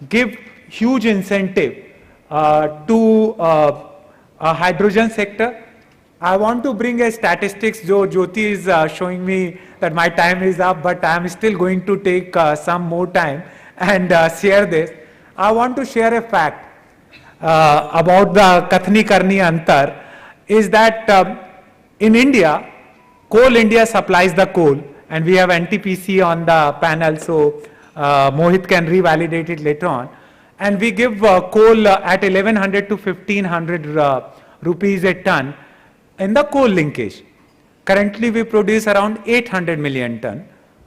give huge incentive to hydrogen sector. I want to bring a statistics. Jyoti is showing me that my time is up, but I am still going to take some more time and share this. I want to share a fact about the Kathni Karni Antar is that in India, Coal India supplies the coal, and we have NTPC on the panel, so Mohit can revalidate it later on. And we give coal at 1100 to 1500 rupees a ton in the coal linkage. Currently, we produce around 800 million ton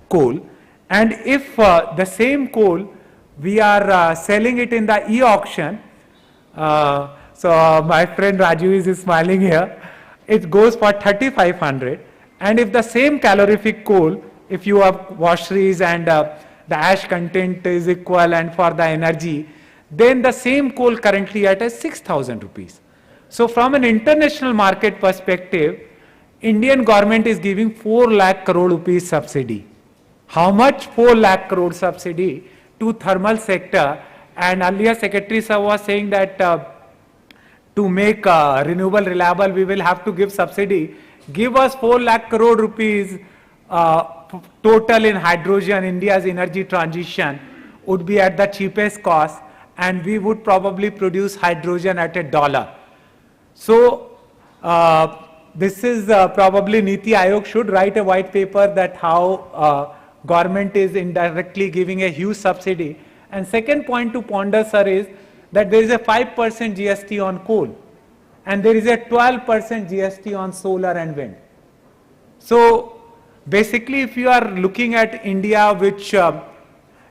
coal, and if the same coal we are selling it in the e-auction, so my friend Raju is smiling here, it goes for 3500. And if the same calorific coal, if you have washeries and the ash content is equal and for the energy, then the same coal currently at 6,000 rupees. So from an international market perspective, Indian government is giving 4 lakh crore rupees subsidy. How much? 4 lakh crore subsidy to thermal sector. And earlier Secretary Sir was saying that to make renewable reliable, we will have to give subsidy. Give us 4 lakh crore rupees total in hydrogen. India's energy transition would be at the cheapest cost, and we would probably produce hydrogen at $1. So this is probably Niti Aayog should write a white paper that how government is indirectly giving a huge subsidy. And second point to ponder, sir, is that there is a 5% GST on coal, and there is a 12% GST on solar and wind. So basically, if you are looking at India, which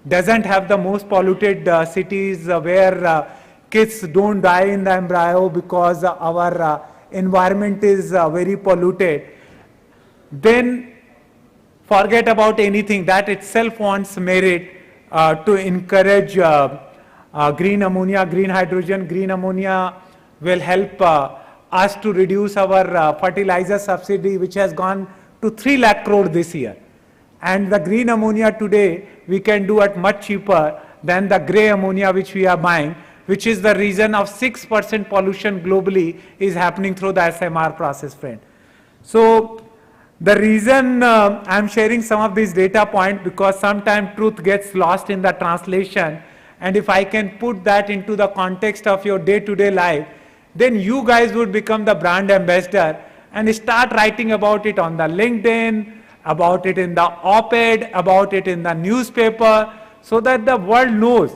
doesn't have the most polluted cities, where kids don't die in the embryo because our environment is very polluted, then forget about anything. That itself wants merit to encourage green ammonia, green hydrogen. Green ammonia will help us to reduce our fertilizer subsidy, which has gone to 3 lakh crore this year. And the green ammonia today we can do at much cheaper than the grey ammonia which we are buying, which is the reason of 6% pollution globally is happening through the SMR process, friend. So the reason I'm sharing some of these data points, because sometimes truth gets lost in the translation, and if I can put that into the context of your day-to-day life, then you guys would become the brand ambassador and start writing about it on the LinkedIn, about it in the op-ed, about it in the newspaper, so that the world knows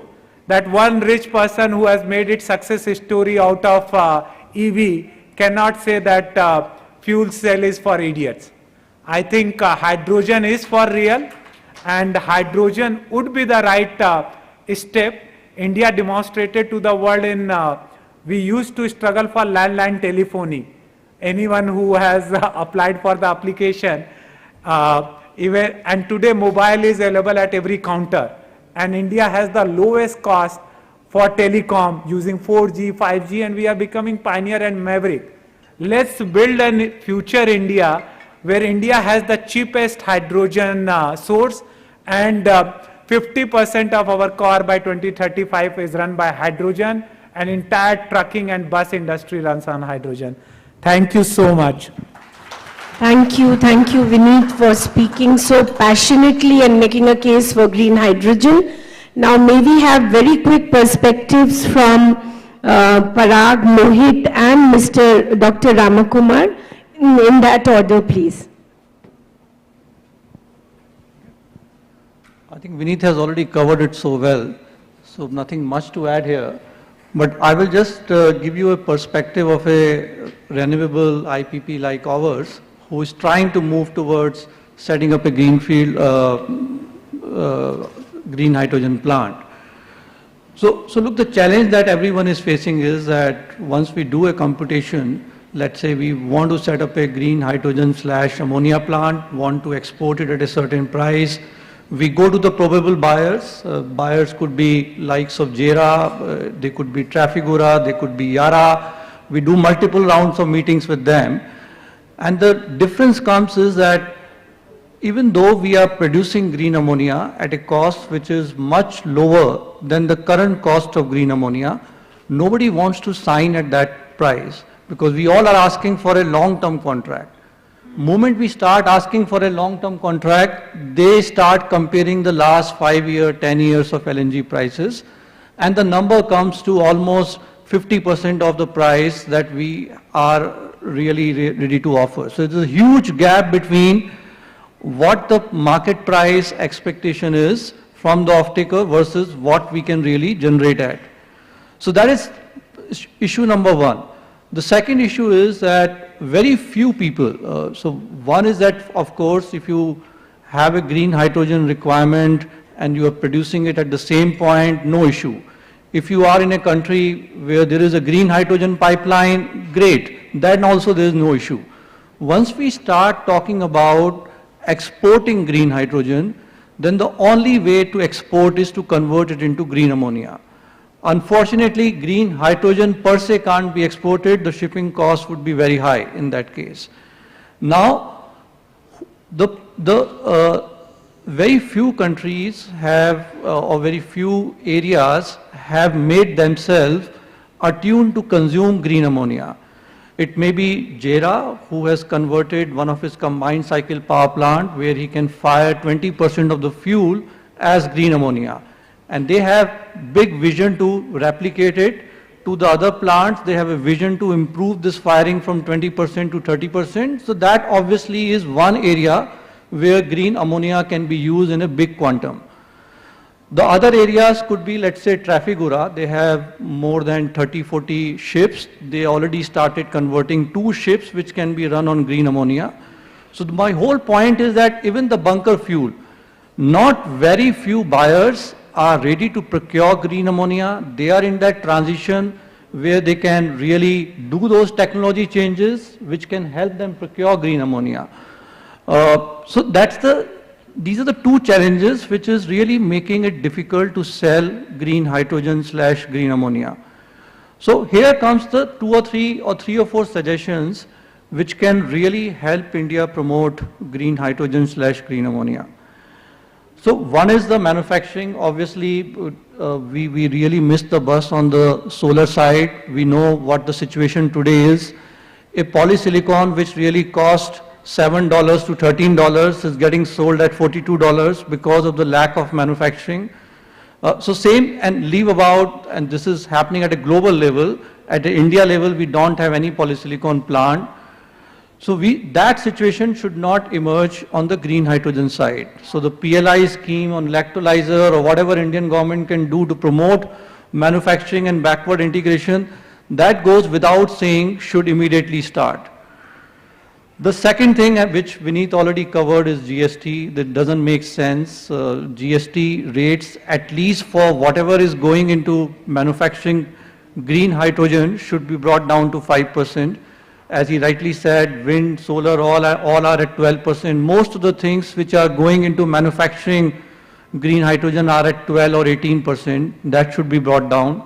that one rich person who has made its success story out of EV cannot say that fuel cell is for idiots. I think hydrogen is for real, and hydrogen would be the right step. India demonstrated to the world in, we used to struggle for landline telephony. Anyone who has applied for the application, and today mobile is available at every counter, and India has the lowest cost for telecom using 4G, 5G, and we are becoming pioneer and maverick. Let's build a future India where India has the cheapest hydrogen source, and 50% of our car by 2035 is run by hydrogen, and entire trucking and bus industry runs on hydrogen. Thank you so much. Thank you, Vineet, for speaking so passionately and making a case for green hydrogen. Now, may we have very quick perspectives from Parag, Mohit, and Dr. Ramakumar, in that order, please. I think Vineet has already covered it so well, so nothing much to add here. But I will just give you a perspective of a renewable IPP like ours, who is trying to move towards setting up a greenfield green hydrogen plant. So look, the challenge that everyone is facing is that once we do a computation, let's say we want to set up a green hydrogen / ammonia plant, want to export it at a certain price. We go to the probable buyers. Buyers could be likes of JERA, they could be Trafigura, they could be Yara. We do multiple rounds of meetings with them. And the difference comes is that even though we are producing green ammonia at a cost which is much lower than the current cost of green ammonia, nobody wants to sign at that price because we all are asking for a long-term contract. Moment we start asking for a long-term contract, they start comparing the last 5 years, 10 years of LNG prices, and the number comes to almost 50% of the price that we are really ready to offer. So there's a huge gap between what the market price expectation is from the off-taker versus what we can really generate at. So that is issue number one. The second issue is that very few people, so one is that of course if you have a green hydrogen requirement and you are producing it at the same point, no issue. If you are in a country where there is a green hydrogen pipeline, great, then also there is no issue. Once we start talking about exporting green hydrogen, then the only way to export is to convert it into green ammonia. Unfortunately, green hydrogen per se can't be exported. The shipping cost would be very high in that case. Now, very few countries have, or very few areas have made themselves attuned to consume green ammonia. It may be JERA, who has converted one of his combined cycle power plant where he can fire 20% of the fuel as green ammonia. And they have big vision to replicate it to the other plants. They have a vision to improve this firing from 20% to 30%. So that obviously is one area where green ammonia can be used in a big quantum. The other areas could be, let's say, Trafigura. They have more than 30-40 ships. They already started converting 2 ships which can be run on green ammonia. So my whole point is that even the bunker fuel, not very few buyers are ready to procure green ammonia. They are in that transition where they can really do those technology changes which can help them procure green ammonia. So these are the two challenges which is really making it difficult to sell green hydrogen / green ammonia. So here comes the 2 or 3 or 3 or 4 suggestions which can really help India promote green hydrogen / green ammonia. So one is the manufacturing. Obviously, we really missed the bus on the solar side. We know what the situation today is. A polysilicon which really cost $7 to $13 is getting sold at $42 because of the lack of manufacturing. So same, and leave about, and this is happening at a global level. At the India level, we don't have any polysilicon plant. So that situation should not emerge on the green hydrogen side. So the PLI scheme on electrolyzer or whatever Indian government can do to promote manufacturing and backward integration, that goes without saying should immediately start. The second thing which Vineet already covered is GST. That doesn't make sense. GST rates, at least for whatever is going into manufacturing green hydrogen, should be brought down to 5%. As he rightly said, wind, solar, all are at 12%. Most of the things which are going into manufacturing green hydrogen are at 12 or 18%. That should be brought down.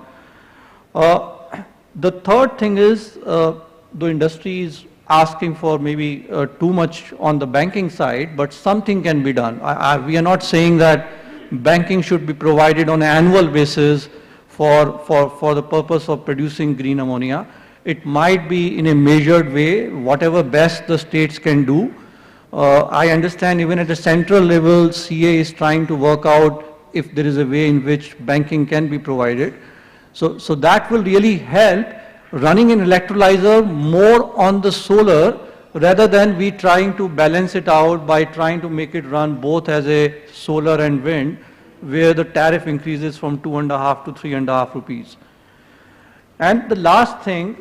The third thing is the industry is asking for maybe too much on the banking side, but something can be done. We are not saying that banking should be provided on an annual basis for the purpose of producing green ammonia. It might be in a measured way, whatever best the states can do. I understand even at the central level, CA is trying to work out if there is a way in which banking can be provided. So that will really help running an electrolyzer more on the solar rather than we trying to balance it out by trying to make it run both as a solar and wind, where the tariff increases from 2.5 to 3.5 rupees. And the last thing,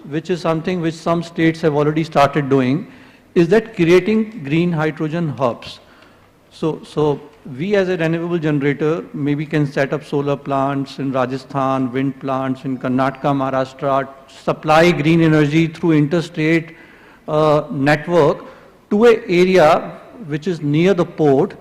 which is something which some states have already started doing, is that creating green hydrogen hubs. So we as a renewable generator maybe can set up solar plants in Rajasthan, wind plants in Karnataka, Maharashtra, supply green energy through interstate network to an area which is near the port,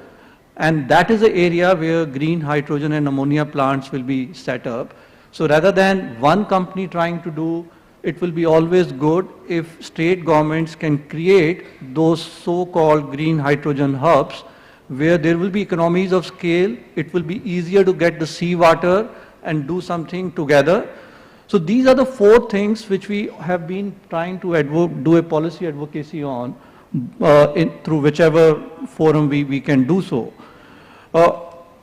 and that is the area where green hydrogen and ammonia plants will be set up. So rather than one company trying to do, it will be always good if state governments can create those so-called green hydrogen hubs where there will be economies of scale, it will be easier to get the seawater and do something together. So these are the 4 things which we have been trying to do a policy advocacy on through whichever forum we can do so.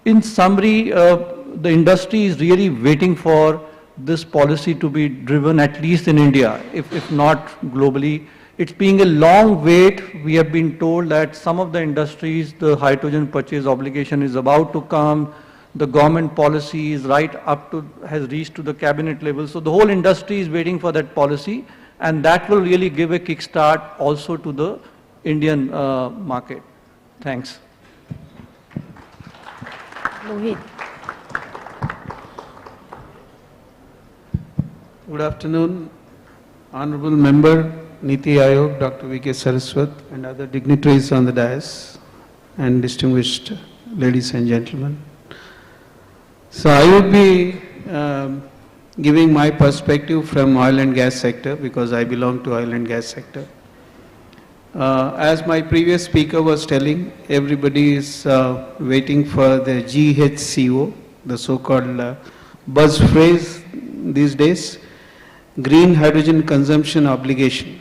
In summary, the industry is really waiting for this policy to be driven, at least in India, if not globally. It's being a long wait. We have been told that some of the industries, the hydrogen purchase obligation is about to come. The government policy is has reached to the cabinet level. So the whole industry is waiting for that policy, and that will really give a kickstart also to the Indian market. Thanks. Mohit. Good afternoon, Honorable Member, Niti Aayog, Dr. V.K. Saraswat, and other dignitaries on the dais, and distinguished ladies and gentlemen. So I will be giving my perspective from oil and gas sector because I belong to oil and gas sector. As my previous speaker was telling, everybody is waiting for the GHCO, the so-called buzz phrase these days, green hydrogen consumption obligation.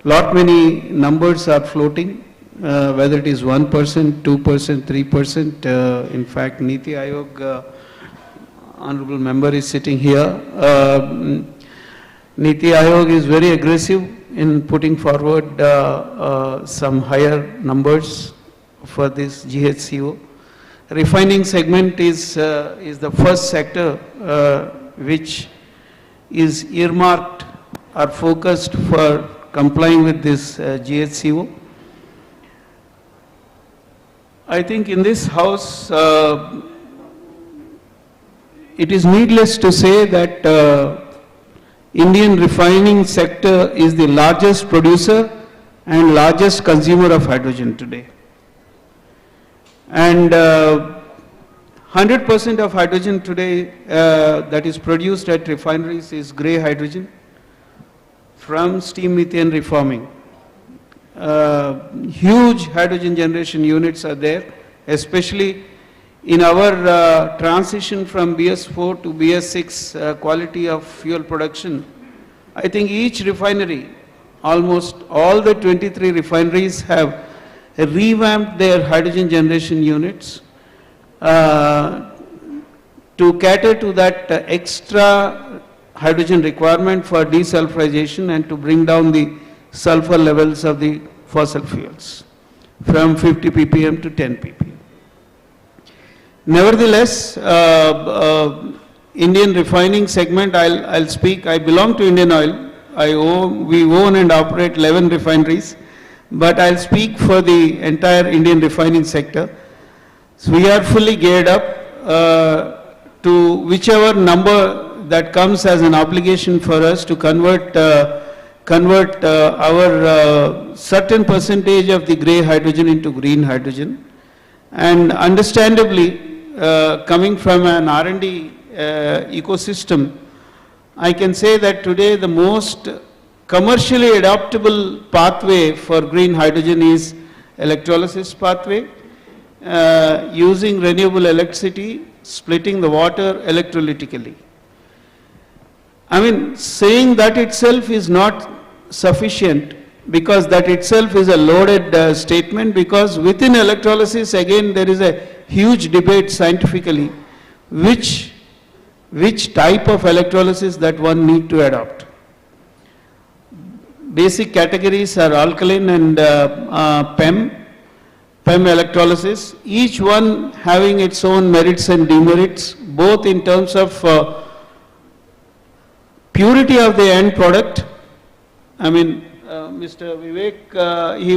Lot many numbers are floating, whether it is 1%, 2%, 3%. In fact, Niti Aayog, Honorable Member is sitting here. Niti Aayog is very aggressive in putting forward some higher numbers for this GHCO. Refining segment is the first sector which is earmarked or focused for complying with this GHCO. I think in this house, it is needless to say that Indian refining sector is the largest producer and largest consumer of hydrogen today. And 100% of hydrogen today that is produced at refineries is grey hydrogen from steam methane reforming. Huge hydrogen generation units are there, especially in our transition from BS4 to BS6 quality of fuel production. I think each refinery, almost all the 23 refineries have revamped their hydrogen generation units to cater to that extra hydrogen requirement for desulfurization and to bring down the sulfur levels of the fossil fuels from 50 ppm to 10 ppm. Nevertheless, Indian refining segment, I'll speak. I belong to Indian Oil. We own and operate 11 refineries, but I'll speak for the entire Indian refining sector. So we are fully geared up to whichever number that comes as an obligation for us to convert our certain percentage of the grey hydrogen into green hydrogen. And understandably, coming from an R&D ecosystem, I can say that today the most commercially adoptable pathway for green hydrogen is electrolysis pathway. using renewable electricity, splitting the water electrolytically. I mean, saying that itself is not sufficient, because that itself is a loaded statement, because within electrolysis again there is a huge debate scientifically which type of electrolysis that one need to adopt. Basic categories are alkaline and PEM electrolysis, each one having its own merits and demerits, both in terms of purity of the end product. I mean, Mr. Vivek, he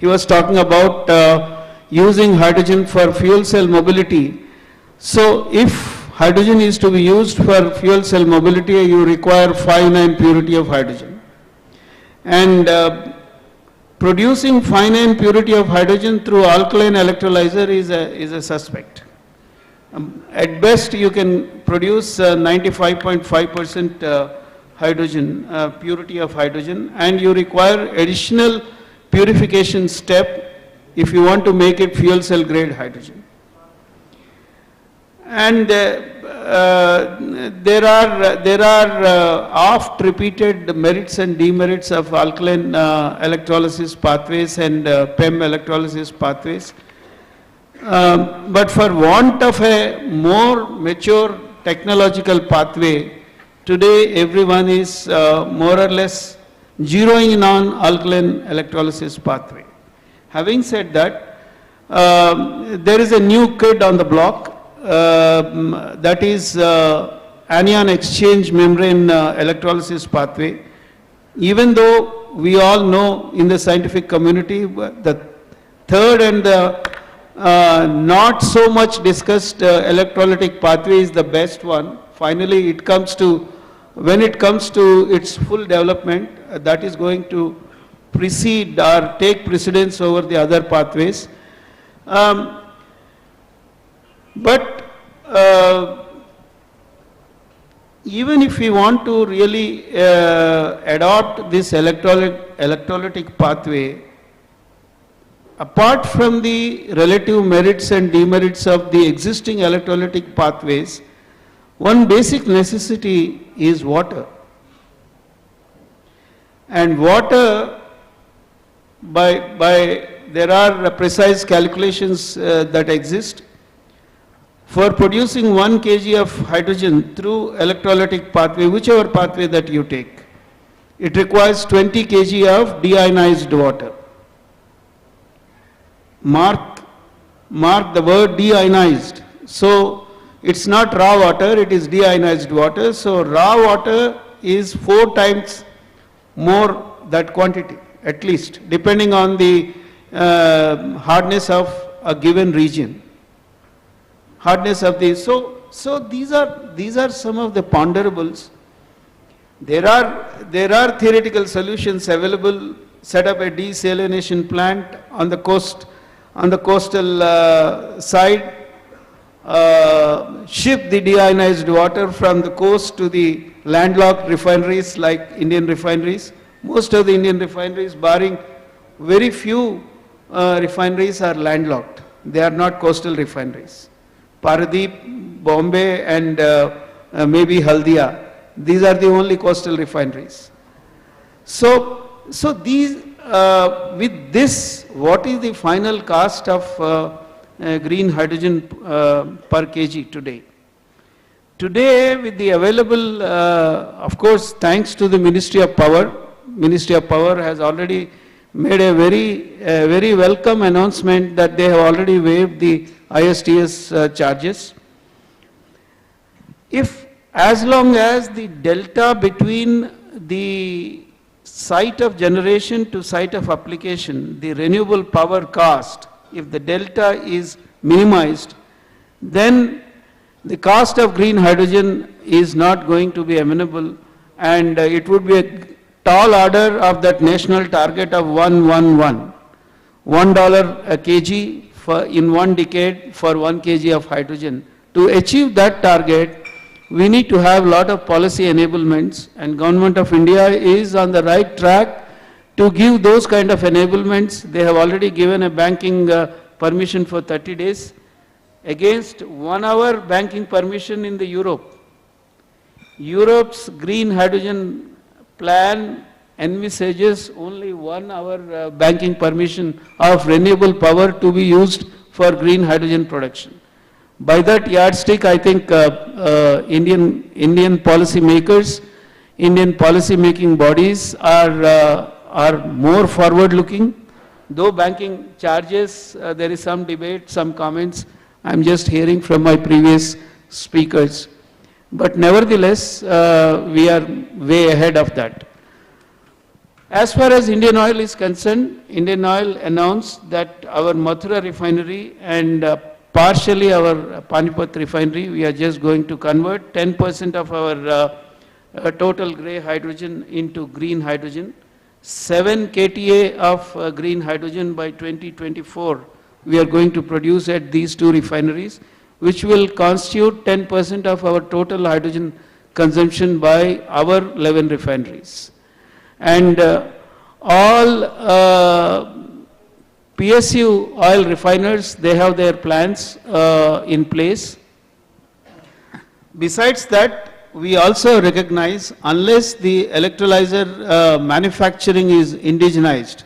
was talking about using hydrogen for fuel cell mobility. So if hydrogen is to be used for fuel cell mobility, you require finite purity of hydrogen. And producing finite purity of hydrogen through alkaline electrolyzer is a suspect. At best, you can produce 95.5% hydrogen, purity of hydrogen, and you require additional purification step if you want to make it fuel cell grade hydrogen. And there are oft repeated merits and demerits of alkaline electrolysis pathways and PEM electrolysis pathways. But for want of a more mature technological pathway, today everyone is more or less zeroing in on alkaline electrolysis pathway. Having said that, there is a new kid on the block, that is anion exchange membrane electrolysis pathway. Even though we all know in the scientific community the third and the not so much discussed electrolytic pathway is the best one. Finally, when it comes to its full development, that is going to precede or take precedence over the other pathways. But even if we want to really adopt this electrolytic pathway, apart from the relative merits and demerits of the existing electrolytic pathways, one basic necessity is water. And water, there are precise calculations that exist. For producing 1 kg of hydrogen through electrolytic pathway, whichever pathway that you take, it requires 20 kg of deionized water. Mark the word deionized. So it's not raw water, it is deionized water. So raw water is 4 times more that quantity, at least, depending on the hardness of a given region. Hardness of these. So these are some of the ponderables. There are theoretical solutions available. Set up a desalination plant on the coastal side, ship the deionized water from the coast to the landlocked refineries like Indian refineries. Most of the Indian refineries, barring very few refineries, are landlocked. They are not coastal refineries. Paradeep, Bombay, and maybe Haldia. These are the only coastal refineries. So these, with this, what is the final cost of green hydrogen per kg today? Today, with the available, of course, thanks to the Ministry of Power has already made a very welcome announcement that they have already waived the ISTS charges. As long as the delta between the site of generation to site of application, the renewable power cost, if the delta is minimized, then the cost of green hydrogen is not going to be amenable, and it would be a tall order of that national target of $1 a kg in 1 decade for 1 kg of hydrogen. To achieve that target, we need to have a lot of policy enablements, and Government of India is on the right track to give those kind of enablements. They have already given a banking permission for 30 days against 1 hour banking permission in the Europe. Europe's green hydrogen plan envisages only 1 hour banking permission of renewable power to be used for green hydrogen production. By that yardstick, I think Indian policy makers, Indian policy making bodies are more forward looking. Though banking charges, there is some debate, some comments I'm just hearing from my previous speakers. But nevertheless, we are way ahead of that. As far as Indian Oil is concerned, Indian Oil announced that our Mathura refinery and partially our Panipat refinery, we are just going to convert 10% of our total grey hydrogen into green hydrogen. 7 KTA of green hydrogen by 2024 we are going to produce at these two refineries, which will constitute 10% of our total hydrogen consumption by our 11 refineries. And all PSU oil refiners, they have their plans in place. Besides that, we also recognize unless the electrolyzer manufacturing is indigenized,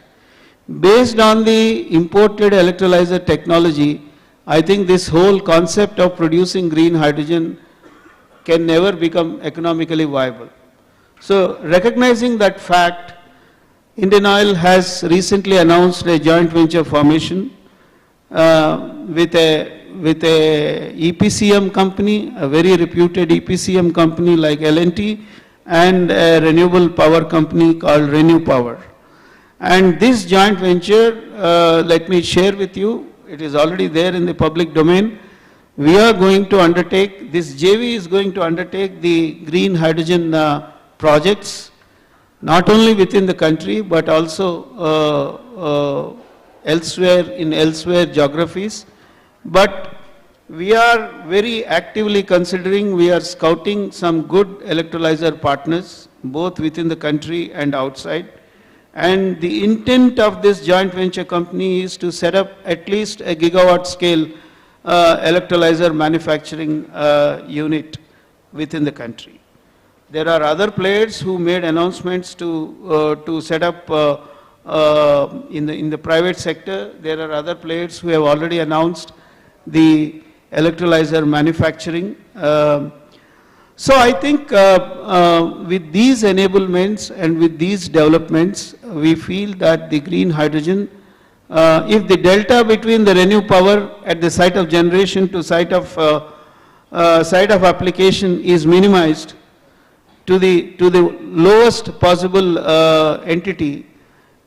based on the imported electrolyzer technology, I think this whole concept of producing green hydrogen can never become economically viable. So recognizing that fact, Indian Oil has recently announced a joint venture formation with a EPCM company, a very reputed EPCM company like L&T, and a renewable power company called Renew Power. And this joint venture, let me share with you, it is already there in the public domain. We are going to undertake, this JV is going to undertake the green hydrogen projects, not only within the country, but also elsewhere geographies. But we are very actively considering, we are scouting some good electrolyzer partners, both within the country and outside. And the intent of this joint venture company is to set up at least a gigawatt scale electrolyzer manufacturing unit within the country. There are other players who made announcements to set up in the private sector. There are other players who have already announced the electrolyzer manufacturing. So I think with these enablements and with these developments, we feel that the green hydrogen, if the delta between the Renew Power at the site of generation to site of application is minimized to the lowest possible entity,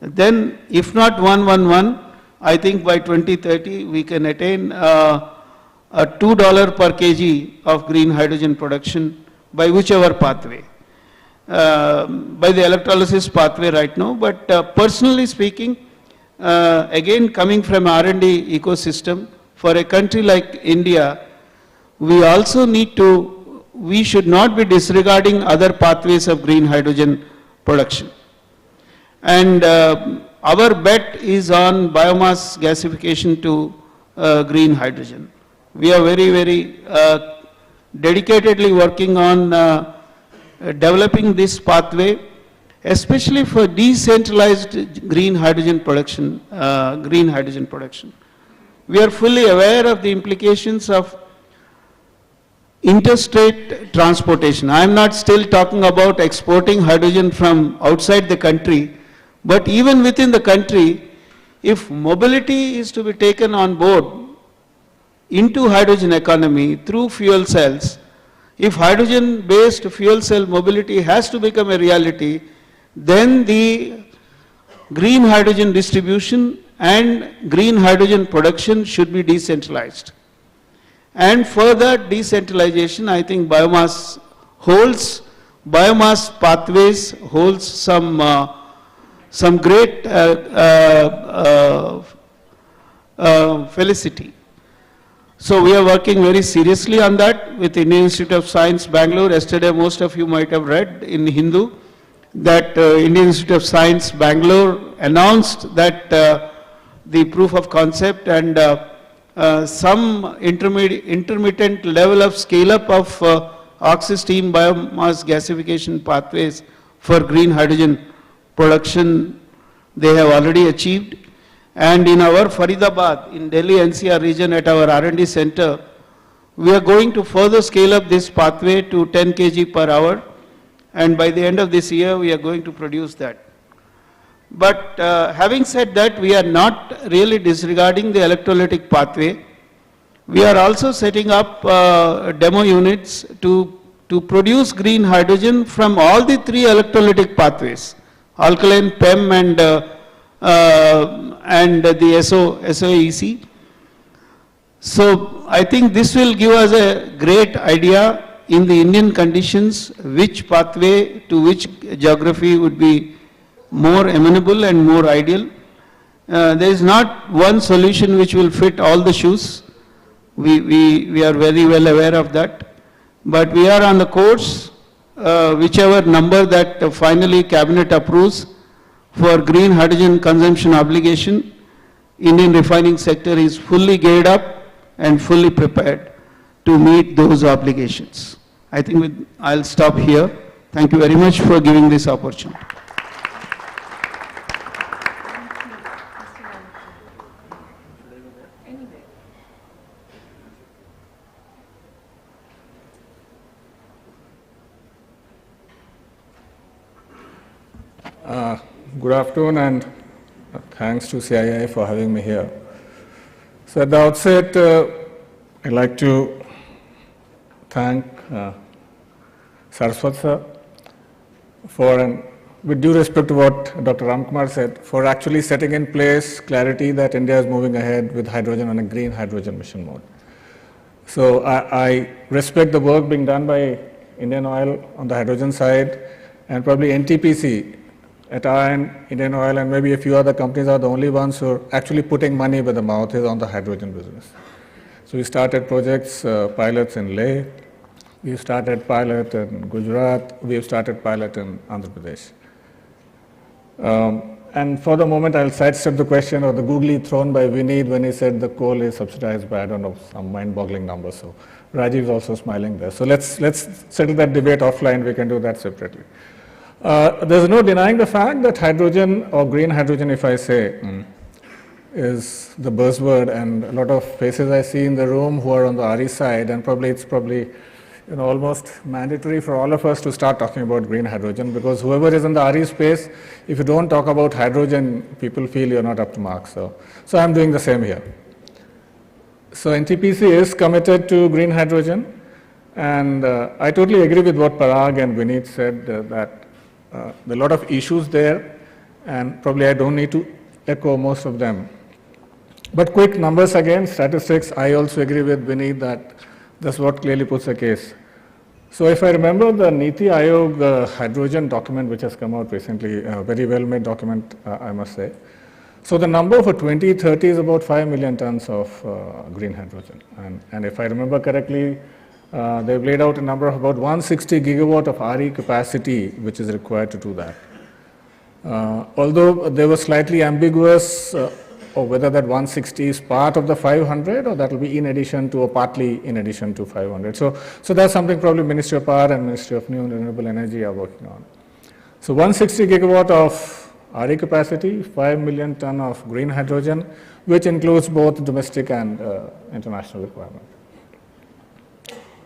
then if not 111, I think by 2030 we can attain a $2 per kg of green hydrogen production by whichever pathway, by the electrolysis pathway right now. But personally speaking, again coming from R&D ecosystem, for a country like India, we also need to, we should not be disregarding other pathways of green hydrogen production. And our bet is on biomass gasification to green hydrogen. We are very, very dedicatedly working on developing this pathway, especially for decentralized green hydrogen production. We are fully aware of the implications of interstate transportation. I am not still talking about exporting hydrogen from outside the country, but even within the country, if mobility is to be taken on board into hydrogen economy through fuel cells, if hydrogen-based fuel cell mobility has to become a reality, then the green hydrogen distribution and green hydrogen production should be decentralized. And further decentralization, I think biomass pathways holds some great felicity. So we are working very seriously on that with the Indian Institute of Science, Bangalore. Yesterday, most of you might have read in Hindu that Indian Institute of Science, Bangalore announced that the proof of concept and some intermittent level of scale-up of oxy-steam biomass gasification pathways for green hydrogen production they have already achieved. And in our Faridabad, in Delhi NCR region at our R&D center, we are going to further scale up this pathway to 10 kg per hour, and by the end of this year we are going to produce that. But having said that, we are not really disregarding the electrolytic pathway. We are also setting up demo units to produce green hydrogen from all the three electrolytic pathways, alkaline, PEM and the SOEC. So I think this will give us a great idea in the Indian conditions which pathway to which geography would be more amenable and more ideal. There is not one solution which will fit all the shoes. We are very well aware of that. But we are on the course, whichever number that finally Cabinet approves for green hydrogen consumption obligation, Indian refining sector is fully geared up and fully prepared to meet those obligations. I think I'll stop here. Thank you very much for giving this opportunity. Good afternoon and thanks to CII for having me here. So at the outset, I'd like to thank Saraswat sir for, and with due respect to what Dr. Ramkumar said, for actually setting in place clarity that India is moving ahead with hydrogen on a green hydrogen mission mode. So I respect the work being done by Indian Oil on the hydrogen side, and probably NTPC at our end, Indian Oil and maybe a few other companies are the only ones who are actually putting money where the mouth is on the hydrogen business. So we started projects, pilots in Leh, we started pilot in Gujarat, we have started pilot in Andhra Pradesh. And for the moment I'll sidestep the question or the googly thrown by Vineet when he said the coal is subsidized by, I don't know, some mind-boggling number. So Rajiv is also smiling there. So let's settle that debate offline, we can do that separately. There's no denying the fact that hydrogen, or green hydrogen if I say, is the buzzword, and a lot of faces I see in the room who are on the RE side, and it's probably almost mandatory for all of us to start talking about green hydrogen, because whoever is in the RE space, if you don't talk about hydrogen, people feel you're not up to mark. So I'm doing the same here. So NTPC is committed to green hydrogen, and I totally agree with what Parag and Vineet said, that there are a lot of issues there, and probably I don't need to echo most of them. But quick numbers again, statistics, I also agree with Vineet that that's what clearly puts the case. So if I remember the Niti Aayog hydrogen document which has come out recently, a very well made document, I must say. So the number for 2030 is about 5 million tons of green hydrogen. And if I remember correctly, they've laid out a number of about 160 gigawatt of RE capacity which is required to do that. Although they were slightly ambiguous or whether that 160 is part of the 500 or that will be in addition to or partly in addition to 500. So that's something probably Ministry of Power and Ministry of New and Renewable Energy are working on. So 160 gigawatt of RE capacity, 5 million ton of green hydrogen, which includes both domestic and international requirement.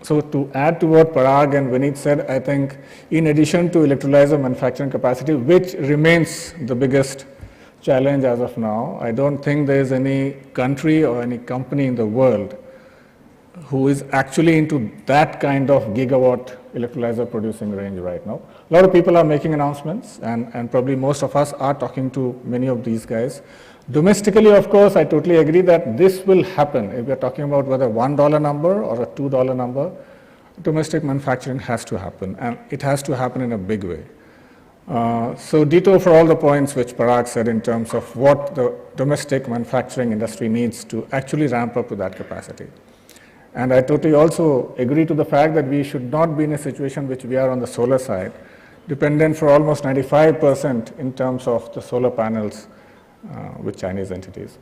So to add to what Parag and Vineet said, I think in addition to electrolyzer manufacturing capacity, which remains the biggest challenge as of now, I don't think there is any country or any company in the world who is actually into that kind of gigawatt electrolyzer producing range right now. A lot of people are making announcements, and probably most of us are talking to many of these guys. Domestically, of course, I totally agree that this will happen. If we are talking about whether $1 number or a $2 number, domestic manufacturing has to happen, and it has to happen in a big way. So ditto for all the points which Parag said in terms of what the domestic manufacturing industry needs to actually ramp up to that capacity. And I totally also agree to the fact that we should not be in a situation which we are on the solar side, dependent for almost 95% in terms of the solar panels with Chinese entities.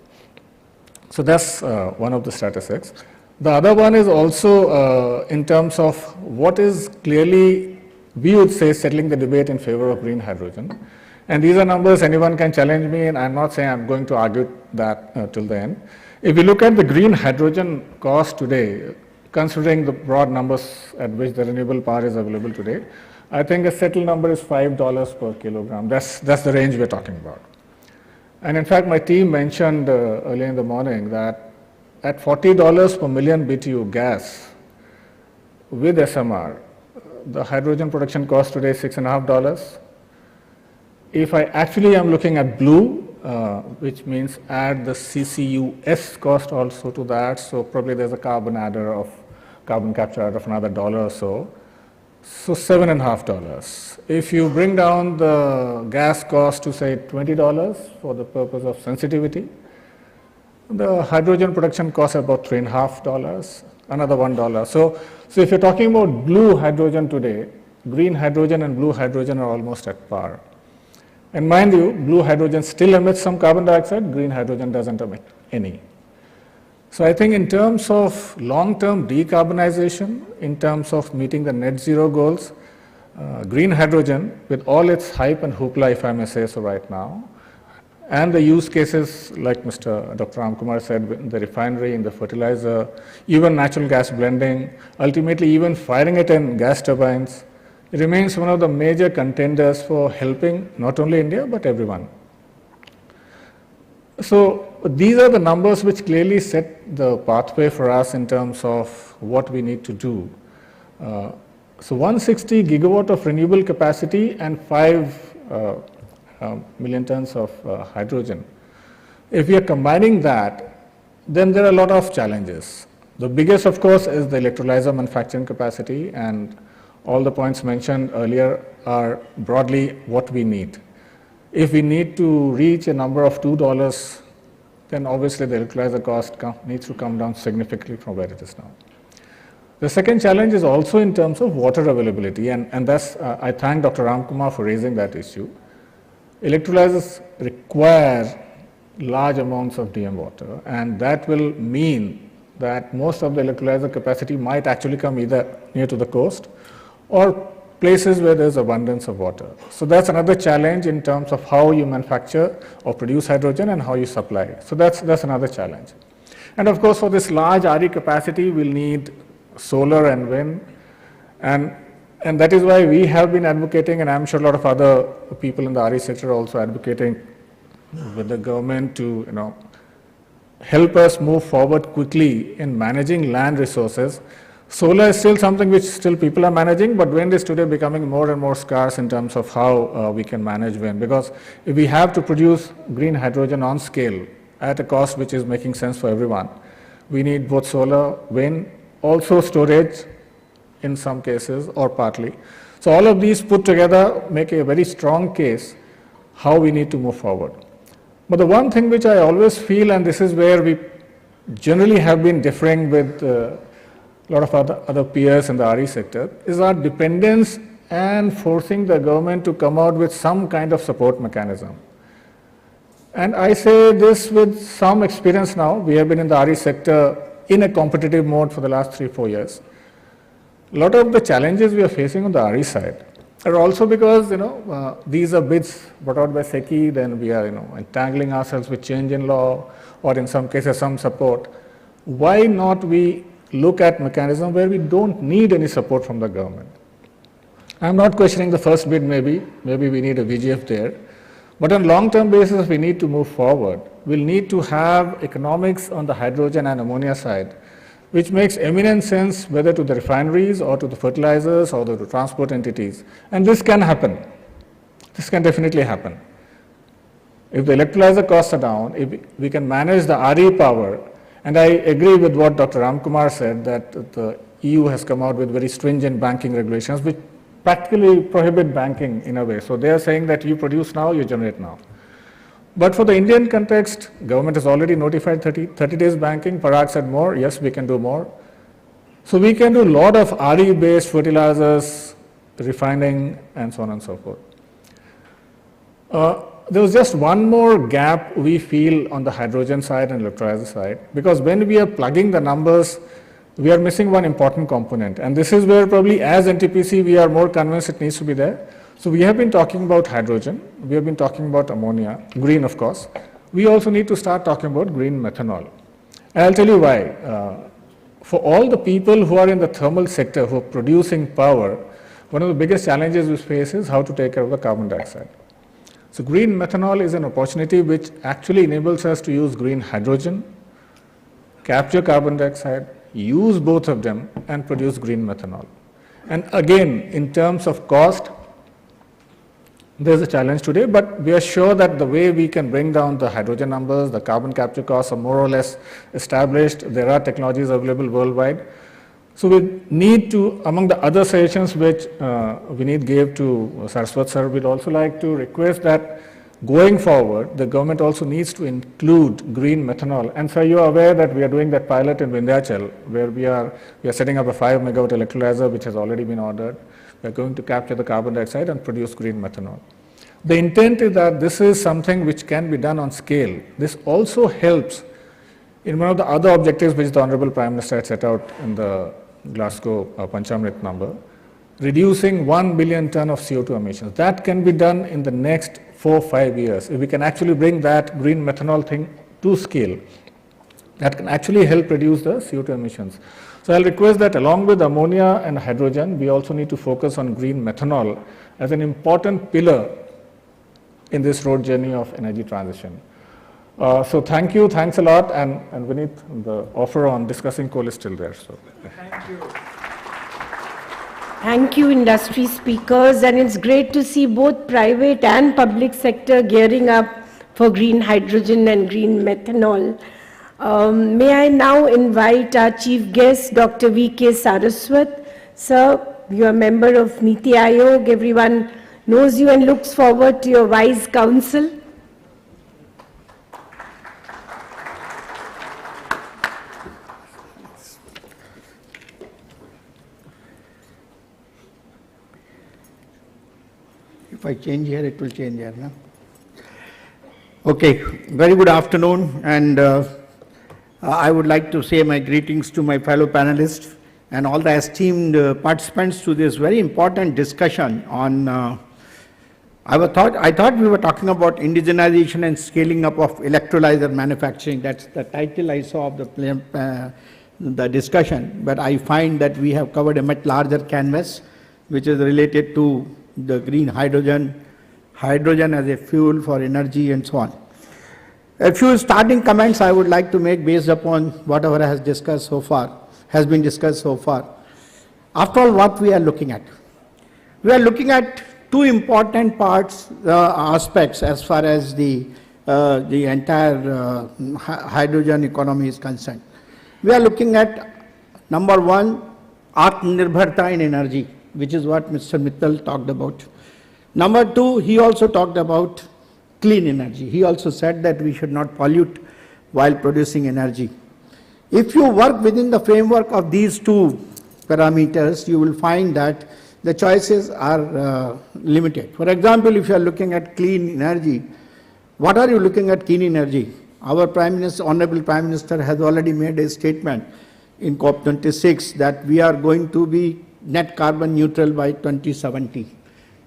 So that's one of the statistics. The other one is also in terms of what is clearly, we would say, settling the debate in favor of green hydrogen. And these are numbers anyone can challenge me, and I'm not saying I'm going to argue that till the end. If you look at the green hydrogen cost today, considering the broad numbers at which the renewable power is available today, I think a settled number is $5 per kilogram. That's the range we're talking about. And in fact, my team mentioned earlier in the morning that at $40 per million BTU gas with SMR, the hydrogen production cost today is $6.50. If I actually am looking at blue, which means add the CCUS cost also to that, so probably there's a carbon capture adder of another $1 or so. So $7.50. If you bring down the gas cost to say $20 for the purpose of sensitivity, the hydrogen production costs about $3.50, another $1. So if you're talking about blue hydrogen today, green hydrogen and blue hydrogen are almost at par. And mind you, blue hydrogen still emits some carbon dioxide, green hydrogen doesn't emit any. So I think in terms of long-term decarbonization, in terms of meeting the net zero goals, green hydrogen, with all its hype and hoopla, if I may say so right now, and the use cases like Dr. Ramkumar said, in the refinery, in the fertilizer, even natural gas blending, ultimately even firing it in gas turbines, it remains one of the major contenders for helping not only India, but everyone. So these are the numbers which clearly set the pathway for us in terms of what we need to do. So 160 gigawatt of renewable capacity and 5 million tons of hydrogen. If we are combining that, then there are a lot of challenges. The biggest, of course, is the electrolyzer manufacturing capacity, and all the points mentioned earlier are broadly what we need. If we need to reach a number of $2, then obviously the electrolyzer cost needs to come down significantly from where it is now. The second challenge is also in terms of water availability, and that's, I thank Dr. Ramkumar for raising that issue. Electrolyzers require large amounts of DM water, and that will mean that most of the electrolyzer capacity might actually come either near to the coast or places where there's abundance of water. So that's another challenge in terms of how you manufacture or produce hydrogen and how you supply it. So that's another challenge. And of course, for this large RE capacity, we'll need solar and wind, and that is why we have been advocating, and I'm sure a lot of other people in the RE sector are also advocating with the government to help us move forward quickly in managing land resources. Solar is still something which still people are managing, but wind is today becoming more and more scarce in terms of how we can manage wind, because if we have to produce green hydrogen on scale at a cost which is making sense for everyone, we need both solar, wind, also storage in some cases or partly. So all of these put together make a very strong case how we need to move forward. But the one thing which I always feel, and this is where we generally have been differing with a lot of other peers in the RE sector, is our dependence and forcing the government to come out with some kind of support mechanism. And I say this with some experience now. We have been in the RE sector in a competitive mode for the last 3-4 years. A lot of the challenges we are facing on the RE side are also because these are bids brought out by SECI, then we are entangling ourselves with change in law, or in some cases some support. Why not we look at mechanism where we don't need any support from the government? I'm not questioning the first bid, maybe we need a VGF there, but on long-term basis we need to move forward. We'll need to have economics on the hydrogen and ammonia side, which makes eminent sense whether to the refineries or to the fertilizers or the transport entities. And this can happen. This can definitely happen. If the electrolyzer costs are down, if we can manage the RE power, and I agree with what Dr. Ramkumar said, that the EU has come out with very stringent banking regulations which practically prohibit banking in a way. So they are saying that you produce now, you generate now. But for the Indian context, government has already notified 30 days banking. Parag said more. Yes, we can do more. So we can do a lot of RE-based fertilizers, refining, and so on and so forth. There was just one more gap we feel on the hydrogen side and electrolyzer side, because when we are plugging the numbers, we are missing one important component. And this is where probably as NTPC, we are more convinced it needs to be there. So we have been talking about hydrogen, we have been talking about ammonia, green of course. We also need to start talking about green methanol. And I'll tell you why. For all the people who are in the thermal sector who are producing power, one of the biggest challenges we face is how to take care of the carbon dioxide. So green methanol is an opportunity which actually enables us to use green hydrogen, capture carbon dioxide, use both of them and produce green methanol. And again, in terms of cost, there's a challenge today, but we are sure that the way we can bring down the hydrogen numbers, the carbon capture costs are more or less established. There are technologies available worldwide. So we need to, among the other suggestions which Vineet gave to Saraswat sir, we'd also like to request that going forward, the government also needs to include green methanol. And sir, you are aware that we are doing that pilot in Vindhyachal, where we are setting up a 5 megawatt electrolyzer, which has already been ordered. We are going to capture the carbon dioxide and produce green methanol. The intent is that this is something which can be done on scale. This also helps in one of the other objectives which the Honorable Prime Minister had set out in the Glasgow Panchamrit number, reducing 1 billion ton of CO2 emissions. That can be done in the next 4-5 years. If we can actually bring that green methanol thing to scale, that can actually help reduce the CO2 emissions. So I'll request that along with ammonia and hydrogen, we also need to focus on green methanol as an important pillar in this road journey of energy transition. So thank you, thanks a lot, and Vineet, the offer on discussing coal is still there. So thank you. Thank you, industry speakers, and it's great to see both private and public sector gearing up for green hydrogen and green methanol. May I now invite our chief guest, Dr. V.K. Saraswat. Sir, you are a member of Niti Aayog. Everyone knows you and looks forward to your wise counsel. If I change here, it will change here. No? Okay, very good afternoon, and I would like to say my greetings to my fellow panelists and all the esteemed participants to this very important discussion on, I thought we were talking about indigenization and scaling up of electrolyzer manufacturing. That's the title I saw of the discussion, but I find that we have covered a much larger canvas, which is related to the green hydrogen, hydrogen as a fuel for energy and so on. A few starting comments I would like to make based upon whatever has been discussed so far. After all, what we are looking at? We are looking at two important aspects as far as the entire hydrogen economy is concerned. We are looking at, number one, AatmaNirbharta in energy, which is what Mr. Mittal talked about. Number two, he also talked about clean energy. He also said that we should not pollute while producing energy. If you work within the framework of these two parameters, you will find that the choices are limited. For example, if you are looking at clean energy, what are you looking at clean energy? Our Prime Minister, Honorable Prime Minister has already made a statement in COP26 that we are going to be net carbon neutral by 2070.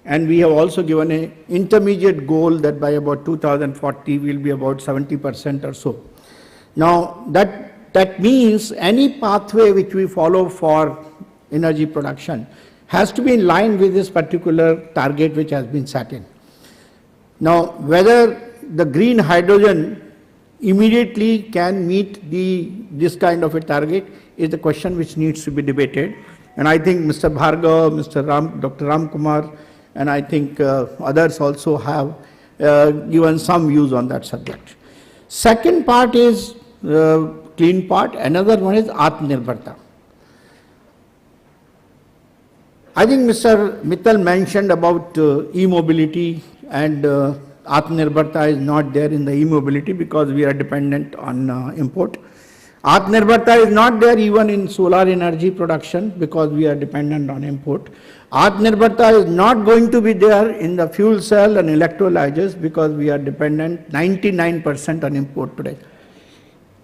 And we have also given an intermediate goal that by about 2040 will be about 70% or so. Now that means any pathway which we follow for energy production has to be in line with this particular target which has been set in. Now whether the green hydrogen immediately can meet this kind of a target is the question which needs to be debated. And I think Mr. Bhargav, Dr. Ram Kumar, and I think others also have given some views on that subject. Second part is clean part, another one is AatmaNirbharta. I think Mr. Mittal mentioned about e-mobility, and AatmaNirbharta is not there in the e-mobility because we are dependent on import. Atmanirbharta is not there even in solar energy production because we are dependent on import. Atmanirbharta is not going to be there in the fuel cell and electrolyzers because we are dependent 99% on import today.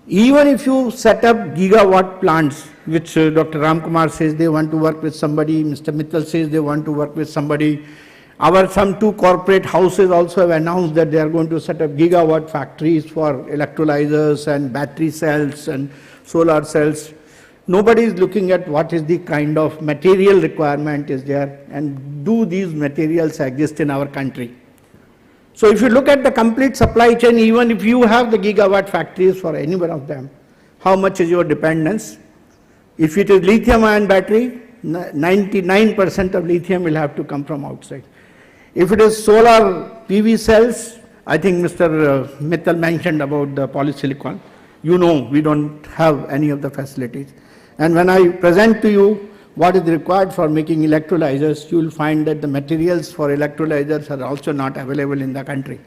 Even if you set up gigawatt plants, which Dr. Ramkumar says they want to work with somebody, Mr. Mittal says they want to work with somebody, some two corporate houses also have announced that they are going to set up gigawatt factories for electrolyzers and battery cells and solar cells. Nobody is looking at what is the kind of material requirement is there and do these materials exist in our country. So if you look at the complete supply chain, even if you have the gigawatt factories for any one of them, how much is your dependence? If it is lithium ion battery, 99% of lithium will have to come from outside. If it is solar PV cells, I think Mr. Mittal mentioned about the polysilicon. You know, we don't have any of the facilities. And when I present to you what is required for making electrolyzers, you will find that the materials for electrolyzers are also not available in the country.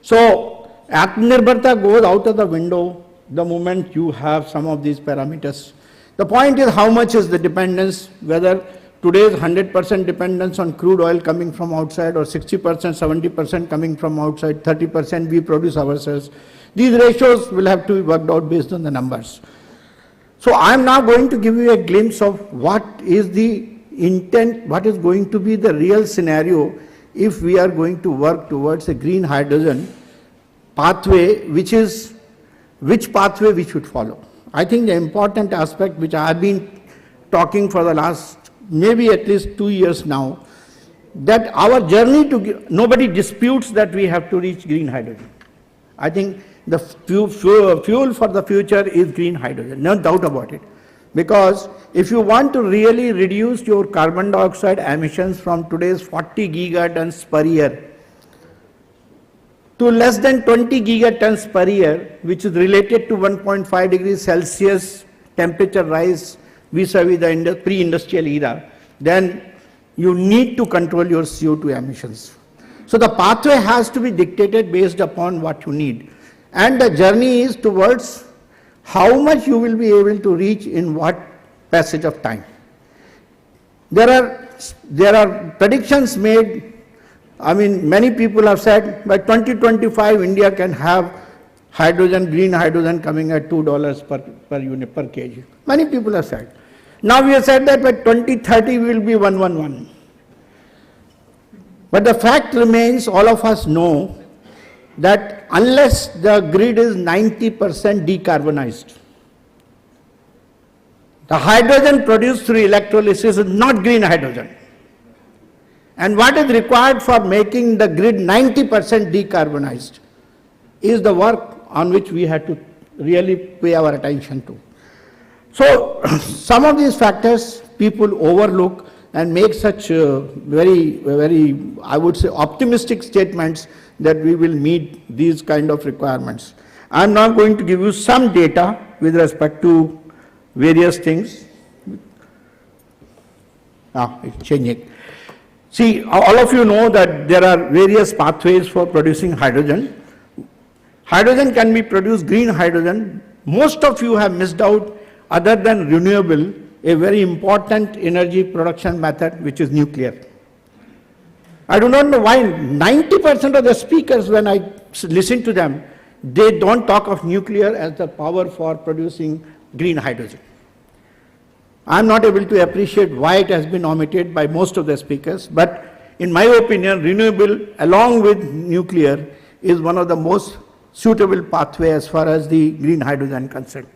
So Atmanirbharta goes out of the window the moment you have some of these parameters. The point is how much is the dependence, whether today's 100% dependence on crude oil coming from outside or 60%, 70% coming from outside, 30% we produce ourselves. These ratios will have to be worked out based on the numbers. So I am now going to give you a glimpse of what is the intent, what is going to be the real scenario if we are going to work towards a green hydrogen pathway, which pathway we should follow. I think the important aspect which I have been talking for the last maybe at least 2 years now, that our journey to, nobody disputes that we have to reach green hydrogen. I think the fuel for the future is green hydrogen, no doubt about it. Because if you want to really reduce your carbon dioxide emissions from today's 40 gigatons per year to less than 20 gigatons per year, which is related to 1.5 degrees Celsius temperature rise vis-a-vis the pre-industrial era, then you need to control your CO2 emissions. So the pathway has to be dictated based upon what you need. And the journey is towards how much you will be able to reach in what passage of time. There are predictions made. I mean, many people have said by 2025 India can have hydrogen, green hydrogen coming at $2 per unit per kg. Many people have said. Now we have said that by 2030 we will be 111. But the fact remains, all of us know that unless the grid is 90% decarbonized, the hydrogen produced through electrolysis is not green hydrogen. And what is required for making the grid 90% decarbonized is the work on which we have to really pay our attention to. So some of these factors people overlook and make such very, I would say, optimistic statements that we will meet these kind of requirements. I am now going to give you some data with respect to various things. It's changing. See, all of you know that there are various pathways for producing hydrogen. Hydrogen can be produced, green hydrogen. Most of you have missed out, other than renewable, a very important energy production method, which is nuclear. I do not know why 90% of the speakers, when I listen to them, they don't talk of nuclear as the power for producing green hydrogen. I am not able to appreciate why it has been omitted by most of the speakers, but in my opinion, renewable along with nuclear is one of the most suitable pathway as far as the green hydrogen concerned.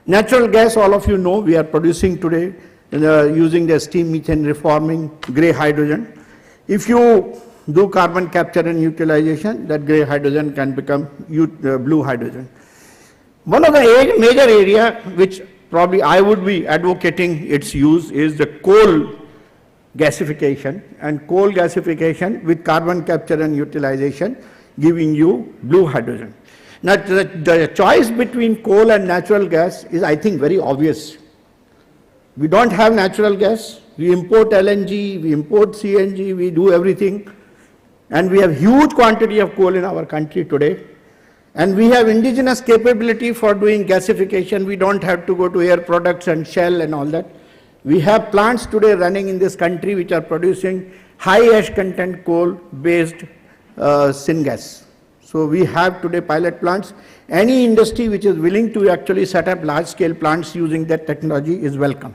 Natural gas, all of you know, we are producing today using the steam methane reforming grey hydrogen. If you do carbon capture and utilization, that grey hydrogen can become blue hydrogen. One of the major area which probably I would be advocating its use is the coal gasification, and coal gasification with carbon capture and utilization giving you blue hydrogen. Now the choice between coal and natural gas is, I think, very obvious. We don't have natural gas, we import LNG, we import CNG, we do everything, and we have huge quantity of coal in our country today. And we have indigenous capability for doing gasification. We don't have to go to Air Products and Shell and all that. We have plants today running in this country which are producing high ash content coal-based syngas. So we have today pilot plants. Any industry which is willing to actually set up large-scale plants using that technology is welcome.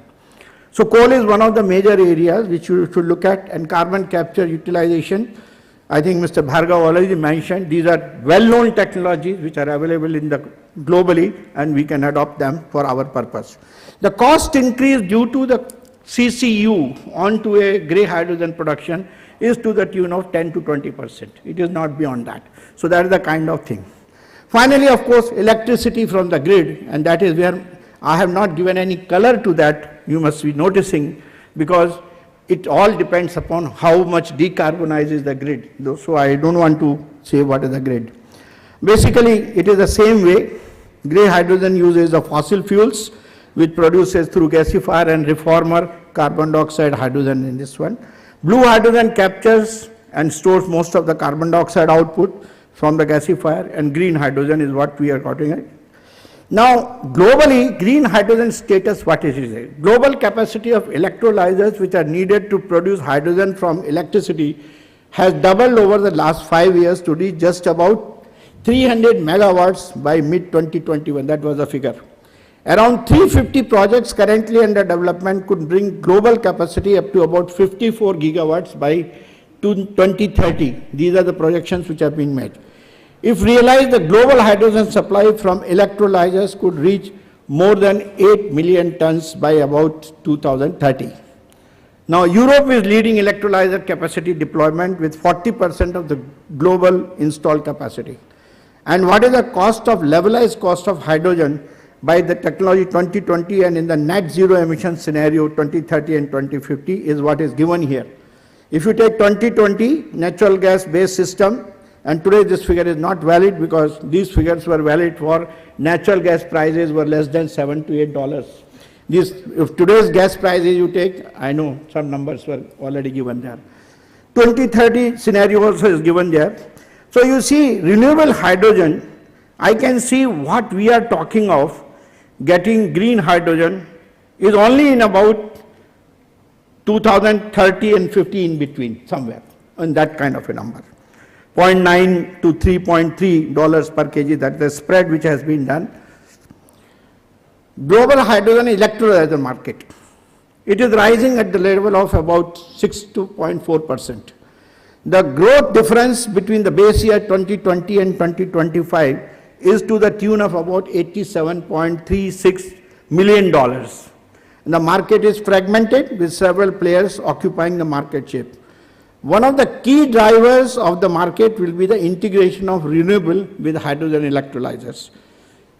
So coal is one of the major areas which you should look at, and carbon capture utilization. I think Mr. Bhargav already mentioned these are well-known technologies which are available in the globally, and we can adopt them for our purpose. The cost increase due to the CCU onto a grey hydrogen production is to the tune of 10 to 20%. It is not beyond that. So that is the kind of thing. Finally, of course, electricity from the grid, and that is where I have not given any color to that, you must be noticing, because it all depends upon how much decarbonizes the grid. So I don't want to say what is the grid. Basically, it is the same way. Grey hydrogen uses the fossil fuels, which produces through gasifier and reformer carbon dioxide hydrogen in this one. Blue hydrogen captures and stores most of the carbon dioxide output from the gasifier, and green hydrogen is what we are talking about. Now, globally, green hydrogen status, what is it? Global capacity of electrolyzers which are needed to produce hydrogen from electricity has doubled over the last 5 years to reach just about 300 megawatts by mid-2021. That was the figure. Around 350 projects currently under development could bring global capacity up to about 54 gigawatts by 2030. These are the projections which have been made. If realized, the global hydrogen supply from electrolyzers could reach more than 8 million tons by about 2030. Now, Europe is leading electrolyzer capacity deployment with 40% of the global installed capacity. And what is the cost of levelized cost of hydrogen by the technology 2020 and in the net zero emission scenario 2030 and 2050 is what is given here. If you take 2020 natural gas based system, and today this figure is not valid because these figures were valid for natural gas prices were less than $7 to $8. If today's gas prices you take, I know some numbers were already given there. 2030 scenario also is given there. So you see renewable hydrogen, I can see what we are talking of getting green hydrogen is only in about 2030 and 50 in between somewhere, and that kind of a number. 0.9 to $3.3 per kg, that's the spread which has been done. Global hydrogen electrolyzer market. It is rising at the level of about 6.4%. The growth difference between the base year 2020 and 2025 is to the tune of about $87.36 million. And the market is fragmented with several players occupying the market share. One of the key drivers of the market will be the integration of renewable with hydrogen electrolyzers.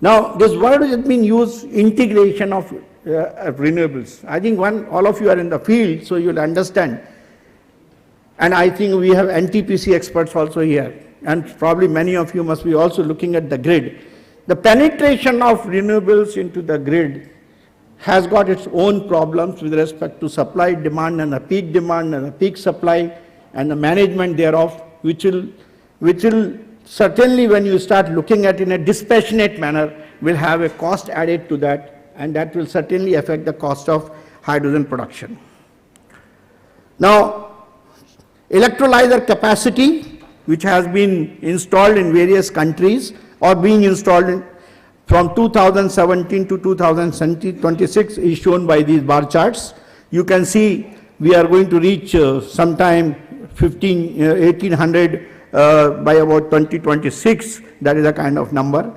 Now, this word has been used, integration of renewables. I think all of you are in the field, so you'll understand. And I think we have NTPC experts also here. And probably many of you must be also looking at the grid. The penetration of renewables into the grid has got its own problems with respect to supply, demand, and a peak demand and a peak supply, and the management thereof, which will certainly, when you start looking at in a dispassionate manner, will have a cost added to that, and that will certainly affect the cost of hydrogen production. Now, electrolyzer capacity, which has been installed in various countries or being installed from 2017 to 2026 is shown by these bar charts. You can see we are going to reach sometime 1800 by about 2026, that is a kind of number.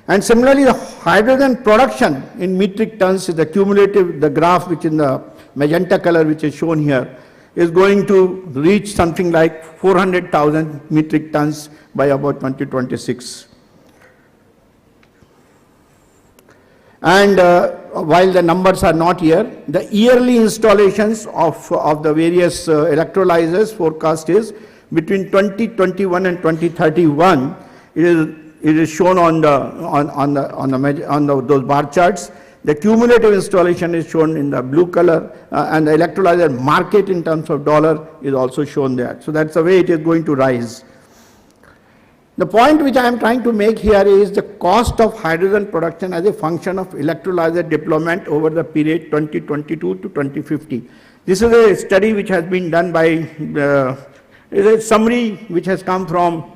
And similarly, the hydrogen production in metric tons is the cumulative, the graph which in the magenta color which is shown here, is going to reach something like 400,000 metric tons by about 2026. And while the numbers are not here, the yearly installations of the various electrolyzers forecast is between 2021 and 2031. It is shown on those bar charts. The cumulative installation is shown in the blue color, and the electrolyzer market in terms of dollar is also shown there. So that's the way it is going to rise. The point which I am trying to make here is the cost of hydrogen production as a function of electrolyzer deployment over the period 2022 to 2050. This is a study which has been done by, is a summary which has come from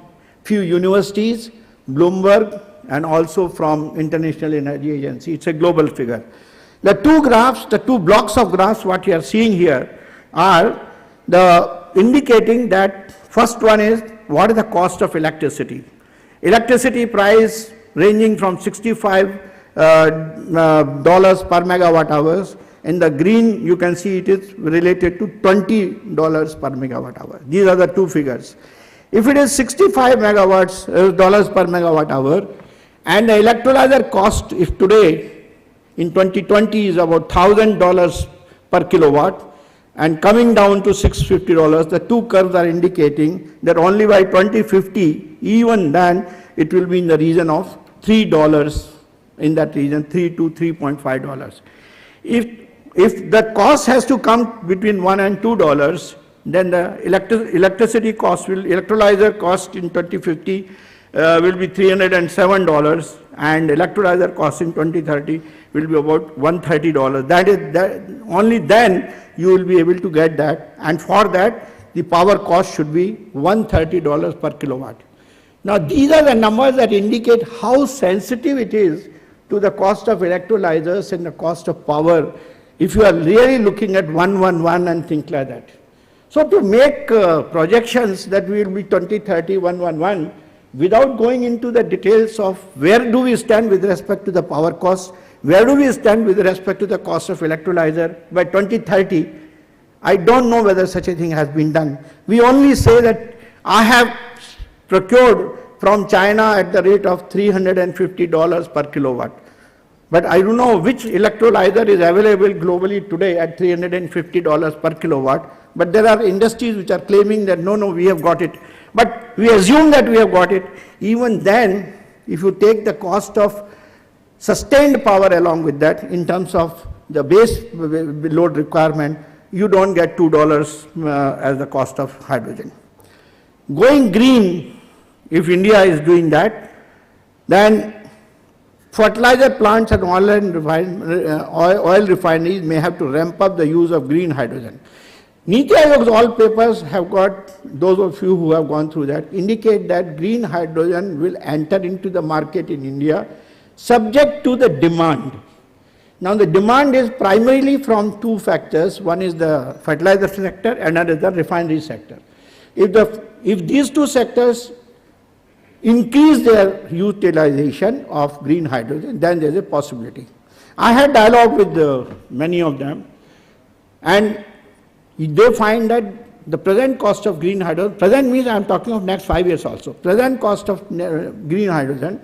few universities, Bloomberg, and also from International Energy Agency. It's a global figure. The two graphs, the two blocks of graphs, what you are seeing here are indicating that first one is what is the cost of electricity. Electricity price ranging from $65 per megawatt hours. In the green, you can see it is related to $20 per megawatt hour. These are the two figures. If it is 65 dollars per megawatt hour, and the electrolyzer cost if today in 2020 is about $1,000 per kilowatt, and coming down to $650, the two curves are indicating that only by 2050, even then, it will be in the region of $3 in that region, $3 to $3.5. If the cost has to come between $1 and $2, then the electricity cost electrolyzer cost in 2050 will be $307, and electrolyzer cost in 2030 will be about $130. That only then you will be able to get that, and for that the power cost should be $130 per kilowatt. Now these are the numbers that indicate how sensitive it is to the cost of electrolyzers and the cost of power if you are really looking at 111 and things like that. So to make projections that we will be 2030, 111, without going into the details of where do we stand with respect to the power cost, where do we stand with respect to the cost of electrolyzer by 2030, I don't know whether such a thing has been done. We only say that I have procured from China at the rate of $350 per kilowatt. But I don't know which electrolyzer is available globally today at $350 per kilowatt. But there are industries which are claiming that no, we have got it. But we assume that we have got it. Even then, if you take the cost of sustained power along with that in terms of the base load requirement, you don't get $2 as the cost of hydrogen. Going green, if India is doing that, then fertilizer plants and oil refineries may have to ramp up the use of green hydrogen. Niti Aayog's all papers have got, those of you who have gone through that, indicate that green hydrogen will enter into the market in India subject to the demand. Now the demand is primarily from two factors. One is the fertilizer sector and another is the refinery sector. If these two sectors increase their utilization of green hydrogen, then there is a possibility. I had dialogue with many of them, and they find that the present cost of green hydrogen, present means I am talking of next 5 years also, present cost of green hydrogen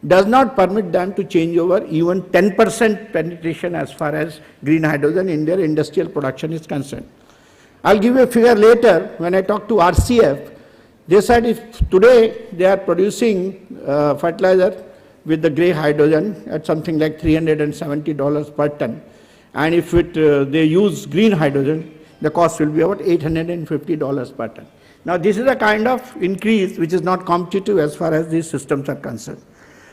does not permit them to change over even 10% penetration as far as green hydrogen in their industrial production is concerned. I'll give you a figure later. When I talked to RCF, they said if today they are producing fertilizer with the grey hydrogen at something like $370 per ton, and if they use green hydrogen, the cost will be about $850 per ton. Now this is a kind of increase which is not competitive as far as these systems are concerned.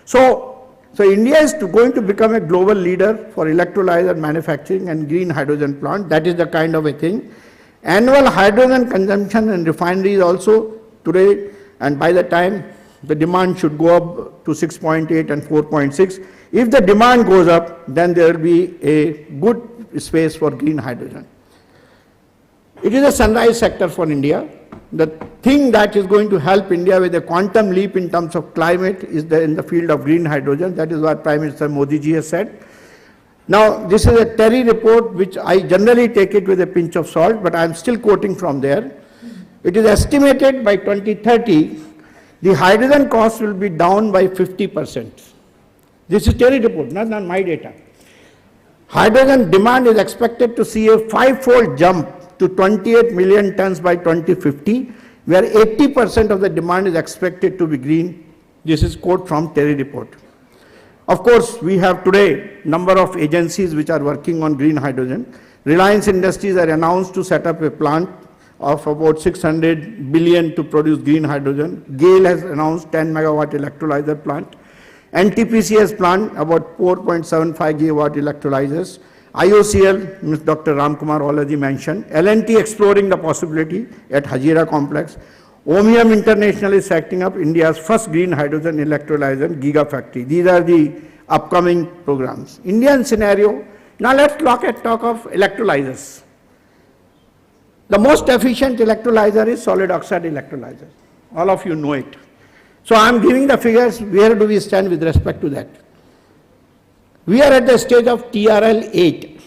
So India is going to become a global leader for electrolyzer manufacturing and green hydrogen plant. That is the kind of a thing. Annual hydrogen consumption in refineries also today, and by the time the demand should go up to 6.8 and 4.6. If the demand goes up, then there will be a good space for green hydrogen. It is a sunrise sector for India. The thing that is going to help India with a quantum leap in terms of climate is in the field of green hydrogen. That is what Prime Minister Modi ji has said. Now, this is a TERI report, which I generally take it with a pinch of salt, but I am still quoting from there. It is estimated by 2030, the hydrogen cost will be down by 50%. This is TERI report, not my data. Hydrogen demand is expected to see a 5-fold jump to 28 million tons by 2050, where 80% of the demand is expected to be green. This is quote from TERI report. Of course, we have today number of agencies which are working on green hydrogen. Reliance Industries are announced to set up a plant of about 600 billion to produce green hydrogen. GAIL has announced 10 megawatt electrolyzer plant. NTPC has planned about 4.75 gigawatt electrolyzers. IOCL, Ms. Dr. Ramkumar already mentioned. L&T exploring the possibility at Hazira complex. OMIUM International is setting up India's first green hydrogen electrolyzer gigafactory. These are the upcoming programs. Indian scenario. Now let's talk of electrolyzers. The most efficient electrolyzer is solid oxide electrolyzer. All of you know it. So I am giving the figures. Where do we stand with respect to that? We are at the stage of TRL 8,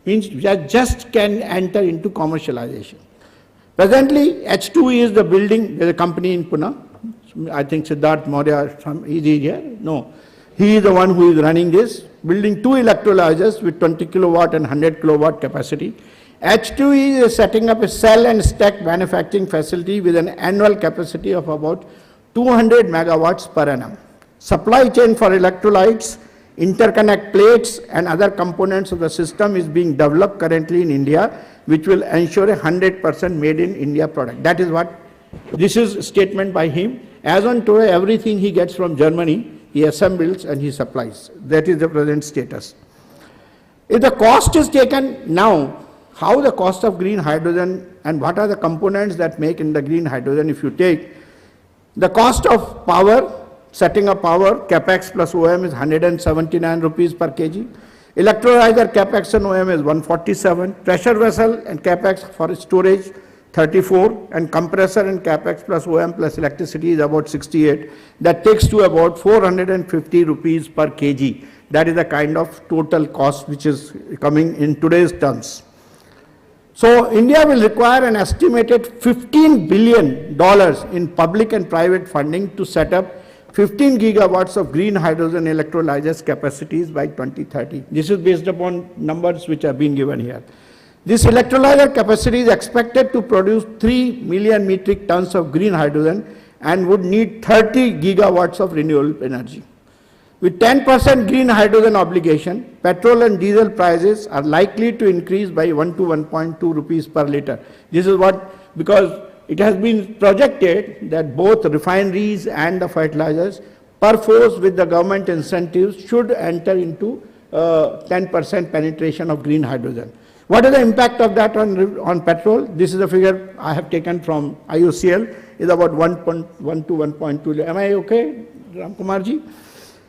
means we just can enter into commercialization. Presently, H2 is the building, there is a company in Pune. I think Siddharth Maurya is here. No, he is the one who is running this, building 2 electrolyzers with 20 kilowatt and 100 kilowatt capacity. H2 is setting up a cell and stack manufacturing facility with an annual capacity of about 200 megawatts per annum. Supply chain for electrolytes, interconnect plates and other components of the system is being developed currently in India, which will ensure a 100% made in India product. That is what, this is a statement by him. As on today, everything he gets from Germany, he assembles and he supplies. That is the present status. If the cost is taken now, how the cost of green hydrogen and what are the components that make in the green hydrogen, if you take the cost of power, setting up power, capex plus OM is 179 rupees per kg. Electrolyzer capex and OM is 147. Pressure vessel and capex for storage 34, and compressor and capex plus OM plus electricity is about 68. That takes to about 450 rupees per kg. That is the kind of total cost which is coming in today's terms. So India will require an estimated $15 billion in public and private funding to set up 15 gigawatts of green hydrogen electrolyzers capacities by 2030. This is based upon numbers which have been given here. This electrolyzer capacity is expected to produce 3 million metric tons of green hydrogen and would need 30 gigawatts of renewable energy. With 10% green hydrogen obligation, petrol and diesel prices are likely to increase by 1 to 1.2 rupees per liter. This is what, because it has been projected that both refineries and the fertilizers, perforce with the government incentives, should enter into 10% penetration of green hydrogen. What is the impact of that on petrol? This is a figure I have taken from IOCL, is about 1.1 to 1.2. Am I okay, Ramkumarji?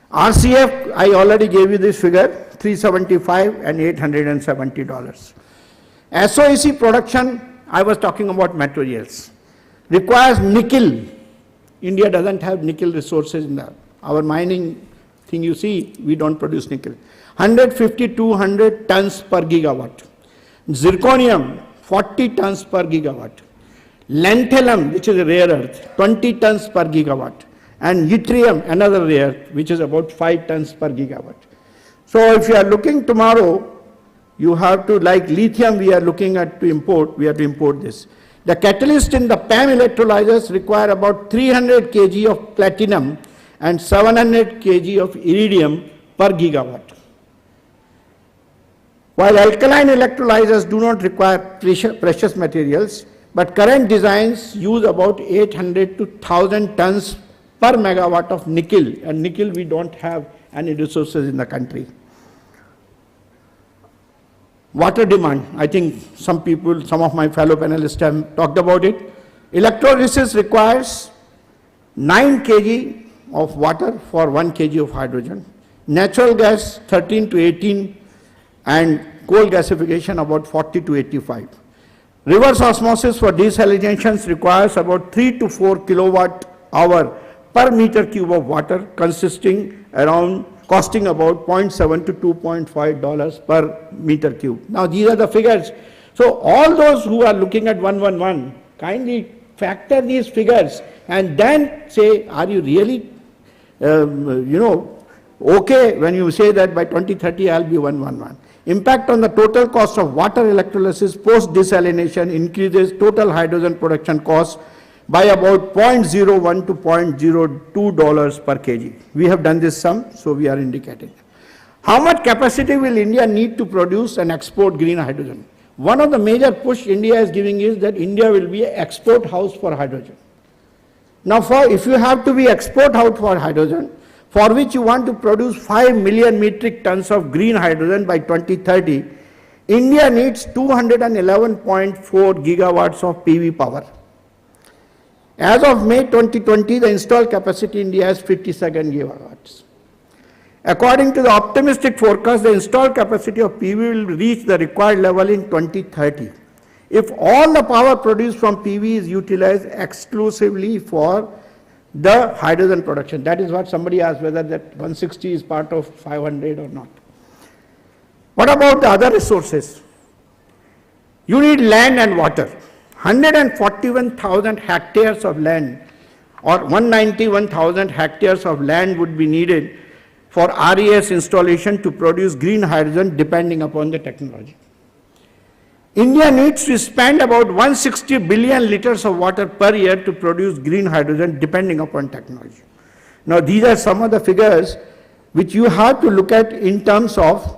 RCF, I already gave you this figure, $375 and $870. SOEC production, I was talking about materials, requires nickel. India doesn't have nickel resources in our mining thing. You see, we don't produce nickel. 150 to 200 tons per gigawatt. Zirconium, 40 tons per gigawatt. Lanthanum, which is a rare earth, 20 tons per gigawatt. And yttrium, another rare earth, which is about 5 tons per gigawatt. So if you are looking tomorrow, you have to, like lithium we are looking at to import, we have to import this. The catalyst in the PAM electrolyzers require about 300 kg of platinum and 700 kg of iridium per gigawatt. While alkaline electrolyzers do not require precious materials, but current designs use about 800 to 1000 tons per megawatt of nickel, and nickel we don't have any resources in the country. Water demand, I think some people, some of my fellow panelists have talked about it. Electrolysis requires 9 kg of water for 1 kg of hydrogen. Natural gas 13 to 18 and coal gasification about 40 to 85. Reverse osmosis for desalinations requires about 3 to 4 kilowatt hour per meter cube of water, costing about $0.7 to $2.5 per meter cube. Now these are the figures. So all those who are looking at 111, kindly factor these figures and then say, are you really, okay when you say that by 2030 I'll be 111. Impact on the total cost of water electrolysis post desalination increases total hydrogen production cost by about $0.01 to $0.02 per kg. We have done this sum, so we are indicating. How much capacity will India need to produce and export green hydrogen? one of the major push India is giving is that India will be an export house for hydrogen. Now, if you have to be export house for hydrogen, for which you want to produce 5 million metric tons of green hydrogen by 2030, India needs 211.4 gigawatts of PV power. As of May 2020, the installed capacity in India has 57 gigawatts. According to the optimistic forecast, the installed capacity of PV will reach the required level in 2030. If all the power produced from PV is utilized exclusively for the hydrogen production. That is what somebody asked, whether that 160 is part of 500 or not. What about the other resources? You need land and water. 141,000 hectares of land or 191,000 hectares of land would be needed for RES installation to produce green hydrogen depending upon the technology. India needs to spend about 160 billion liters of water per year to produce green hydrogen depending upon technology. Now these are some of the figures which you have to look at in terms of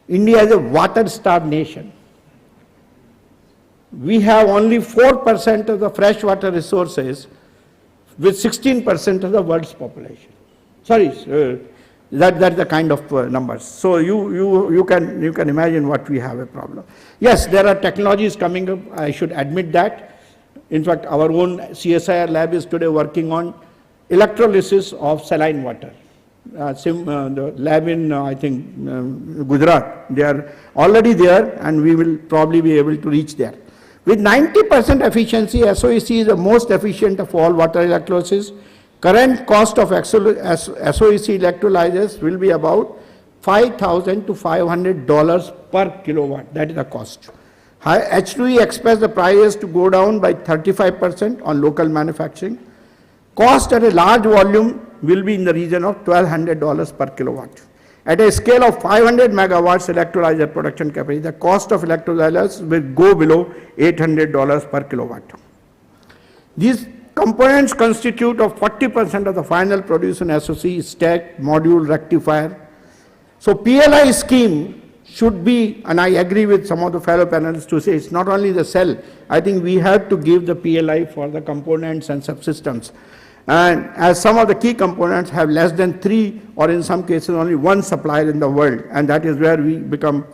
India as a water-starved nation. We have only 4% of the freshwater resources with 16% of the world's population. Sorry, that's the kind of numbers. So you can imagine what we have a problem. Yes, there are technologies coming up, I should admit that. In fact, our own CSIR lab is today working on electrolysis of saline water. The lab in, I think, Gujarat, they are already there and we will probably be able to reach there. With 90% efficiency, SOEC is the most efficient of all water electrolysis. Current cost of SOEC electrolyzers will be about $5,000 to $500 per kilowatt. That is the cost. H2E expects the prices to go down by 35% on local manufacturing. Cost at a large volume will be in the region of $1,200 per kilowatt. At a scale of 500 megawatts electrolyzer production capacity, the cost of electrolyzers will go below $800 per kilowatt. These components constitute of 40% of the final produced in SOC, stack, module, rectifier. So PLI scheme should be, and I agree with some of the fellow panelists to say it's not only the cell, I think we have to give the PLI for the components and subsystems. And as some of the key components have less than 3 or in some cases only 1 supplier in the world, and that is where we become,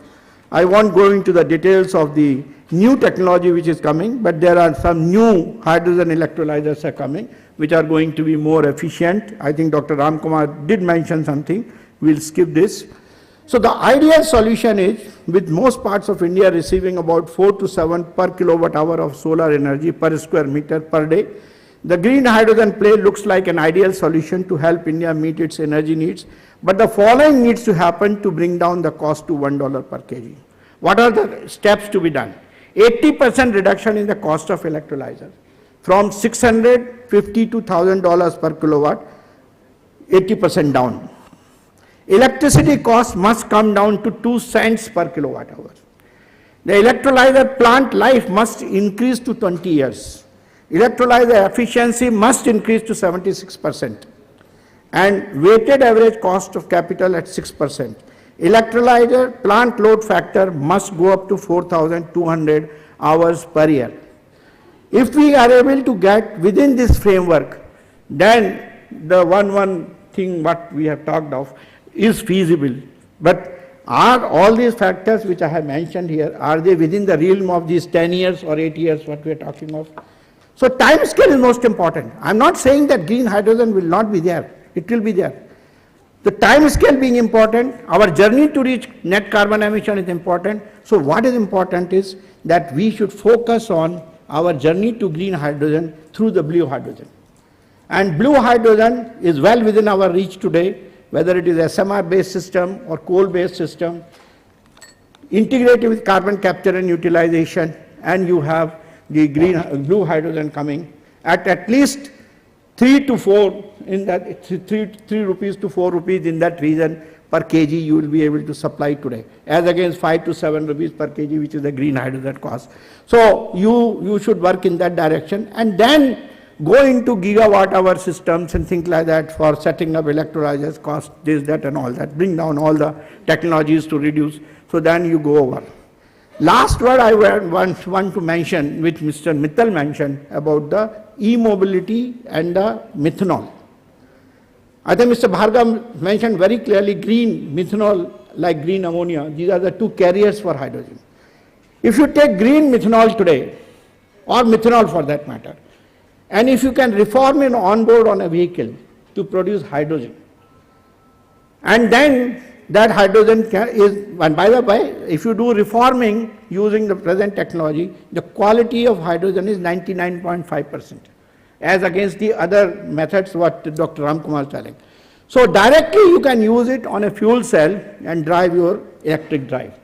I won't go into the details of the new technology which is coming, but there are some new hydrogen electrolyzers are coming which are going to be more efficient. I think Dr. Ramkumar did mention something, we'll skip this. So the ideal solution is, with most parts of India receiving about 4 to 7 per kilowatt hour of solar energy per square meter per day, the green hydrogen play looks like an ideal solution to help India meet its energy needs, but the following needs to happen to bring down the cost to $1 per kg. What are the steps to be done? 80% reduction in the cost of electrolyzer, from $650 to $1,000 per kilowatt, 80% down. Electricity cost must come down to 2 cents per kilowatt hour. The electrolyzer plant life must increase to 20 years. Electrolyzer efficiency must increase to 76% and weighted average cost of capital at 6%. Electrolyzer plant load factor must go up to 4,200 hours per year. If we are able to get within this framework, then the one thing what we have talked of is feasible. But are all these factors which I have mentioned here, are they within the realm of these 10 years or 8 years what we are talking of? So time scale is most important. I am not saying that green hydrogen will not be there. It will be there. The time scale being important, our journey to reach net carbon emission is important. So what is important is that we should focus on our journey to green hydrogen through the blue hydrogen. And blue hydrogen is well within our reach today, whether it is SMR based system or coal based system, integrated with carbon capture and utilization, and you have the blue hydrogen coming at least 3 to 4 in that 3 rupees to 4 rupees in that region per kg you will be able to supply today, as against 5 to 7 rupees per kg, which is the green hydrogen cost. So you should work in that direction and then go into gigawatt hour systems and things like that for setting up electrolyzers, cost this, that and all that, bring down all the technologies to reduce, so then you go over. Last word I want to mention, which Mr. Mittal mentioned about the e-mobility and the methanol. I think Mr. Bhargav mentioned very clearly green methanol like green ammonia. These are the two carriers for hydrogen. If you take green methanol today, or methanol for that matter, and if you can reform it on board on a vehicle to produce hydrogen, and then that hydrogen and by the way, if you do reforming using the present technology, the quality of hydrogen is 99.5%, as against the other methods what Dr. Ramkumar is telling. So directly you can use it on a fuel cell and drive your electric drive.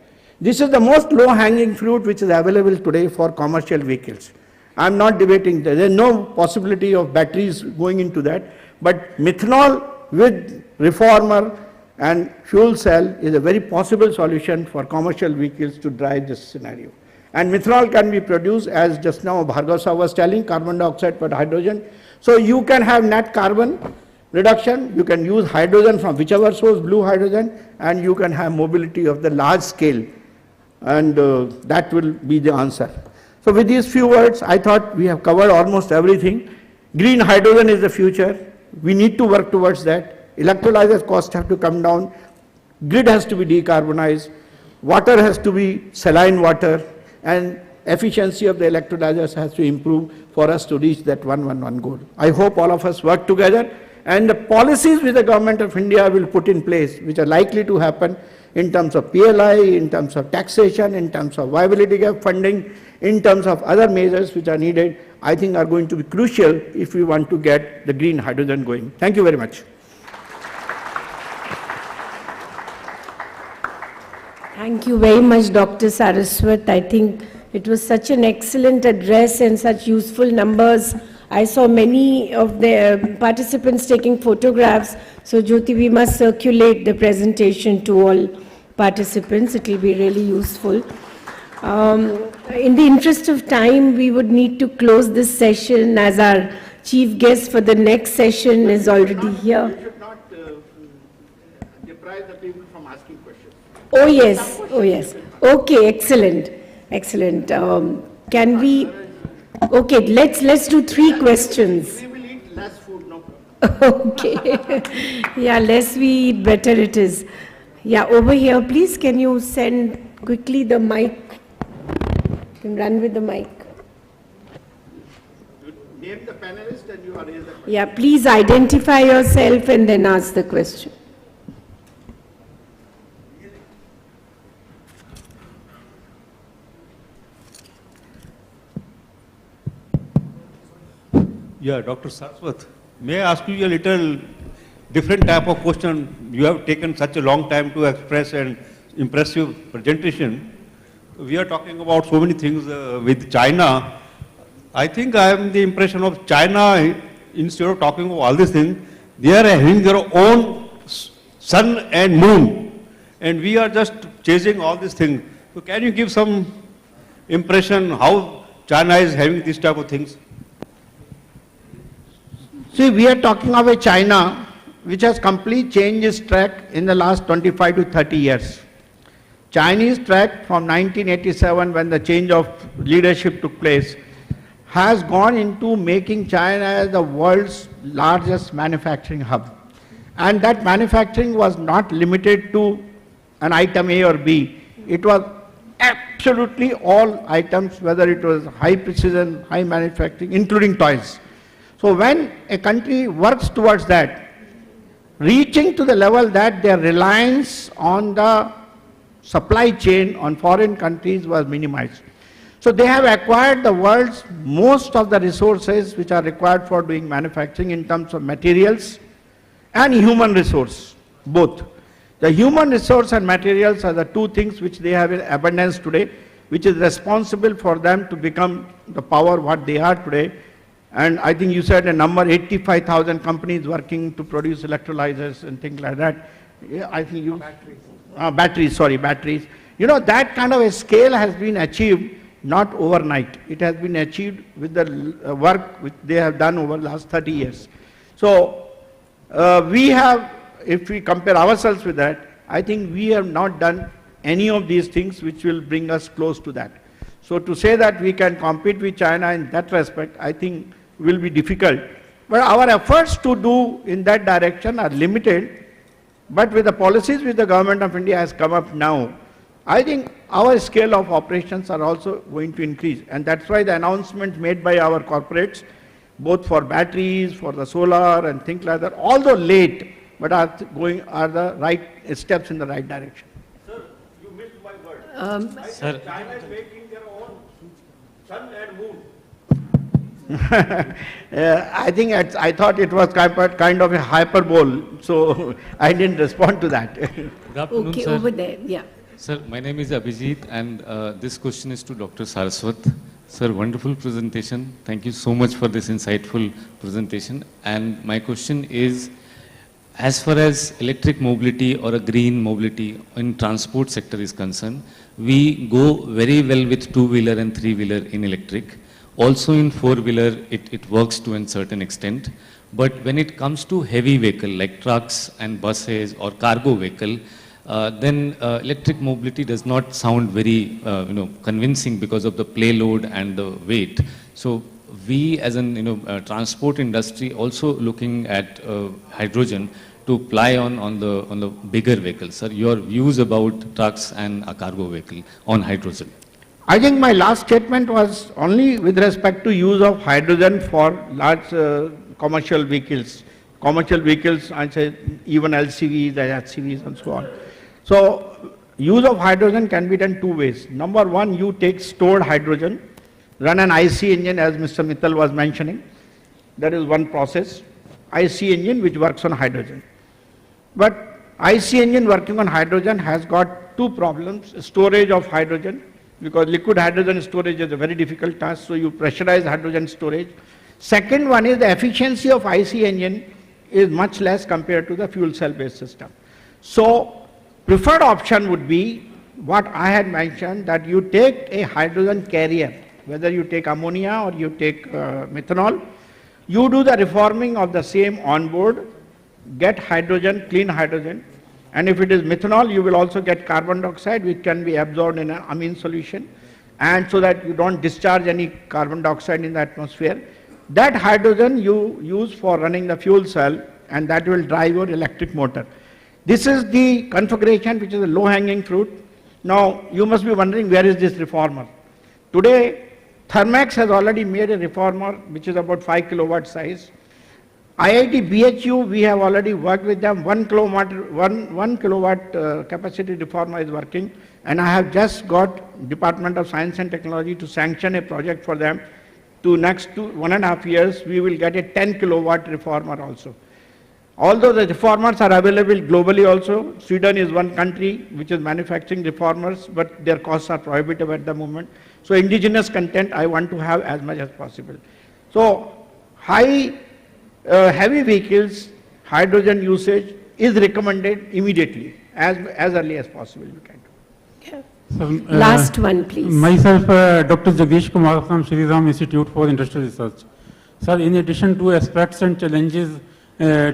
This is the most low-hanging fruit which is available today for commercial vehicles. I am not debating that. There is no possibility of batteries going into that, but methanol with reformer and fuel cell is a very possible solution for commercial vehicles to drive this scenario. And methanol can be produced, as just now Bhargav Sir was telling, carbon dioxide per hydrogen. So you can have net carbon reduction, you can use hydrogen from whichever source, blue hydrogen, and you can have mobility of the large scale, and that will be the answer. So with these few words, I thought we have covered almost everything. Green hydrogen is the future. We need to work towards that. Electrolyzers costs have to come down. Grid has to be decarbonized. Water has to be saline water, and efficiency of the electrolyzers has to improve for us to reach that 111 goal. I hope all of us work together, and the policies which the government of India will put in place, which are likely to happen in terms of PLI, in terms of taxation, in terms of viability gap funding, in terms of other measures which are needed, I think are going to be crucial if we want to get the green hydrogen going. Thank you very much. Thank you very much, Dr. Saraswat. I think it was such an excellent address and such useful numbers. I saw many of the participants taking photographs. So, Jyoti, we must circulate the presentation to all participants. It will be really useful. In the interest of time, we would need to close this session as our chief guest for the next session is already here. You should not deprive the people from asking questions. Oh yes, oh yes. Okay, excellent, excellent. Can we? Okay, let's do 3 questions. We will eat less food, no problem. Okay. Yeah, less we eat, better it is. Yeah, over here, please. Can you send quickly the mic? You can run with the mic. Name the panelist and you are raised the question. Yeah, please identify yourself and then ask the question. Yeah, Dr. Saraswat, may I ask you a little different type of question? You have taken such a long time to express an impressive presentation. We are talking about so many things with China. I think I have the impression of China, instead of talking about all these things, they are having their own sun and moon, and we are just chasing all these things. So can you give some impression how China is having these type of things? See, we are talking of a China which has completely changed its track in the last 25 to 30 years. Chinese track from 1987, when the change of leadership took place, has gone into making China as the world's largest manufacturing hub. And that manufacturing was not limited to an item A or B. It was absolutely all items, whether it was high precision, high manufacturing, including toys. So when a country works towards that, reaching to the level that their reliance on the supply chain on foreign countries was minimized. So they have acquired the world's most of the resources which are required for doing manufacturing in terms of materials and human resource, both. The human resource and materials are the two things which they have in abundance today, which is responsible for them to become the power what they are today. And I think you said a number, 85,000 companies working to produce electrolyzers and things like that. Yeah, I think you... Batteries. You know, that kind of a scale has been achieved not overnight. It has been achieved with the work which they have done over the last 30 years. So, we have, if we compare ourselves with that, I think we have not done any of these things which will bring us close to that. So to say that we can compete with China in that respect, I think will be difficult. But our efforts to do in that direction are limited. But with the policies which the government of India has come up now, I think our scale of operations are also going to increase. And that's why the announcements made by our corporates, both for batteries, for the solar and things like that, although late, but are the right steps in the right direction. Sir, you missed my word. Sir. China is making their own sun and moon. I think I thought it was kind of a hyperbole, so I didn't respond to that. Good afternoon, Okay, sir. over there, yeah. Sir, my name is Abhijit, and this question is to Dr. Saraswat. Sir, wonderful presentation. Thank you so much for this insightful presentation. And my question is, as far as electric mobility or a green mobility in transport sector is concerned, we go very well with two-wheeler and three-wheeler in electric. Also in four-wheeler, it works to a certain extent. But when it comes to heavy vehicle like trucks and buses or cargo vehicle, then electric mobility does not sound very convincing because of the payload and the weight. So we as an transport industry also looking at hydrogen to apply on the bigger vehicles. Sir, your views about trucks and a cargo vehicle on hydrogen. I think my last statement was only with respect to use of hydrogen for large commercial vehicles. Commercial vehicles, I say even LCVs, HCVs and so on. So use of hydrogen can be done two ways. Number one, you take stored hydrogen, run an IC engine as Mr. Mittal was mentioning. That is one process. IC engine which works on hydrogen. But IC engine working on hydrogen has got two problems. Storage of hydrogen, because liquid hydrogen storage is a very difficult task, so you pressurize hydrogen storage. Second one is the efficiency of IC engine is much less compared to the fuel cell based system. So preferred option would be what I had mentioned, that you take a hydrogen carrier, whether you take ammonia or you take methanol, you do the reforming of the same on board, get hydrogen, clean hydrogen, and if it is methanol, you will also get carbon dioxide which can be absorbed in an amine solution, and so that you don't discharge any carbon dioxide in the atmosphere. That hydrogen you use for running the fuel cell, and that will drive your electric motor. This is the configuration which is a low-hanging fruit. Now you must be wondering, where is this reformer? Today Thermax has already made a reformer which is about 5 kilowatt size. IIT BHU, we have already worked with them. 1 kilowatt capacity reformer is working, and I have just got Department of Science and Technology to sanction a project for them. To next 1.5 years, we will get a 10 kilowatt reformer also. Although the reformers are available globally also, Sweden is one country which is manufacturing reformers, but their costs are prohibitive at the moment. So indigenous content I want to have as much as possible. So heavy vehicles, hydrogen usage is recommended immediately, as early as possible you can do. Last one, please. Myself, Dr. Jagdish Kumar from Shri Ram Institute for Industrial Research. Sir, in addition to aspects and challenges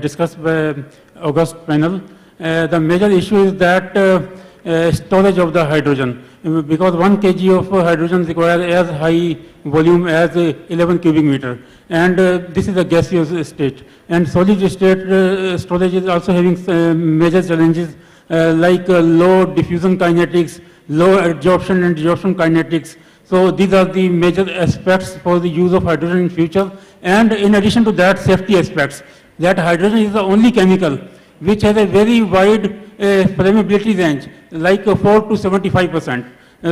discussed by August panel, the major issue is that storage of the hydrogen, because 1 kg of hydrogen requires as high volume as 11 cubic meter, and this is a gaseous state. And solid state storage is also having major challenges like low diffusion kinetics, low absorption and desorption kinetics. So these are the major aspects for the use of hydrogen in future. And in addition to that, safety aspects. That hydrogen is the only chemical which has a very wide flammability range, like 4 to 75%.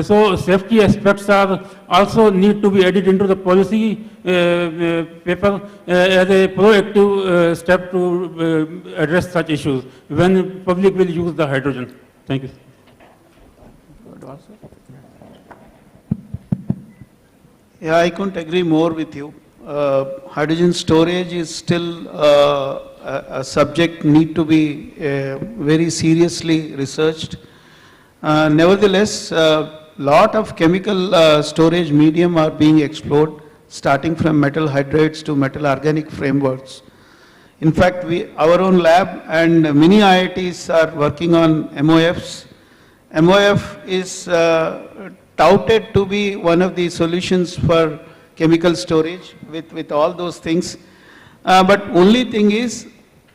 So safety aspects are also need to be added into the policy paper as a proactive step to address such issues when public will use the hydrogen. Thank you. Yeah, I couldn't agree more with you. Hydrogen storage is still a subject need to be very seriously researched. Nevertheless, lot of chemical storage medium are being explored, starting from metal hydrates to metal organic frameworks. In fact, our own lab and many IITs are working on MOFs, MOF is touted to be one of the solutions for chemical storage with all those things. But only thing is,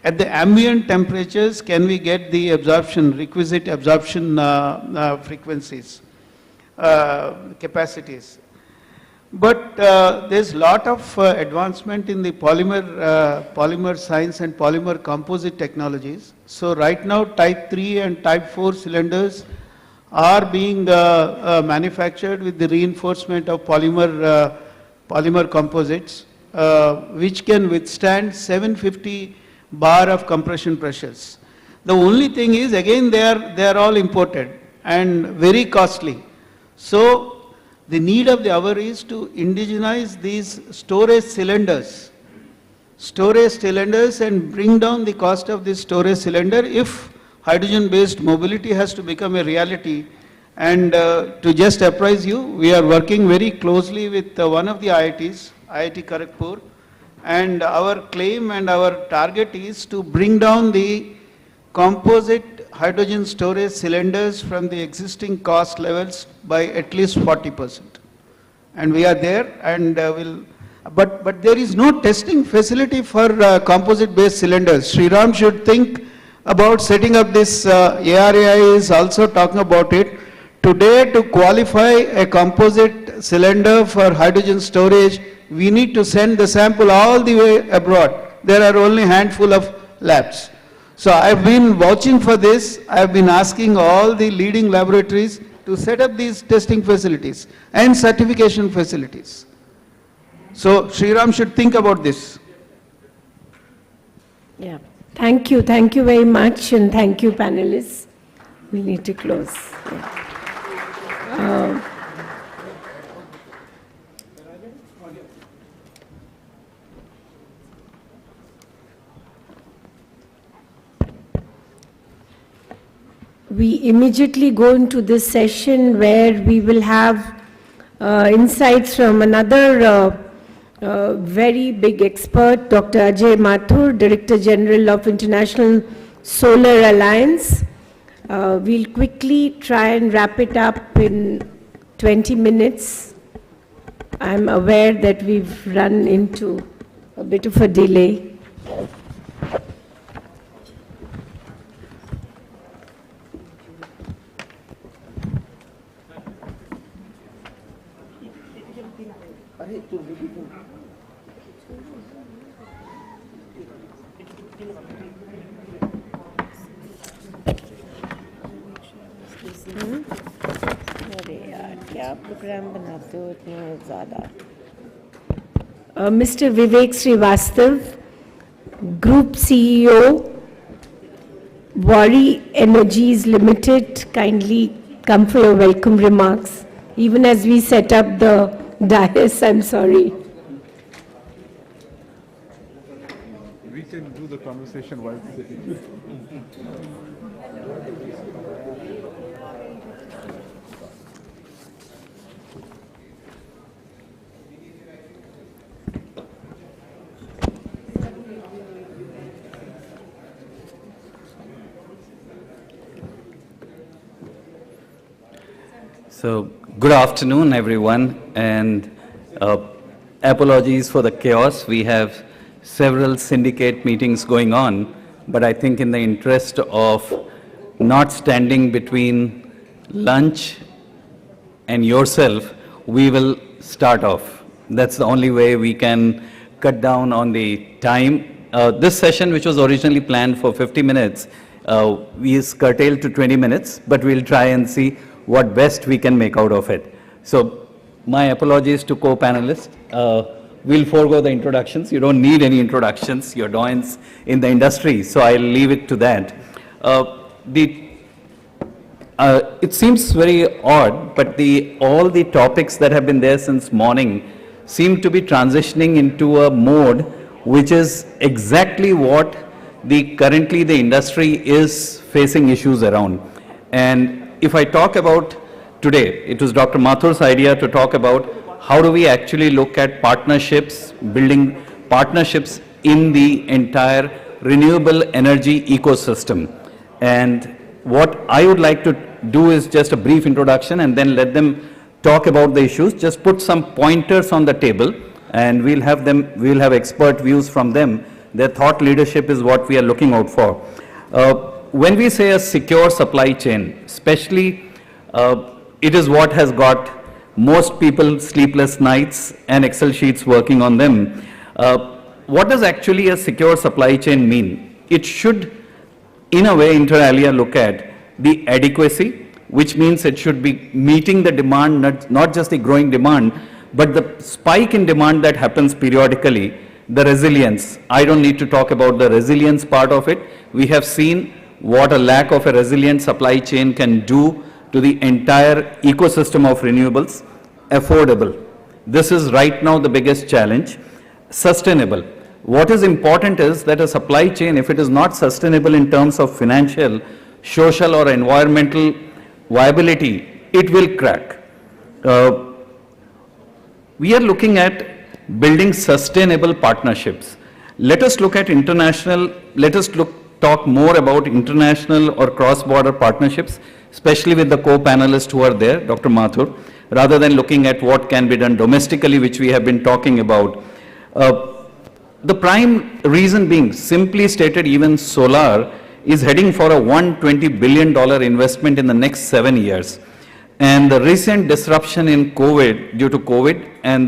at the ambient temperatures, can we get the absorption, requisite absorption frequencies, capacities. But there's a lot of advancement in the polymer science and polymer composite technologies. So right now, type 3 and type 4 cylinders are being manufactured with the reinforcement of polymer composites, which can withstand 750 bar of compression pressures. The only thing is, again, they are all imported and very costly. So the need of the hour is to indigenize these storage cylinders and bring down the cost of this storage cylinder if hydrogen-based mobility has to become a reality. And to just apprise you, we are working very closely with one of the IITs, IIT Kharagpur, and our claim and our target is to bring down the composite hydrogen storage cylinders from the existing cost levels by at least 40%. And we are there, and but there is no testing facility for composite-based cylinders. Sriram should think about setting up this, ARAI is also talking about it. Today, to qualify a composite cylinder for hydrogen storage, we need to send the sample all the way abroad. There are only a handful of labs. So I've been watching for this. I've been asking all the leading laboratories to set up these testing facilities and certification facilities. So Sriram should think about this. Yeah. Thank you very much, and thank you, panelists. We need to close. Yeah. We immediately go into this session where we will have insights from another very big expert, Dr. Ajay Mathur, Director General of International Solar Alliance. We'll quickly try and wrap it up in 20 minutes. I'm aware that we've run into a bit of a delay. Mr. Vivek Srivastav, Group CEO, Wari Energies Limited, kindly come for your welcome remarks. Even as we set up the dais, I'm sorry. We can do the conversation while sitting. So, good afternoon, everyone, and apologies for the chaos. We have several syndicate meetings going on, but I think in the interest of not standing between lunch and yourself, we will start off. That's the only way we can cut down on the time. This session, which was originally planned for 50 minutes, is curtailed to 20 minutes, but we'll try and see what best we can make out of it. So my apologies to co-panelists. We'll forego the introductions. You don't need any introductions. You're doyens in the industry, so I'll leave it to that. It seems very odd, but all the topics that have been there since morning seem to be transitioning into a mode which is exactly what currently the industry is facing issues around. And if I talk about today, it was Dr. Mathur's idea to talk about how do we actually look at partnerships, building partnerships in the entire renewable energy ecosystem. And what I would like to do is just a brief introduction and then let them talk about the issues. Just put some pointers on the table and we'll have expert views from them. Their thought leadership is what we are looking out for. When we say a secure supply chain, especially it is what has got most people sleepless nights and Excel sheets working on them. What does actually a secure supply chain mean? It should, in a way, inter alia, look at the adequacy, which means it should be meeting the demand, not just the growing demand, but the spike in demand that happens periodically, the resilience. I don't need to talk about the resilience part of it. We have seen what a lack of a resilient supply chain can do to the entire ecosystem of renewables. Affordable. This is right now the biggest challenge. Sustainable. What is important is that a supply chain, if it is not sustainable in terms of financial, social or environmental viability, it will crack. We are looking at building sustainable partnerships. Let us look at talk more about international or cross-border partnerships, especially with the co-panelists who are there, Dr. Mathur, rather than looking at what can be done domestically, which we have been talking about. The prime reason being, simply stated, even solar is heading for a $120 billion investment in the next 7 years. And the recent disruption in COVID, due to COVID and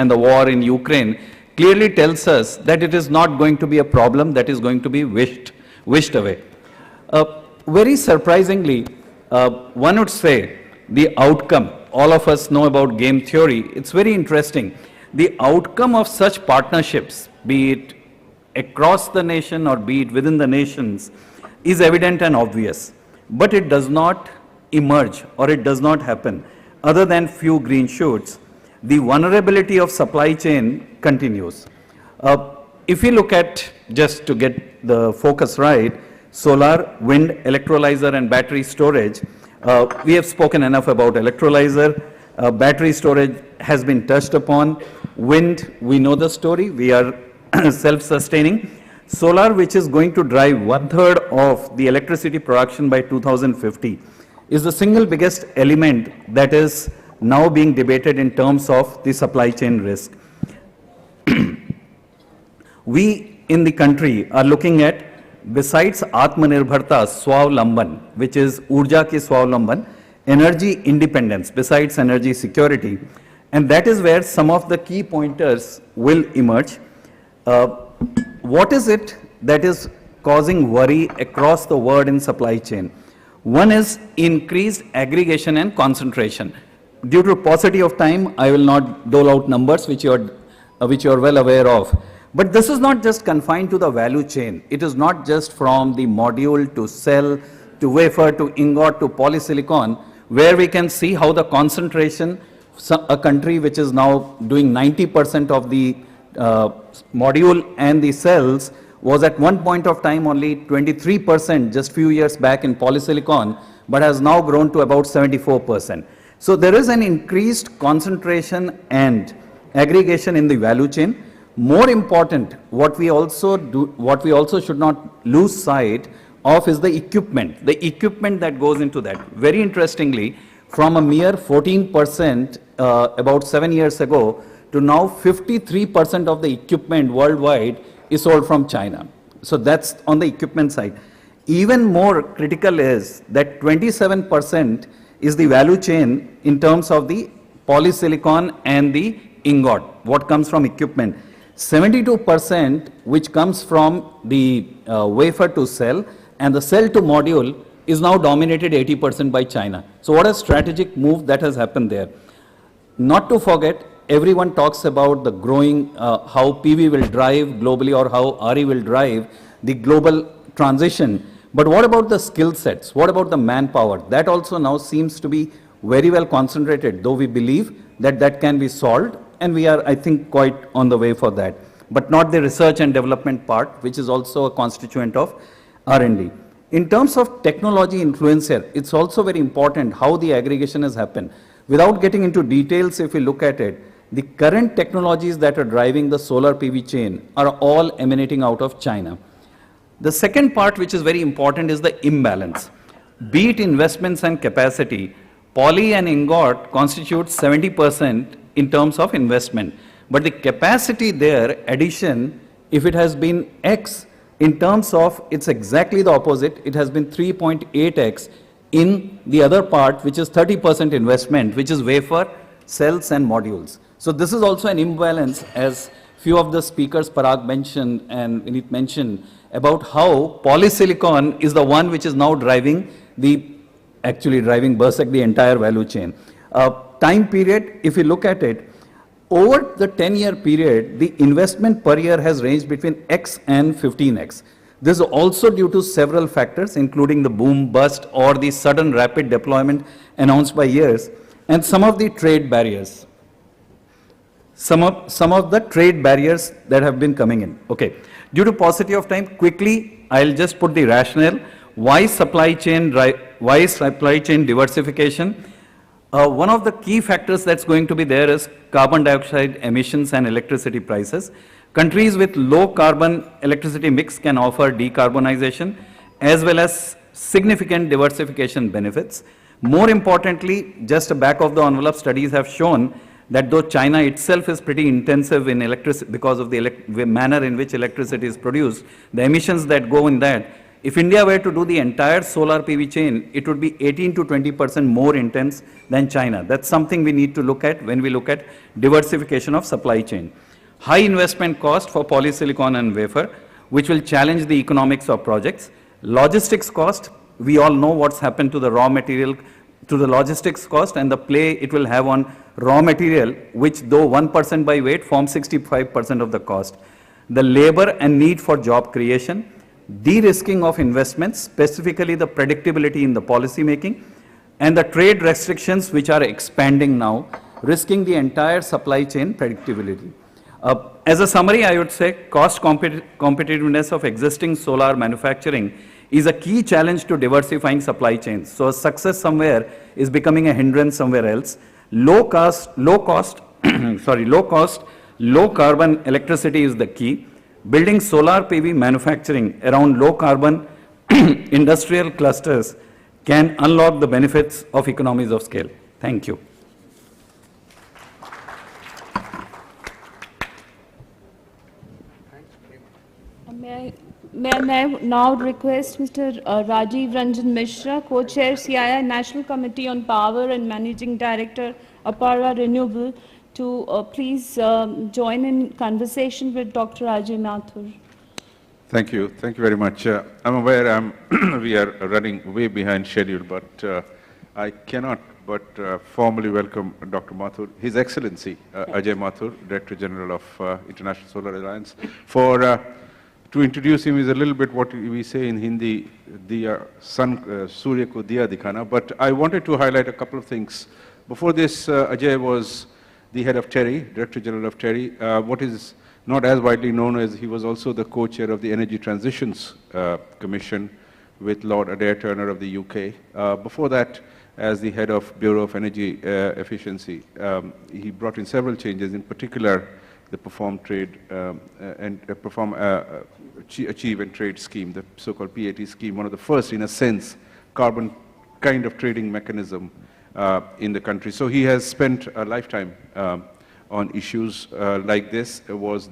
the war in Ukraine, clearly tells us that it is not going to be a problem that is going to be wished away. Very surprisingly, one would say the outcome, all of us know about game theory, it's very interesting. The outcome of such partnerships, be it across the nation or be it within the nations, is evident and obvious, but it does not emerge or it does not happen other than few green shoots. The vulnerability of supply chain continues. If we look at, just to get the focus right, solar, wind, electrolyzer and battery storage, we have spoken enough about electrolyzer. Battery storage has been touched upon. Wind, we know the story, we are self-sustaining. Solar, which is going to drive 1/3 of the electricity production by 2050, is the single biggest element that is now being debated in terms of the supply chain risk. We in the country are looking at, besides AatmaNirbharta Swavlamban, which is Urja Ki Swavlamban, energy independence, besides energy security, and that is where some of the key pointers will emerge. What is it that is causing worry across the world in supply chain? One is increased aggregation and concentration. Due to paucity of time, I will not dole out numbers which you are well aware of. But this is not just confined to the value chain. It is not just from the module to cell to wafer to ingot to polysilicon, where we can see how the concentration, a country which is now doing 90% of the module and the cells, was at one point of time only 23% just few years back in polysilicon, but has now grown to about 74%. So there is an increased concentration and aggregation in the value chain. More important, what we also should not lose sight of is the equipment that goes into that. Very interestingly, from a mere 14% about 7 years ago to now 53% of the equipment worldwide is sold from China. So that's on the equipment side. Even more critical is that 27% is the value chain in terms of the polysilicon and the ingot, what comes from equipment. 72% which comes from the wafer to cell, and the cell to module is now dominated 80% by China. So what a strategic move that has happened there. Not to forget, everyone talks about the growing, how PV will drive globally or how RE will drive the global transition. But what about the skill sets? What about the manpower? That also now seems to be very well concentrated, though we believe that that can be solved, and we are, I think, quite on the way for that. But not the research and development part, which is also a constituent of R&D. In terms of technology influencer, it's also very important how the aggregation has happened. Without getting into details, if we look at it, the current technologies that are driving the solar PV chain are all emanating out of China. The second part, which is very important, is the imbalance. Be it investments and capacity, poly and ingot constitute 70% in terms of investment. But the capacity there, addition, if it has been X, in terms of, it's exactly the opposite, it has been 3.8X in the other part, which is 30% investment, which is wafer, cells and modules. So this is also an imbalance, as few of the speakers, Parag mentioned and Vineet mentioned, about how polysilicon is the one which is now driving actually driving berserk the entire value chain. Time period, if you look at it, over the 10-year period, the investment per year has ranged between X and 15X. This is also due to several factors, including the boom, bust, or the sudden rapid deployment announced by years, and some of the trade barriers. Some of the trade barriers that have been coming in. Okay. Due to paucity of time, quickly, I'll just put the rationale. Why supply chain diversification? One of the key factors that's going to be there is carbon dioxide emissions and electricity prices. Countries with low carbon electricity mix can offer decarbonization as well as significant diversification benefits. More importantly, just a back of the envelope studies have shown that though China itself is pretty intensive in electricity because of the manner in which electricity is produced, the emissions that go in that, if India were to do the entire solar PV chain, it would be 18 to 20% more intense than China. That's something we need to look at when we look at diversification of supply chain. High investment cost for polysilicon and wafer, which will challenge the economics of projects. Logistics cost, we all know what's happened to the raw material, to the logistics cost and the play it will have on raw material, which though 1% by weight forms 65% of the cost. The labor and need for job creation, de-risking of investments, specifically the predictability in the policy making, and the trade restrictions which are expanding now, risking the entire supply chain predictability. As a summary, I would say cost competitiveness of existing solar manufacturing is a key challenge to diversifying supply chains. So success somewhere is becoming a hindrance somewhere else. Low carbon electricity is the key. Building solar PV manufacturing around low carbon industrial clusters can unlock the benefits of economies of scale. Thank you. May I now request Mr. Rajiv Ranjan Mishra, Co-Chair CII National Committee on Power and Managing Director, Apara Renewable, to please join in conversation with Dr. Ajay Mathur. Thank you. Thank you very much. I'm aware we are running way behind schedule, but I cannot but formally welcome Dr. Mathur, His Excellency Ajay Mathur, Director General of International Solar Alliance, for to introduce him is a little bit what we say in Hindi, diya Surya ko diya dikhana, but I wanted to highlight a couple of things. Before this, Ajay was the head of TERI, Director General of TERI. What is not as widely known as he was also the co-chair of the Energy Transitions Commission with Lord Adair Turner of the UK. Before that, as the head of Bureau of Energy Efficiency, he brought in several changes, in particular the Perform, Trade and Achieve and Trade scheme, the so-called PAT scheme, one of the first, in a sense, carbon kind of trading mechanism in the country. So he has spent a lifetime on issues like this, was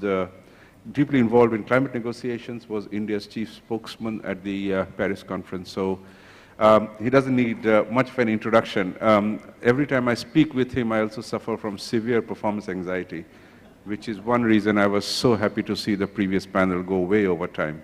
deeply involved in climate negotiations, was India's chief spokesman at the Paris conference. So he doesn't need much of an introduction. Every time I speak with him, I also suffer from severe performance anxiety, which is one reason I was so happy to see the previous panel go way over time.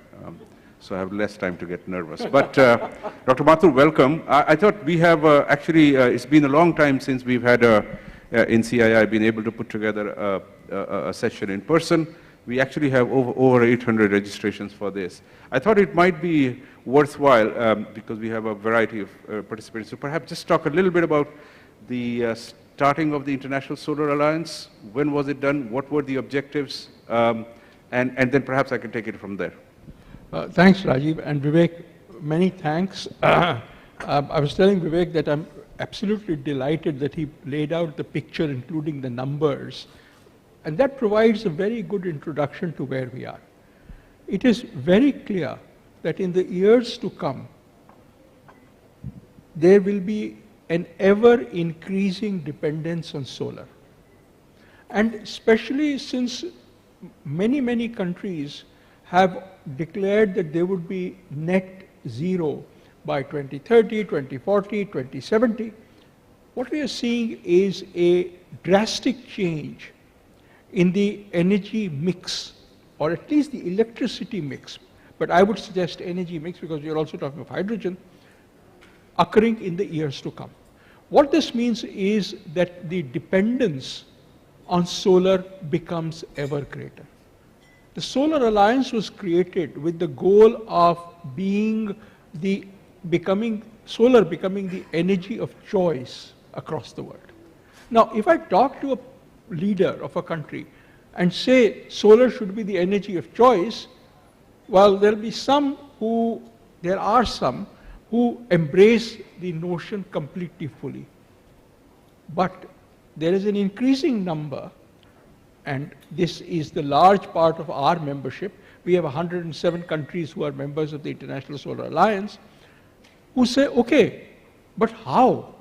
So I have less time to get nervous. But Dr. Mathur, welcome. I thought we have actually, it's been a long time since we've had in CII been able to put together a session in person. We actually have over 800 registrations for this. I thought it might be worthwhile because we have a variety of participants. So perhaps just talk a little bit about the starting of the International Solar Alliance. When was it done? What were the objectives? And then perhaps I can take it from there. Thanks, Rajiv. And Vivek, many thanks. I was telling Vivek that I'm absolutely delighted that he laid out the picture, including the numbers. And that provides a very good introduction to where we are. It is very clear that in the years to come, there will be an ever-increasing dependence on solar. And especially since many countries have declared that they would be net zero by 2030, 2040, 2070, what we are seeing is a drastic change in the energy mix, or at least the electricity mix, but I would suggest energy mix because we are also talking of hydrogen, occurring in the years to come. What this means is that the dependence on solar becomes ever greater. The Solar Alliance was created with the goal of solar becoming the energy of choice across the world. Now, if I talk to a leader of a country and say solar should be the energy of choice, well, there are some who embrace the notion completely fully. But there is an increasing number, and this is the large part of our membership. We have 107 countries who are members of the International Solar Alliance, who say, okay, but how?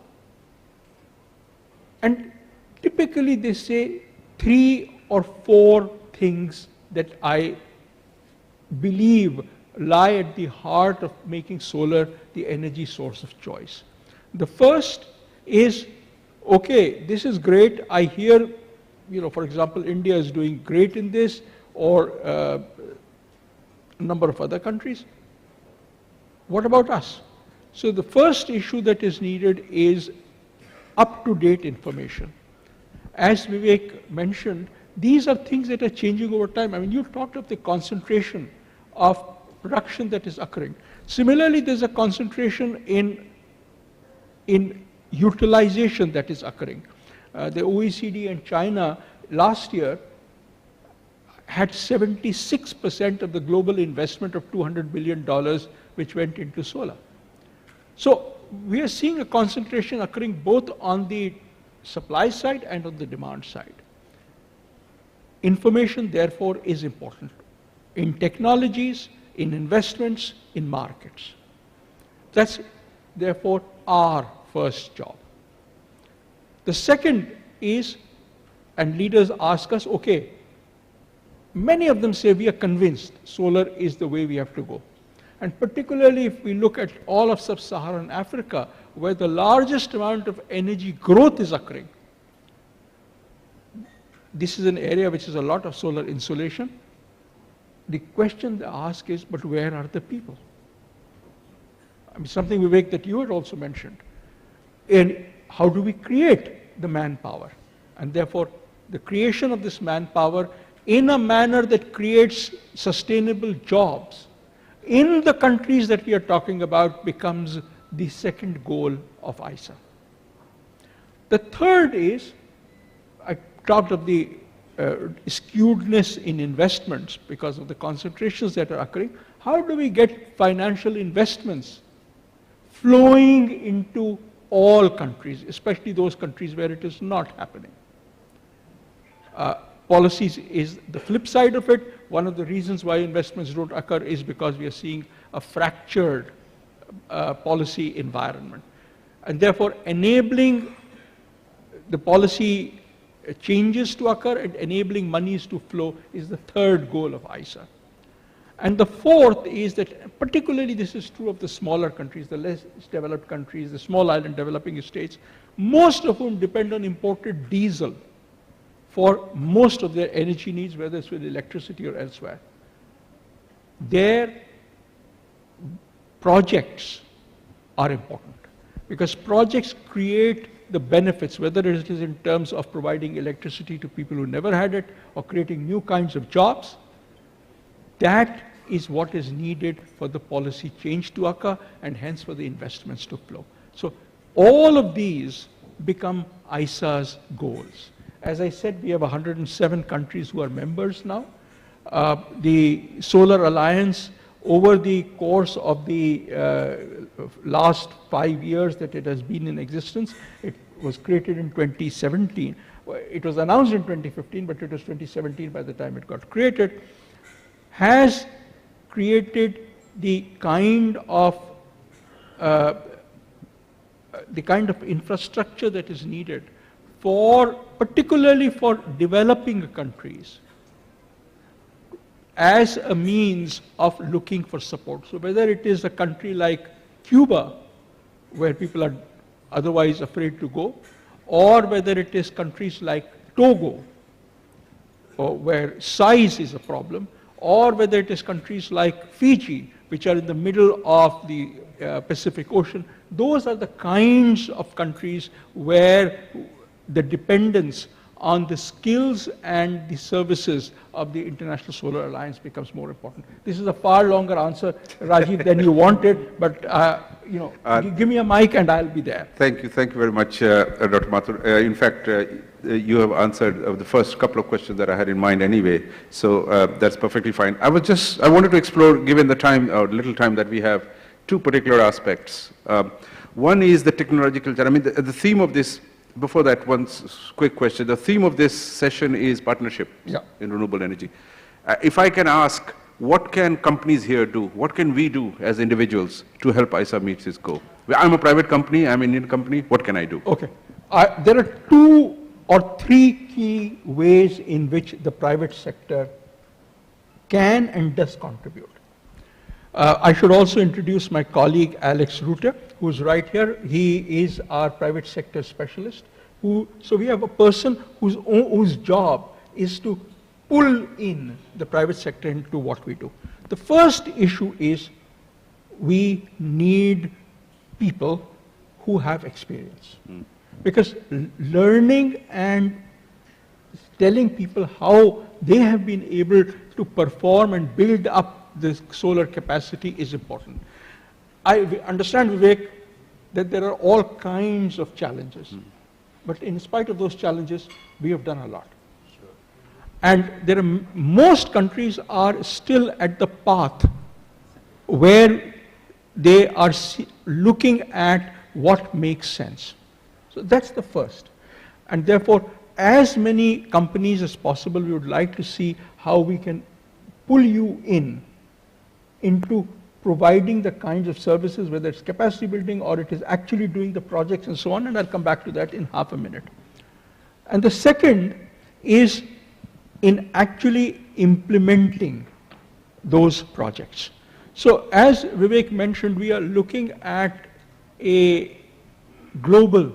And typically they say 3 or 4 things that I believe lie at the heart of making solar the energy source of choice. The first is, okay, this is great. I hear, for example, India is doing great in this, or a number of other countries. What about us? So the first issue that is needed is up-to-date information. As Vivek mentioned, these are things that are changing over time. I mean, you talked of the concentration of production that is occurring. Similarly, there's a concentration in utilization that is occurring. The OECD and China last year had 76% of the global investment of $200 billion which went into solar. So we are seeing a concentration occurring both on the supply side and on the demand side. Information, therefore, is important in technologies, in investments, in markets. That's, therefore, our first job. The second is, and leaders ask us, okay, many of them say we are convinced solar is the way we have to go. And particularly if we look at all of sub-Saharan Africa, where the largest amount of energy growth is occurring, this is an area which is a lot of solar insolation. The question they ask is, but where are the people? I mean, something, Vivek, that you had also mentioned. And how do we create the manpower? And therefore, the creation of this manpower in a manner that creates sustainable jobs in the countries that we are talking about becomes the second goal of ISA. The third is, I talked of the skewedness in investments because of the concentrations that are occurring. How do we get financial investments flowing into all countries, especially those countries where it is not happening? Policies is the flip side of it. One of the reasons why investments don't occur is because we are seeing a fractured policy environment. And therefore, enabling the policy changes to occur and enabling monies to flow is the third goal of ISA. And the fourth is that, particularly this is true of the smaller countries, the less developed countries, the small island developing states, most of whom depend on imported diesel for most of their energy needs, whether it's with electricity or elsewhere. Their projects are important because projects create the benefits, whether it is in terms of providing electricity to people who never had it or creating new kinds of jobs. That is what is needed for the policy change to occur and hence for the investments to flow. So all of these become ISA's goals. As I said, we have 107 countries who are members now. The Solar Alliance, over the course of the last 5 years that it has been in existence, it was created in 2017. It was announced in 2015, but it was 2017 by the time it got created, has created the kind of the kind of infrastructure that is needed for, particularly for developing countries, as a means of looking for support. So whether it is a country like Cuba, where people are otherwise afraid to go, or whether it is countries like Togo, where size is a problem, or whether it is countries like Fiji, which are in the middle of the Pacific Ocean, those are the kinds of countries where the dependence on the skills and the services of the International Solar Alliance becomes more important. This is a far longer answer, Rajiv, than you wanted, but give me a mic and I'll be there. Thank you very much, Dr. Mathur. In fact, you have answered the first couple of questions that I had in mind anyway, so that's perfectly fine. I wanted to explore, given the time, or little time that we have, two particular aspects. One is the technological challenge. I mean, the theme of this, before that, one quick question. The theme of this session is partnership in renewable energy. If I can ask, what can companies here do? What can we do as individuals to help ISA meet this goal? I'm a private company, I'm an Indian company, what can I do? Okay. There are 2 or 3 key ways in which the private sector can and does contribute. I should also introduce my colleague Alex Reuter, who's right here. He is our private sector specialist. So we have a person whose job is to pull in the private sector into what we do. The first issue is we need people who have experience. Because learning and telling people how they have been able to perform and build up the solar capacity is important. I understand, Vivek, that there are all kinds of challenges. But in spite of those challenges, we have done a lot. And most countries are still at the path where they are looking at what makes sense. So that's the first. And therefore, as many companies as possible, we would like to see how we can pull you into providing the kinds of services, whether it's capacity building or it is actually doing the projects and so on, and I'll come back to that in half a minute. And the second is in actually implementing those projects. So as Vivek mentioned, we are looking at a global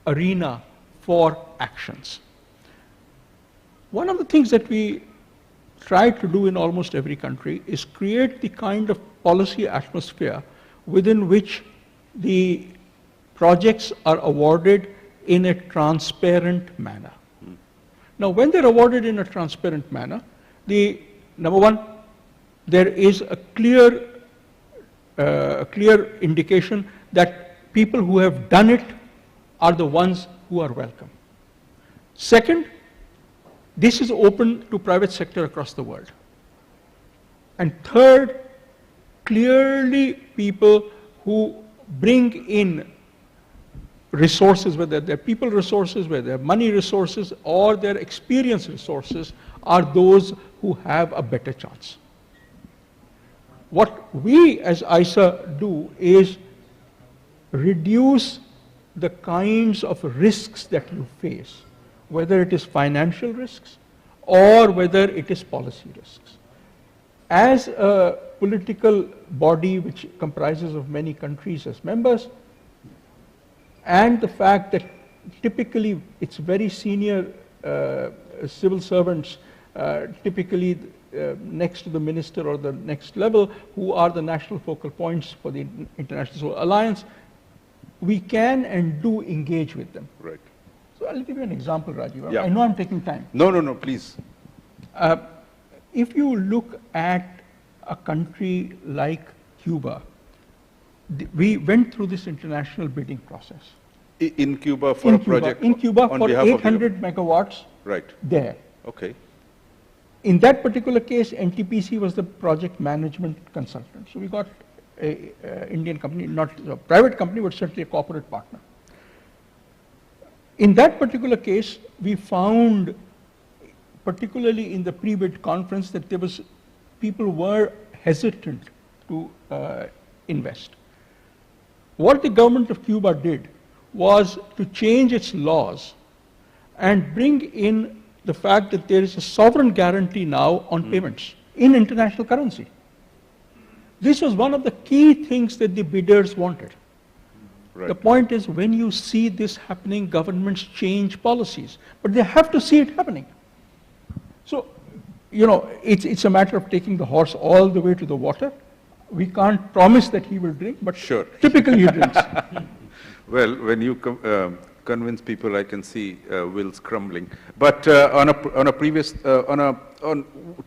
arena for actions. One of the things that we try to do in almost every country is create the kind of policy atmosphere within which the projects are awarded in a transparent manner. Now, when they're awarded in a transparent manner, number one, there is a clear indication that people who have done it are the ones who are welcome. Second, this is open to private sector across the world. And third, clearly people who bring in resources, whether they're people resources, whether they're money resources, or their experience resources, are those who have a better chance. What we as ISA do is reduce the kinds of risks that you face, whether it is financial risks or whether it is policy risks. As a political body which comprises of many countries as members, and the fact that typically it's very senior civil servants, typically next to the minister or the next level, who are the national focal points for the International Solar Alliance, we can and do engage with them. Right. So I'll give you an example, Rajiv. Yeah. I know I'm taking time. No, please. If you look at a country like Cuba, we went through this international bidding process. In Cuba for a project? In Cuba on for behalf 800 megawatts there. Okay. In that particular case, NTPC was the project management consultant. So we got an Indian company, not a private company, but certainly a corporate partner. In that particular case, we found, particularly in the pre-bid conference, that people were hesitant to invest. What the government of Cuba did was to change its laws and bring in the fact that there is a sovereign guarantee now on payments in international currency. This was one of the key things that the bidders wanted. Right. The point is, when you see this happening, governments change policies, but they have to see it happening. So, you know, it's a matter of taking the horse all the way to the water. We can't promise that he will drink, but sure. Typically he drinks. Well, when you convince people, I can see wheels crumbling. But on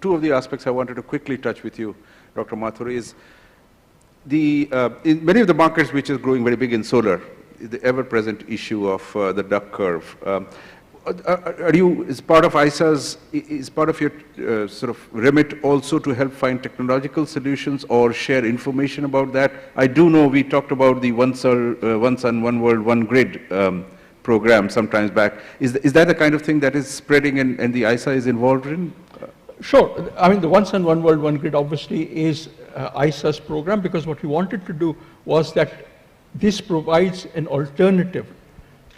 two of the aspects I wanted to quickly touch with you, Dr. Mathur, is in many of the markets which is growing very big in solar, the ever-present issue of the duck curve. Is part of ISA's, is part of your sort of remit also to help find technological solutions or share information about that? I do know we talked about the One Sun, One World, One Grid program sometimes back. Is that the kind of thing that is spreading and the ISA is involved in? Sure. I mean, the One Sun, One World, One Grid obviously is ISA's program, because what we wanted to do was that this provides an alternative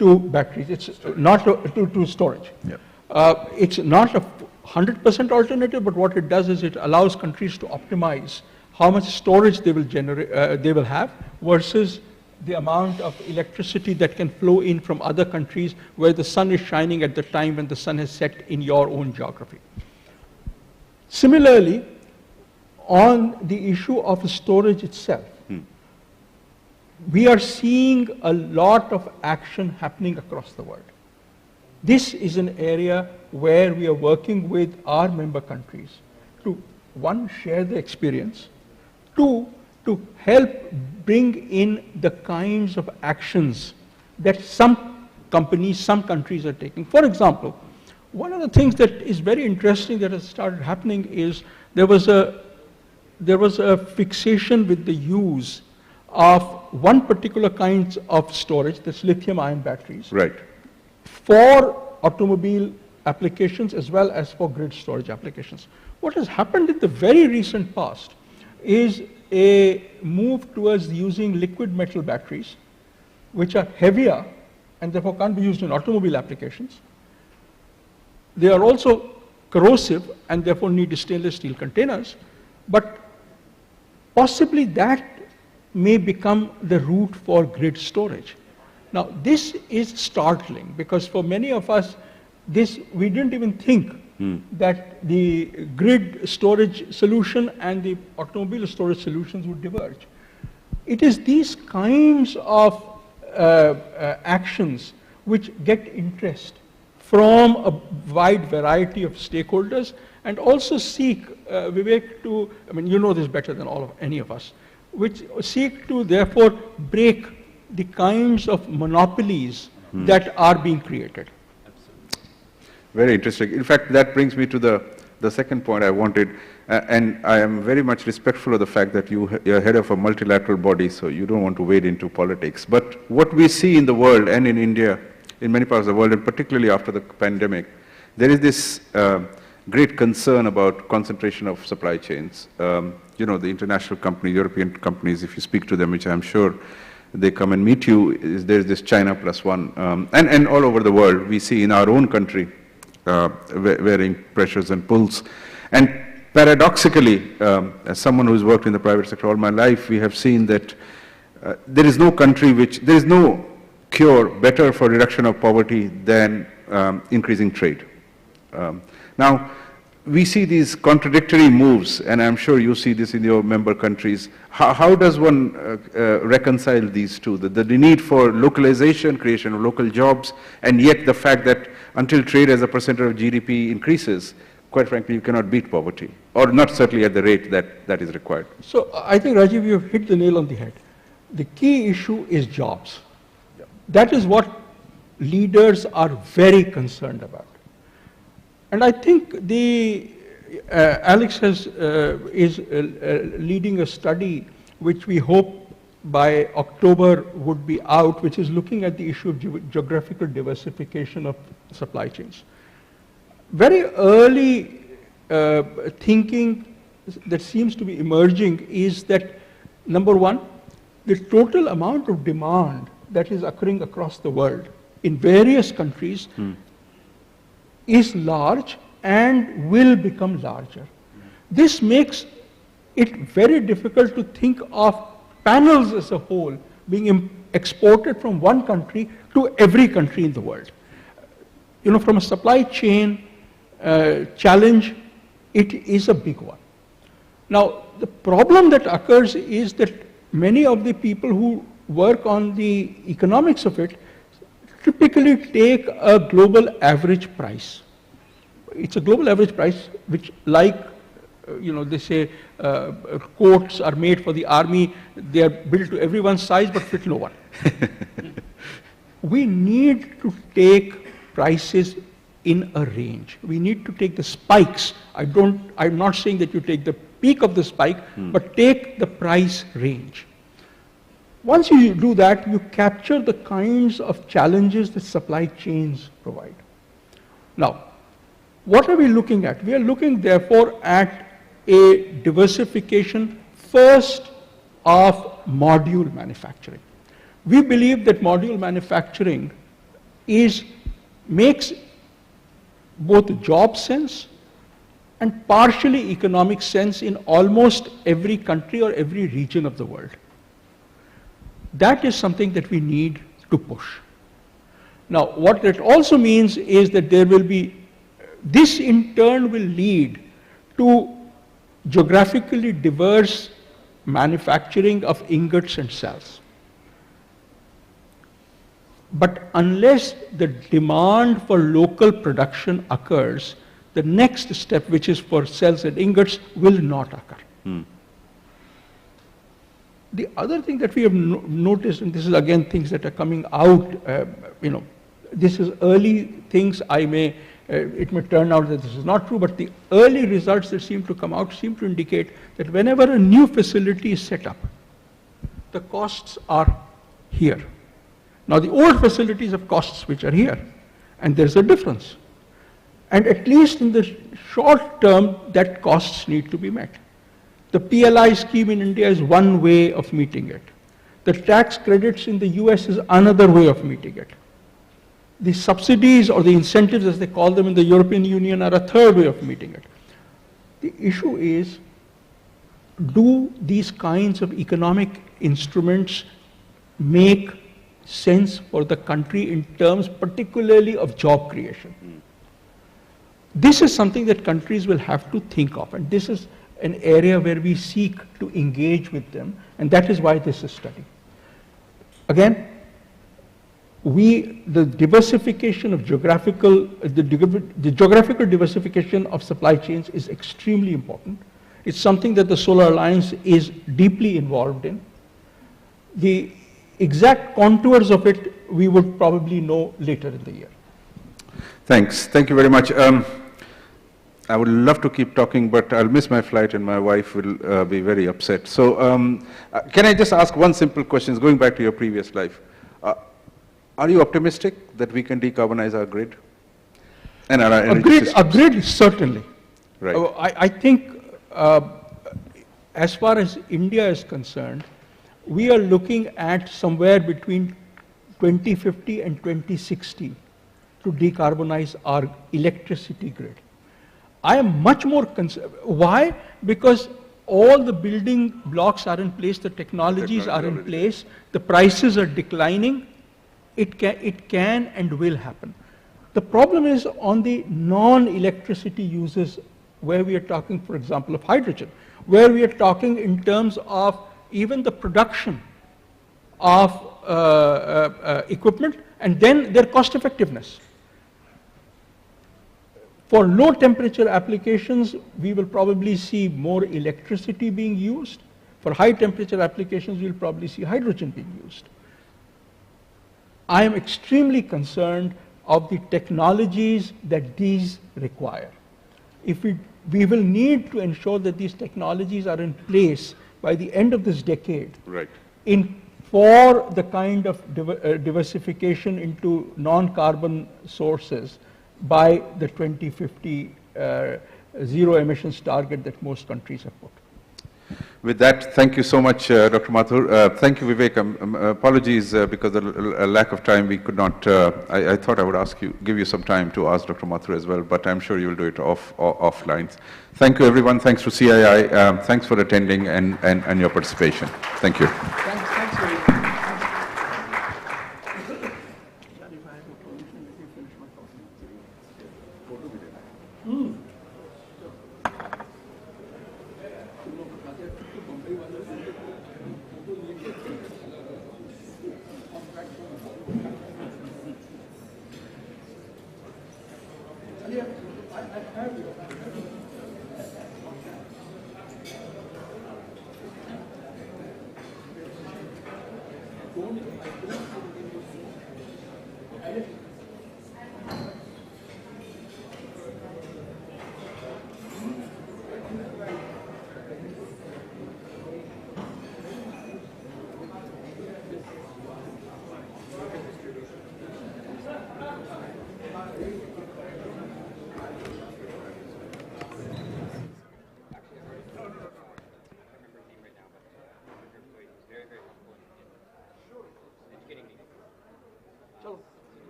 to batteries. It's not to storage. Yep. It's not a 100% alternative, but what it does is it allows countries to optimize how much storage they will generate, they will have, versus the amount of electricity that can flow in from other countries where the sun is shining at the time when the sun has set in your own geography. Similarly, on the issue of storage itself, we are seeing a lot of action happening across the world. This is an area where we are working with our member countries to, one, share the experience, two, to help bring in the kinds of actions that some companies, some countries are taking. For example, one of the things that is very interesting that has started happening is there was a fixation with the use of one particular kind of storage, that's lithium-ion batteries, right, for automobile applications as well as for grid storage applications. What has happened in the very recent past is a move towards using liquid metal batteries, which are heavier and therefore can't be used in automobile applications. They are also corrosive and therefore need stainless steel containers, but possibly that may become the route for grid storage. Now, this is startling, because for many of us, we didn't even think that the grid storage solution and the automobile storage solutions would diverge. It is these kinds of actions which get interest from a wide variety of stakeholders, and also seek, Vivek, to, I mean, you know this better than any of us, which seek to therefore break the kinds of monopolies that are being created. Very interesting. In fact, that brings me to the second point I wanted, and I am very much respectful of the fact that you're head of a multilateral body, so you don't want to wade into politics. But what we see in the world and in India, in many parts of the world, and particularly after the pandemic, there is this great concern about concentration of supply chains. You know, the international companies, European companies, if you speak to them, which I'm sure they come and meet you, there's this China plus one. And all over the world, we see in our own country, varying pressures and pulls. And paradoxically, as someone who's worked in the private sector all my life, we have seen that there is no country there is no cure better for reduction of poverty than increasing trade. Now, we see these contradictory moves, and I'm sure you see this in your member countries. How does one reconcile these two? The need for localization, creation of local jobs, and yet the fact that until trade as a percentage of GDP increases, quite frankly, you cannot beat poverty, or not certainly at the rate that is required. So I think, Rajiv, you've hit the nail on the head. The key issue is jobs. That is what leaders are very concerned about. And I think Alex is leading a study which we hope by October would be out, which is looking at the issue of geographical diversification of supply chains. Very early thinking that seems to be emerging is that, number one, the total amount of demand that is occurring across the world in various countries is large and will become larger. This makes it very difficult to think of panels as a whole being exported from one country to every country in the world. You know, from a supply chain challenge, it is a big one. Now, the problem that occurs is that many of the people who work on the economics of it typically take a global average price. It's a global average price which, like, you know, they say coats are made for the army, they are built to everyone's size but fit no one. We need to take prices in a range. We need to take the spikes. I'm not saying that you take the peak of the spike, but take the price range. Once you do that, you capture the kinds of challenges that supply chains provide. Now, what are we looking at? We are looking, therefore, at a diversification first of module manufacturing. We believe that module manufacturing makes both job sense and partially economic sense in almost every country or every region of the world. That is something that we need to push. Now, what that also means is that this in turn will lead to geographically diverse manufacturing of ingots and cells. But unless the demand for local production occurs, the next step, which is for cells and ingots, will not occur. The other thing that we have noticed, and this is again things that are coming out, you know, this is early things. It may turn out that this is not true, but the early results that seem to come out seem to indicate that whenever a new facility is set up, the costs are here. Now, the old facilities have costs which are here, and there's a difference. And at least in the short term, that costs need to be met. The PLI scheme in India is one way of meeting it. The tax credits in the US is another way of meeting it. The subsidies or the incentives, as they call them in the European Union, are a third way of meeting it. The issue is, do these kinds of economic instruments make sense for the country in terms particularly of job creation? This is something that countries will have to think of, and this is an area where we seek to engage with them, and that is why this is studied. Again, the diversification of the geographical diversification of supply chains is extremely important. It's something that the Solar Alliance is deeply involved in. The exact contours of it we would probably know later in the year. Thanks. Thank you very much. I would love to keep talking, but I'll miss my flight and my wife will be very upset. So can I just ask one simple question, going back to your previous life? Are you optimistic that we can decarbonize our grid? And our energy systems? A grid, certainly. Right. I think as far as India is concerned, we are looking at somewhere between 2050 and 2060 to decarbonize our electricity grid. I am much more concerned. Why? Because all the building blocks are in place, the technologies are in place, the prices are declining. It can and will happen. The problem is on the non-electricity uses, where we are talking, for example, of hydrogen, where we are talking in terms of even the production of equipment and then their cost effectiveness. For low temperature applications, we will probably see more electricity being used. For high temperature applications, we'll probably see hydrogen being used. I am extremely concerned of the technologies that these require. If we will need to ensure that these technologies are in place by the end of this decade, right, for the kind of diversification into non-carbon sources by the 2050 zero emissions target that most countries have put. With that, thank you so much, Dr. Mathur. Thank you, Vivek. Apologies because of a lack of time, we could not, I thought I would give you some time to ask Dr. Mathur as well, but I'm sure you will do it offline. Thank you, everyone. Thanks to CII. Thanks for attending and your participation. Thank you. Thanks very much.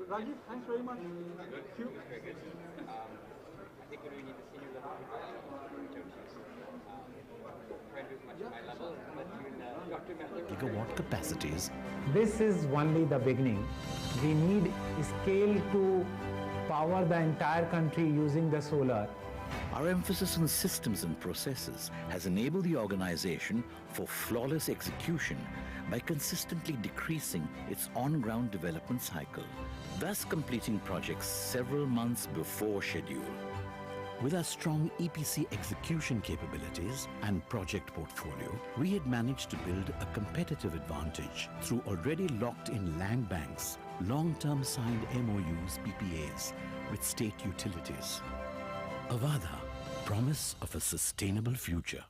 Rajiv, thanks very much. Gigawatt capacities. This is only the beginning. We need scale to power the entire country using the solar. Our emphasis on systems and processes has enabled the organization for flawless execution by consistently decreasing its on-ground development cycle, thus completing projects several months before schedule. With our strong EPC execution capabilities and project portfolio, we had managed to build a competitive advantage through already locked-in land banks, long-term signed MOUs, PPAs with state utilities. Avada, promise of a sustainable future.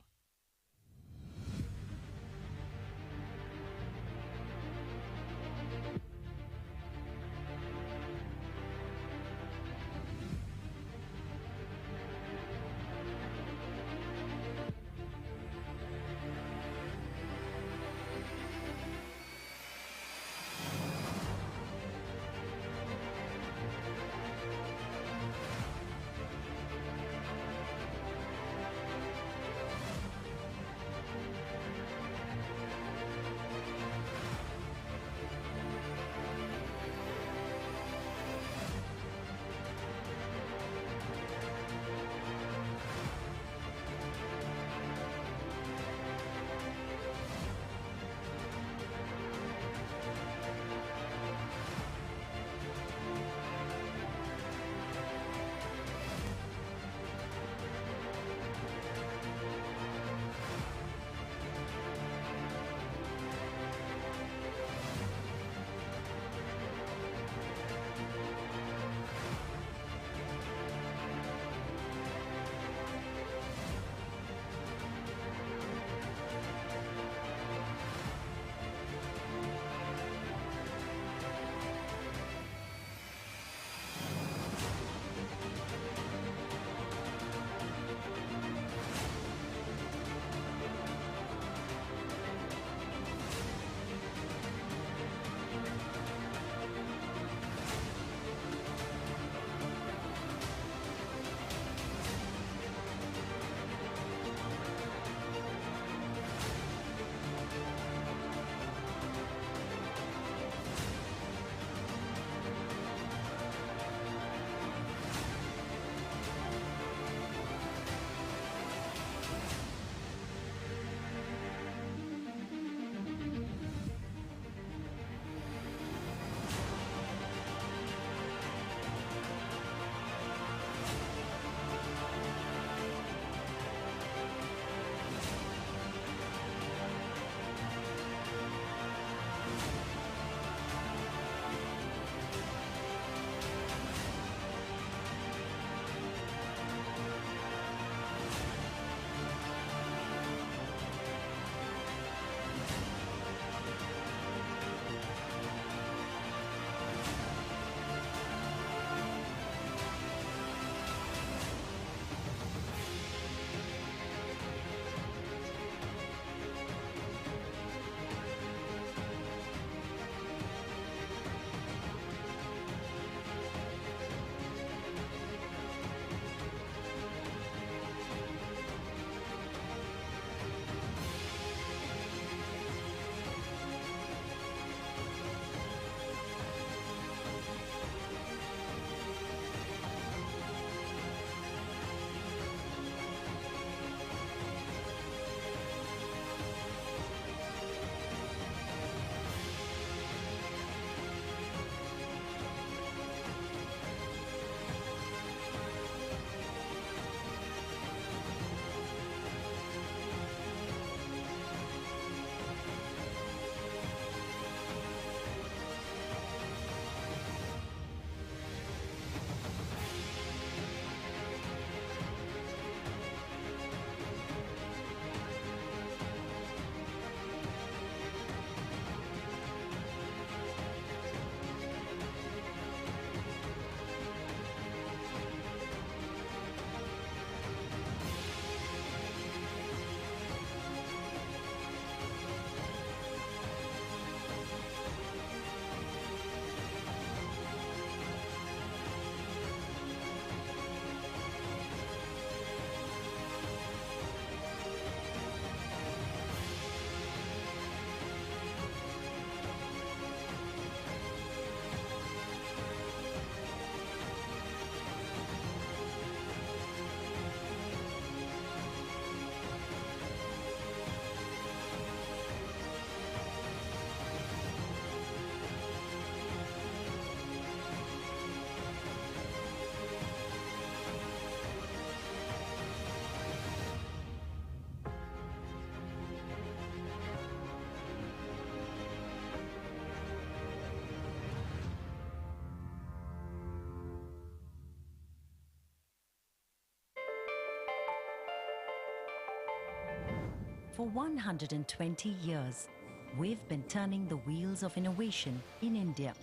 For 120 years, we've been turning the wheels of innovation in India.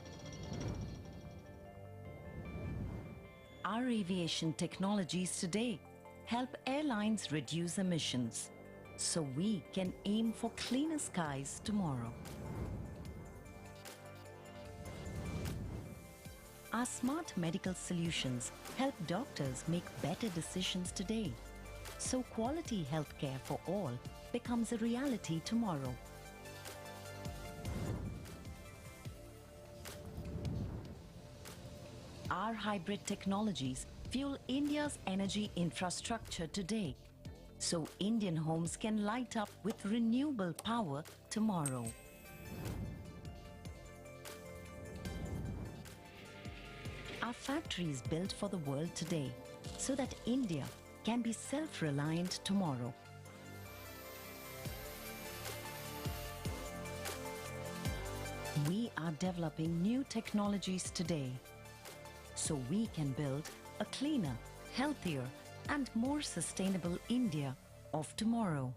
Our aviation technologies today help airlines reduce emissions, so we can aim for cleaner skies tomorrow. Our smart medical solutions help doctors make better decisions today, so quality healthcare for all becomes a reality tomorrow. Our hybrid technologies fuel India's energy infrastructure today, so Indian homes can light up with renewable power tomorrow. Our factories built for the world today, so that India can be self-reliant tomorrow. We are developing new technologies today, so we can build a cleaner, healthier, and more sustainable India of tomorrow.